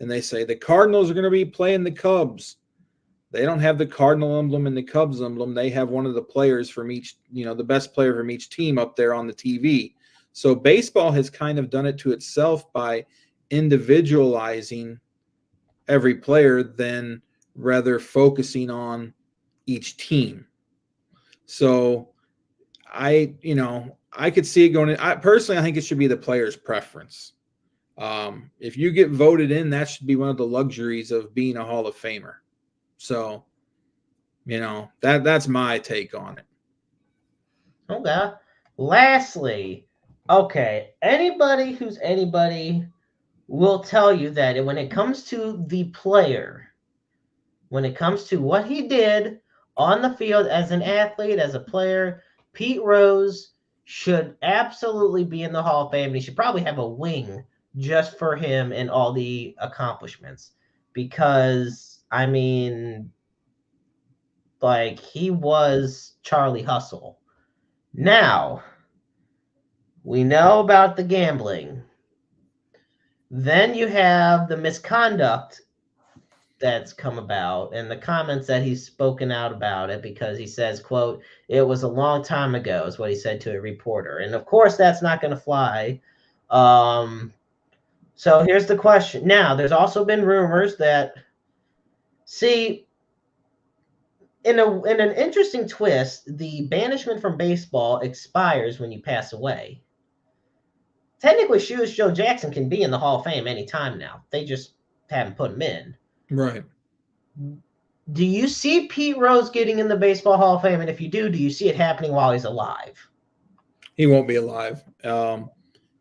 and they say the Cardinals are going to be playing the Cubs, they don't have the Cardinal emblem and the Cubs emblem. They have one of the players from each, the best player from each team up there on the TV. So baseball has kind of done it to itself by individualizing every player than rather focusing on each team. So I could see it going in. I think it should be the player's preference. If you get voted in, that should be one of the luxuries of being a Hall of Famer. So, that's my take on it. Okay. Lastly, anybody will tell you that when it comes to the player, when it comes to what he did on the field as an athlete, as a player, Pete Rose should absolutely be in the Hall of Fame. And he should probably have a wing just for him and all the accomplishments. Because, I mean, like, he was Charlie Hustle. Now, we know about the gambling. Then you have the misconduct that's come about and the comments that he's spoken out about it, because he says, quote, it was a long time ago, is what he said to a reporter. And of course, that's not going to fly. So here's the question. Now, there's also been rumors that, in an interesting twist, the banishment from baseball expires when you pass away. Technically, Joe Jackson can be in the Hall of Fame anytime now. They just haven't put him in. Right. Do you see Pete Rose getting in the Baseball Hall of Fame? And if you do you see it happening while he's alive? He won't be alive.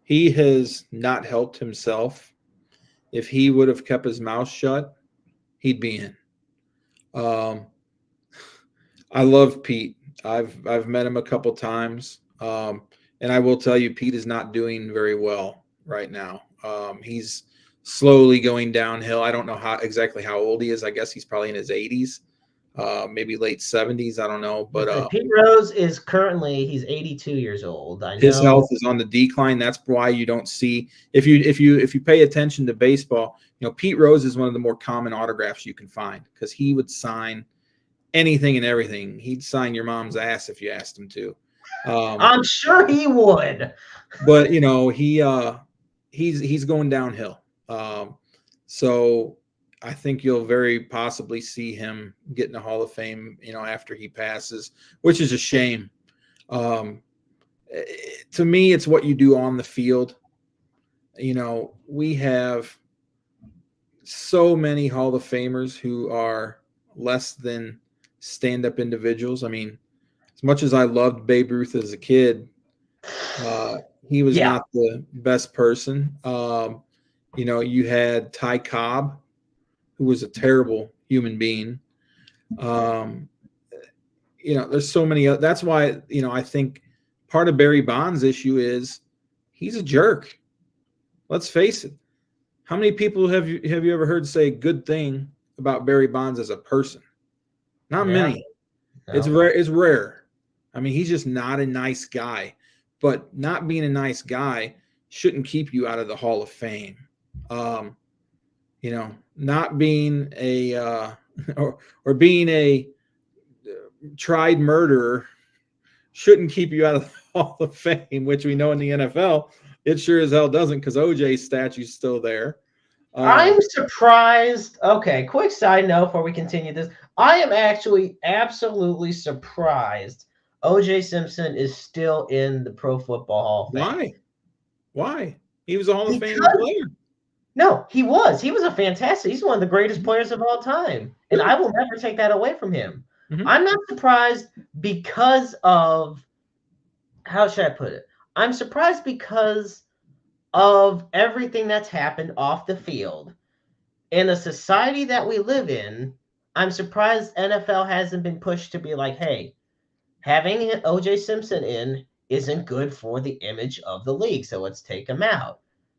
He has not helped himself. If he would have kept his mouth shut, he'd be in. I love Pete. I've met him a couple times. And I will tell you, Pete is not doing very well right now. He's slowly going downhill. I don't know exactly how old he is. I guess he's probably in his 80s, maybe late 70s. I don't know. But Pete Rose is he's 82 years old. I know his health is on the decline. That's why you don't see, if you pay attention to baseball, Pete Rose is one of the more common autographs you can find, because he would sign anything and everything. He'd sign your mom's ass if you asked him to. I'm sure he would. But he's going downhill. So I think you'll very possibly see him get in the Hall of Fame, after he passes, which is a shame. To me, it's what you do on the field. We have so many Hall of Famers who are less than stand-up individuals. I mean, as much as I loved Babe Ruth as a kid, he was not the best person. You had Ty Cobb, who was a terrible human being. There's so many. That's why, I think part of Barry Bonds' issue is he's a jerk. Let's face it. How many people have you ever heard say a good thing about Barry Bonds as a person? Not many. No. It's rare. I mean, he's just not a nice guy. But not being a nice guy shouldn't keep you out of the Hall of Fame. Not being a or being a tried murderer shouldn't keep you out of the Hall of Fame, which we know in the NFL it sure as hell doesn't, because OJ's statue's still there. I'm surprised. Okay, quick side note before we continue this. I am actually absolutely surprised OJ Simpson is still in the Pro Football Hall of Fame. Why? He was a Hall of Fame player. No, he was. He was a fantastic. He's one of the greatest players of all time. And I will never take that away from him. Mm-hmm. I'm not surprised because of, how should I put it? I'm surprised because of everything that's happened off the field. In a society that we live in, I'm surprised NFL hasn't been pushed to be like, hey, having OJ Simpson in isn't good for the image of the league, so let's take him out.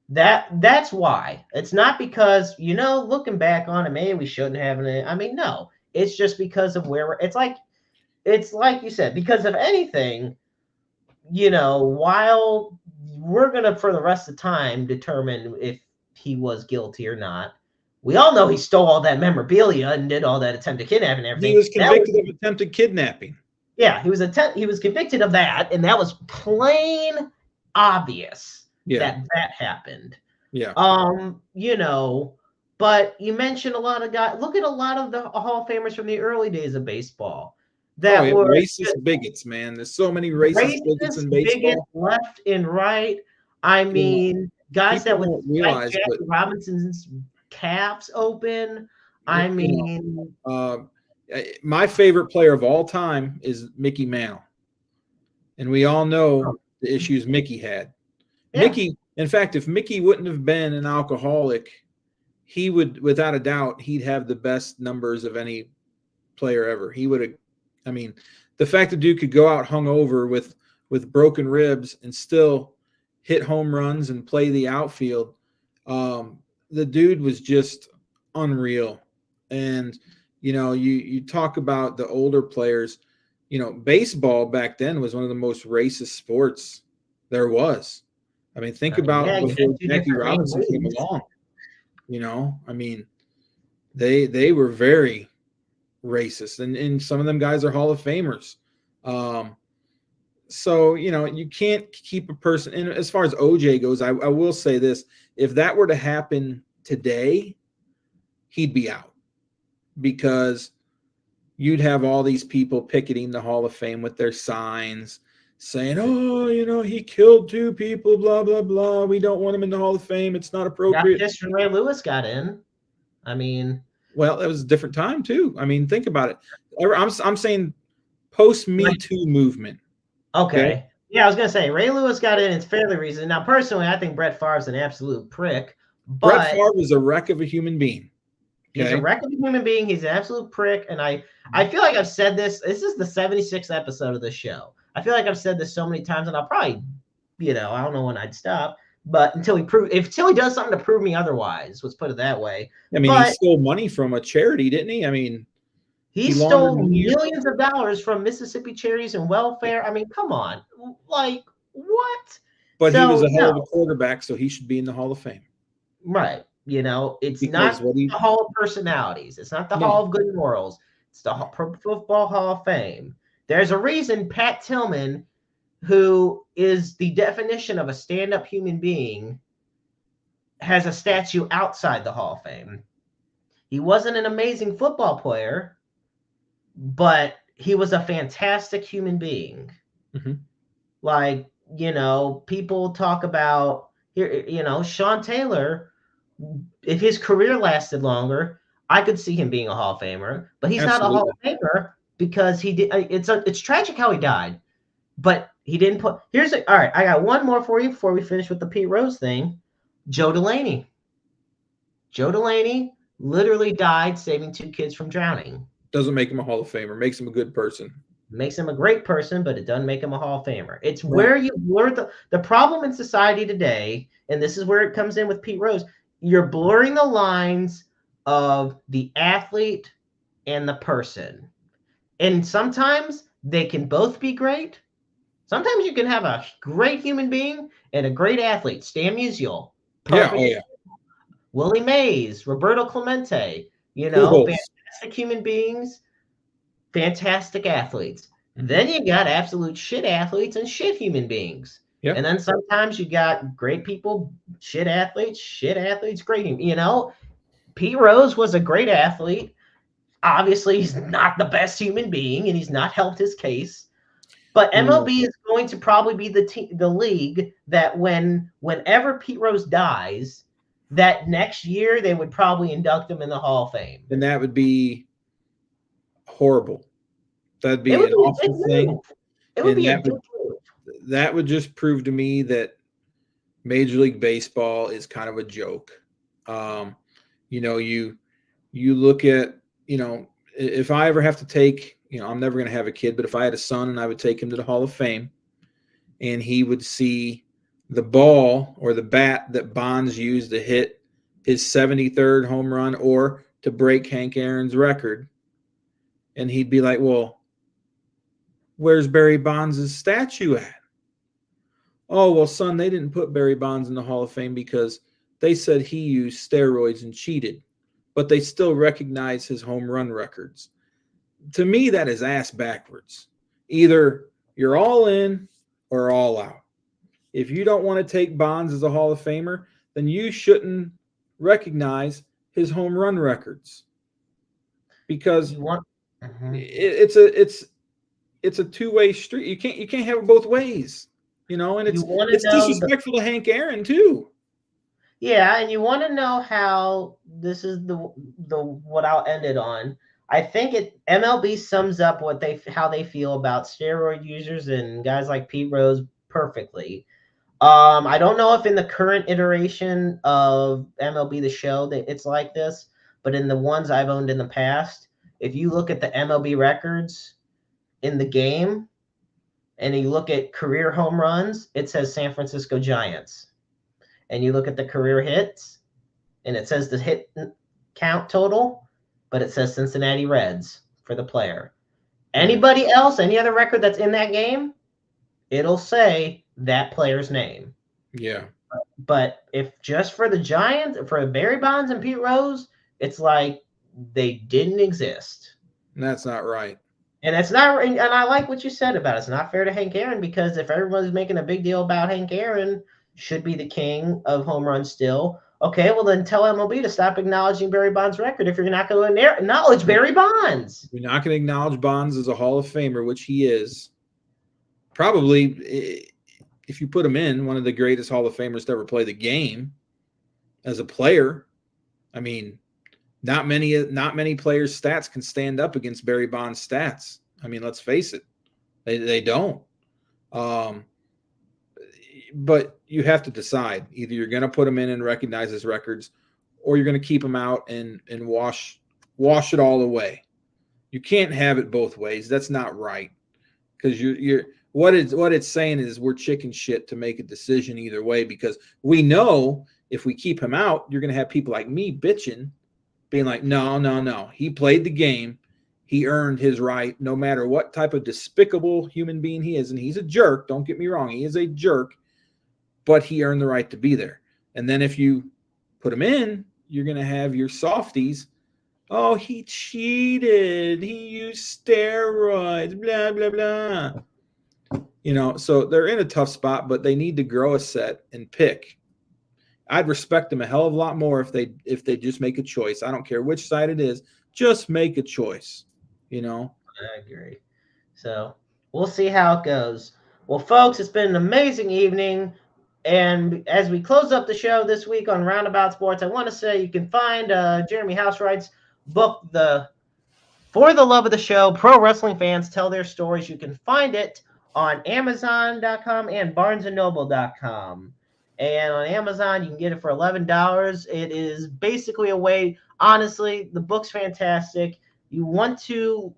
That's why. It's not because, looking back on it, maybe we shouldn't have it. I mean, no. It's just because of where it's like you said, because of anything, while we're going to, for the rest of the time, determine if he was guilty or not. We all know he stole all that memorabilia and did all that attempted kidnapping and everything. He was convicted of attempted kidnapping. Yeah, he was convicted of that, and that was plain obvious that happened. Yeah. But you mentioned a lot of guys. Look at a lot of the Hall of Famers from the early days of baseball. That were racist biggets, man. There's so many racist bigots in baseball. Bigots left and right. I mean, guys that would realize Jackie Robinson's calves open. I mean, my favorite player of all time is Mickey Mantle, and we all know the issues Mickey had. Yeah. Mickey, in fact, if Mickey wouldn't have been an alcoholic, he would, without a doubt, he'd have the best numbers of any player ever. He would have. I mean, the fact that dude could go out hungover with broken ribs and still hit home runs and play the outfield, the dude was just unreal. And you talk about the older players. Baseball back then was one of the most racist sports there was. I mean, think about before Jackie Robinson came along. I mean, they were very racist, and some of them guys are Hall of Famers. So you can't keep a person. And as far as OJ goes, I will say this: if that were to happen today, he'd be out, because you'd have all these people picketing the Hall of Fame with their signs saying, oh, he killed 2 people, blah, blah, blah. We don't want him in the Hall of Fame. It's not appropriate. Just Ray Lewis got in. I mean, well, that was a different time too. I mean, think about it. I'm saying post-Me Too movement. Okay. Yeah, I was going to say, Ray Lewis got in. It's fairly recent. Now, personally, I think Brett Favre's an absolute prick. But Brett Favre was a wreck of a human being. Okay? He's a wreck of a human being. He's an absolute prick. And I feel like I've said this. This is the 76th episode of this show. I feel like I've said this so many times, and I'll probably I don't know when I'd stop. But until he does something to prove me otherwise, let's put it that way. I mean, he But stole money from a charity, didn't he? I mean, he laundered stole money. millions of dollars from Mississippi charities and welfare. I mean, come on. Like, what? But he was So, a hell of a quarterback, so he should be in the Hall of Fame. right. It's Because not the Hall of Personalities. It's not the Hall of Good Morals. It's the Pro Football Hall of Fame. There's a reason Pat Tillman, who is the definition of a stand-up human being, has a statue outside the Hall of Fame. He wasn't an amazing football player, but he was a fantastic human being. Mm-hmm. Like, people talk about here, Sean Taylor, if his career lasted longer, I could see him being a Hall of Famer, but he's not a Hall of Famer because he did. It's tragic how he died, but he didn't put. All right. I got one more for you before we finish with the Pete Rose thing. Joe Delaney. Joe Delaney literally died saving 2 kids from drowning. Doesn't make him a Hall of Famer. Makes him a good person. Makes him a great person, but it doesn't make him a Hall of Famer. It's where you blur the problem in society today, and this is where it comes in with Pete Rose. You're blurring the lines of the athlete and the person. And sometimes they can both be great. Sometimes you can have a great human being and a great athlete. Stan Musial. Yeah. Willie Mays, Roberto Clemente, fantastic human beings, fantastic athletes. Then you got absolute shit athletes and shit human beings. Yep. And then sometimes you got great people, shit athletes, great. Pete Rose was a great athlete. Obviously, he's not the best human being, and he's not helped his case. But MLB is going to probably be the league that whenever Pete Rose dies, that next year they would probably induct him in the Hall of Fame. And that would be horrible. That'd be an awful thing. It would be a big move. That would just prove to me that Major League Baseball is kind of a joke. You look at, if I ever have to take, I'm never going to have a kid, but if I had a son and I would take him to the Hall of Fame and he would see the ball or the bat that Bonds used to hit his 73rd home run or to break Hank Aaron's record, and he'd be like, well, where's Barry Bonds' statue at? Oh, well, son, they didn't put Barry Bonds in the Hall of Fame because they said he used steroids and cheated, but they still recognize his home run records. To me, that is ass backwards. Either you're all in or all out. If you don't want to take Bonds as a Hall of Famer, then you shouldn't recognize his home run records, because it's a two-way street. You can't have it both ways, and it's disrespectful to Hank Aaron too. Yeah, and you want to know how this is the what I'll end it on. I think MLB sums up how they feel about steroid users and guys like Pete Rose perfectly. I don't know if in the current iteration of MLB The Show that it's like this, but in the ones I've owned in the past, if you look at the MLB records in the game and you look at career home runs, it says San Francisco Giants. And you look at the career hits and it says the hit count total, but it says Cincinnati Reds for the player. Anybody else, any other record that's in that game, it'll say that player's name. Yeah. But if just for the Giants, for Barry Bonds and Pete Rose, it's like they didn't exist. And that's not right. And it's not, and I like what you said about it. It's not fair to Hank Aaron, because if everyone's making a big deal about Hank Aaron should be the king of home runs still, okay, well then tell MLB to stop acknowledging Barry Bonds' record if you're not going to acknowledge Barry Bonds. You're not going to acknowledge Bonds as a Hall of Famer, which he is. Probably, if you put him in, one of the greatest Hall of Famers to ever play the game as a player. I mean, not many players' stats can stand up against Barry Bonds' stats. I mean, let's face it, they don't. But you have to decide. Either you're going to put him in and recognize his records, or you're going to keep him out and wash it all away. You can't have it both ways. That's not right. Because you're what it's saying is we're chicken shit to make a decision either way, because we know if we keep him out, you're going to have people like me bitching, being like, no. He played the game. He earned his right, no matter what type of despicable human being he is. And he's a jerk. Don't get me wrong. He is a jerk, but he earned the right to be there. And then if you put him in, you're going to have your softies. Oh, he cheated. He used steroids, blah, blah, blah. You know, so they're in a tough spot, but they need to grow a set and pick. I'd respect them a hell of a lot more if they just make a choice. I don't care which side it is. Just make a choice, you know? I agree. So we'll see how it goes. Well, folks, it's been an amazing evening. And as we close up the show this week on Roundabout Sports, I want to say you can find Jeremy Housewright's book, For the Love of the Show, Pro Wrestling Fans Tell Their Stories. You can find it on Amazon.com and BarnesandNoble.com. And on Amazon, you can get it for $11. It is basically a way, honestly, the book's fantastic. You want to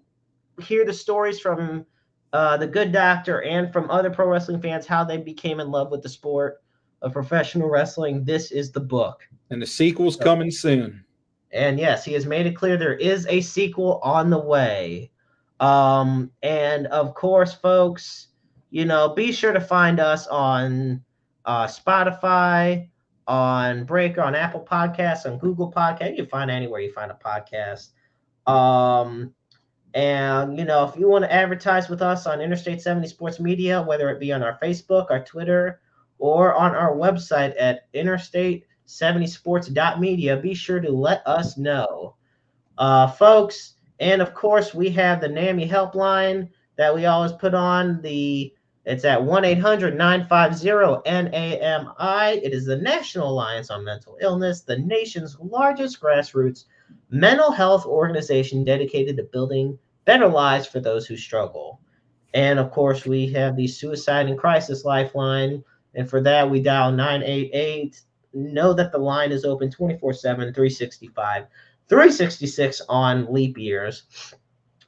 hear the stories from the Good Doctor and from other pro wrestling fans, how they became in love with the sport of professional wrestling. This is the book. And the sequel's coming soon. And yes, he has made it clear there is a sequel on the way. And of course, folks, you know, be sure to find us on Spotify, on Breaker, on Apple Podcasts, on Google Podcasts. You can find anywhere you find a podcast. And, you know, if you want to advertise with us on Interstate 70 Sports Media, whether it be on our Facebook, our Twitter, or on our website at interstate70sports.media, be sure to let us know. Folks, and of course, we have the NAMI helpline that we always put on. It's at 1-800-950-NAMI. It is the National Alliance on Mental Illness, the nation's largest grassroots mental health organization dedicated to building better lives for those who struggle. And of course, we have the Suicide and Crisis Lifeline. And for that, we dial 988. Know that the line is open 24/7, 365, 366 on leap years.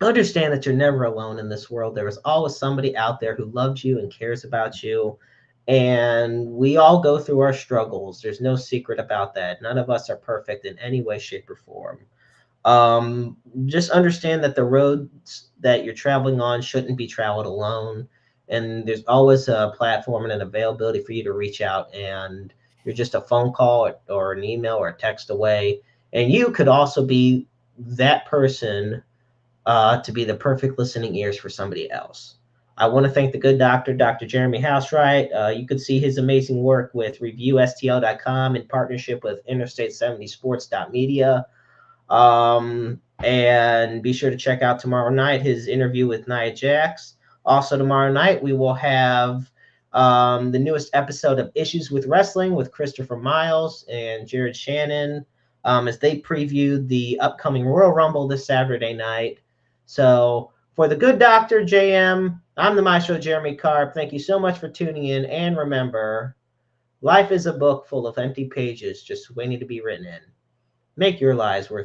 Understand that you're never alone in this world. There is always somebody out there who loves you and cares about you. And we all go through our struggles. There's no secret about that. None of us are perfect in any way, shape, or form. Just understand that the roads that you're traveling on shouldn't be traveled alone. And there's always a platform and an availability for you to reach out. And you're just a phone call or an email or a text away. And you could also be that person to be the perfect listening ears for somebody else. I want to thank the Good Doctor, Dr. Jeremy Housewright. You could see his amazing work with ReviewSTL.com in partnership with Interstate70sports.media. And be sure to check out tomorrow night his interview with Nia Jax. Also tomorrow night, we will have the newest episode of Issues with Wrestling with Christopher Miles and Jared Shannon as they preview the upcoming Royal Rumble this Saturday night. So for the Good Doctor JM, I'm the Maestro Jeremy Karp. Thank you so much for tuning in. And remember, life is a book full of empty pages just waiting to be written in. Make your lives worth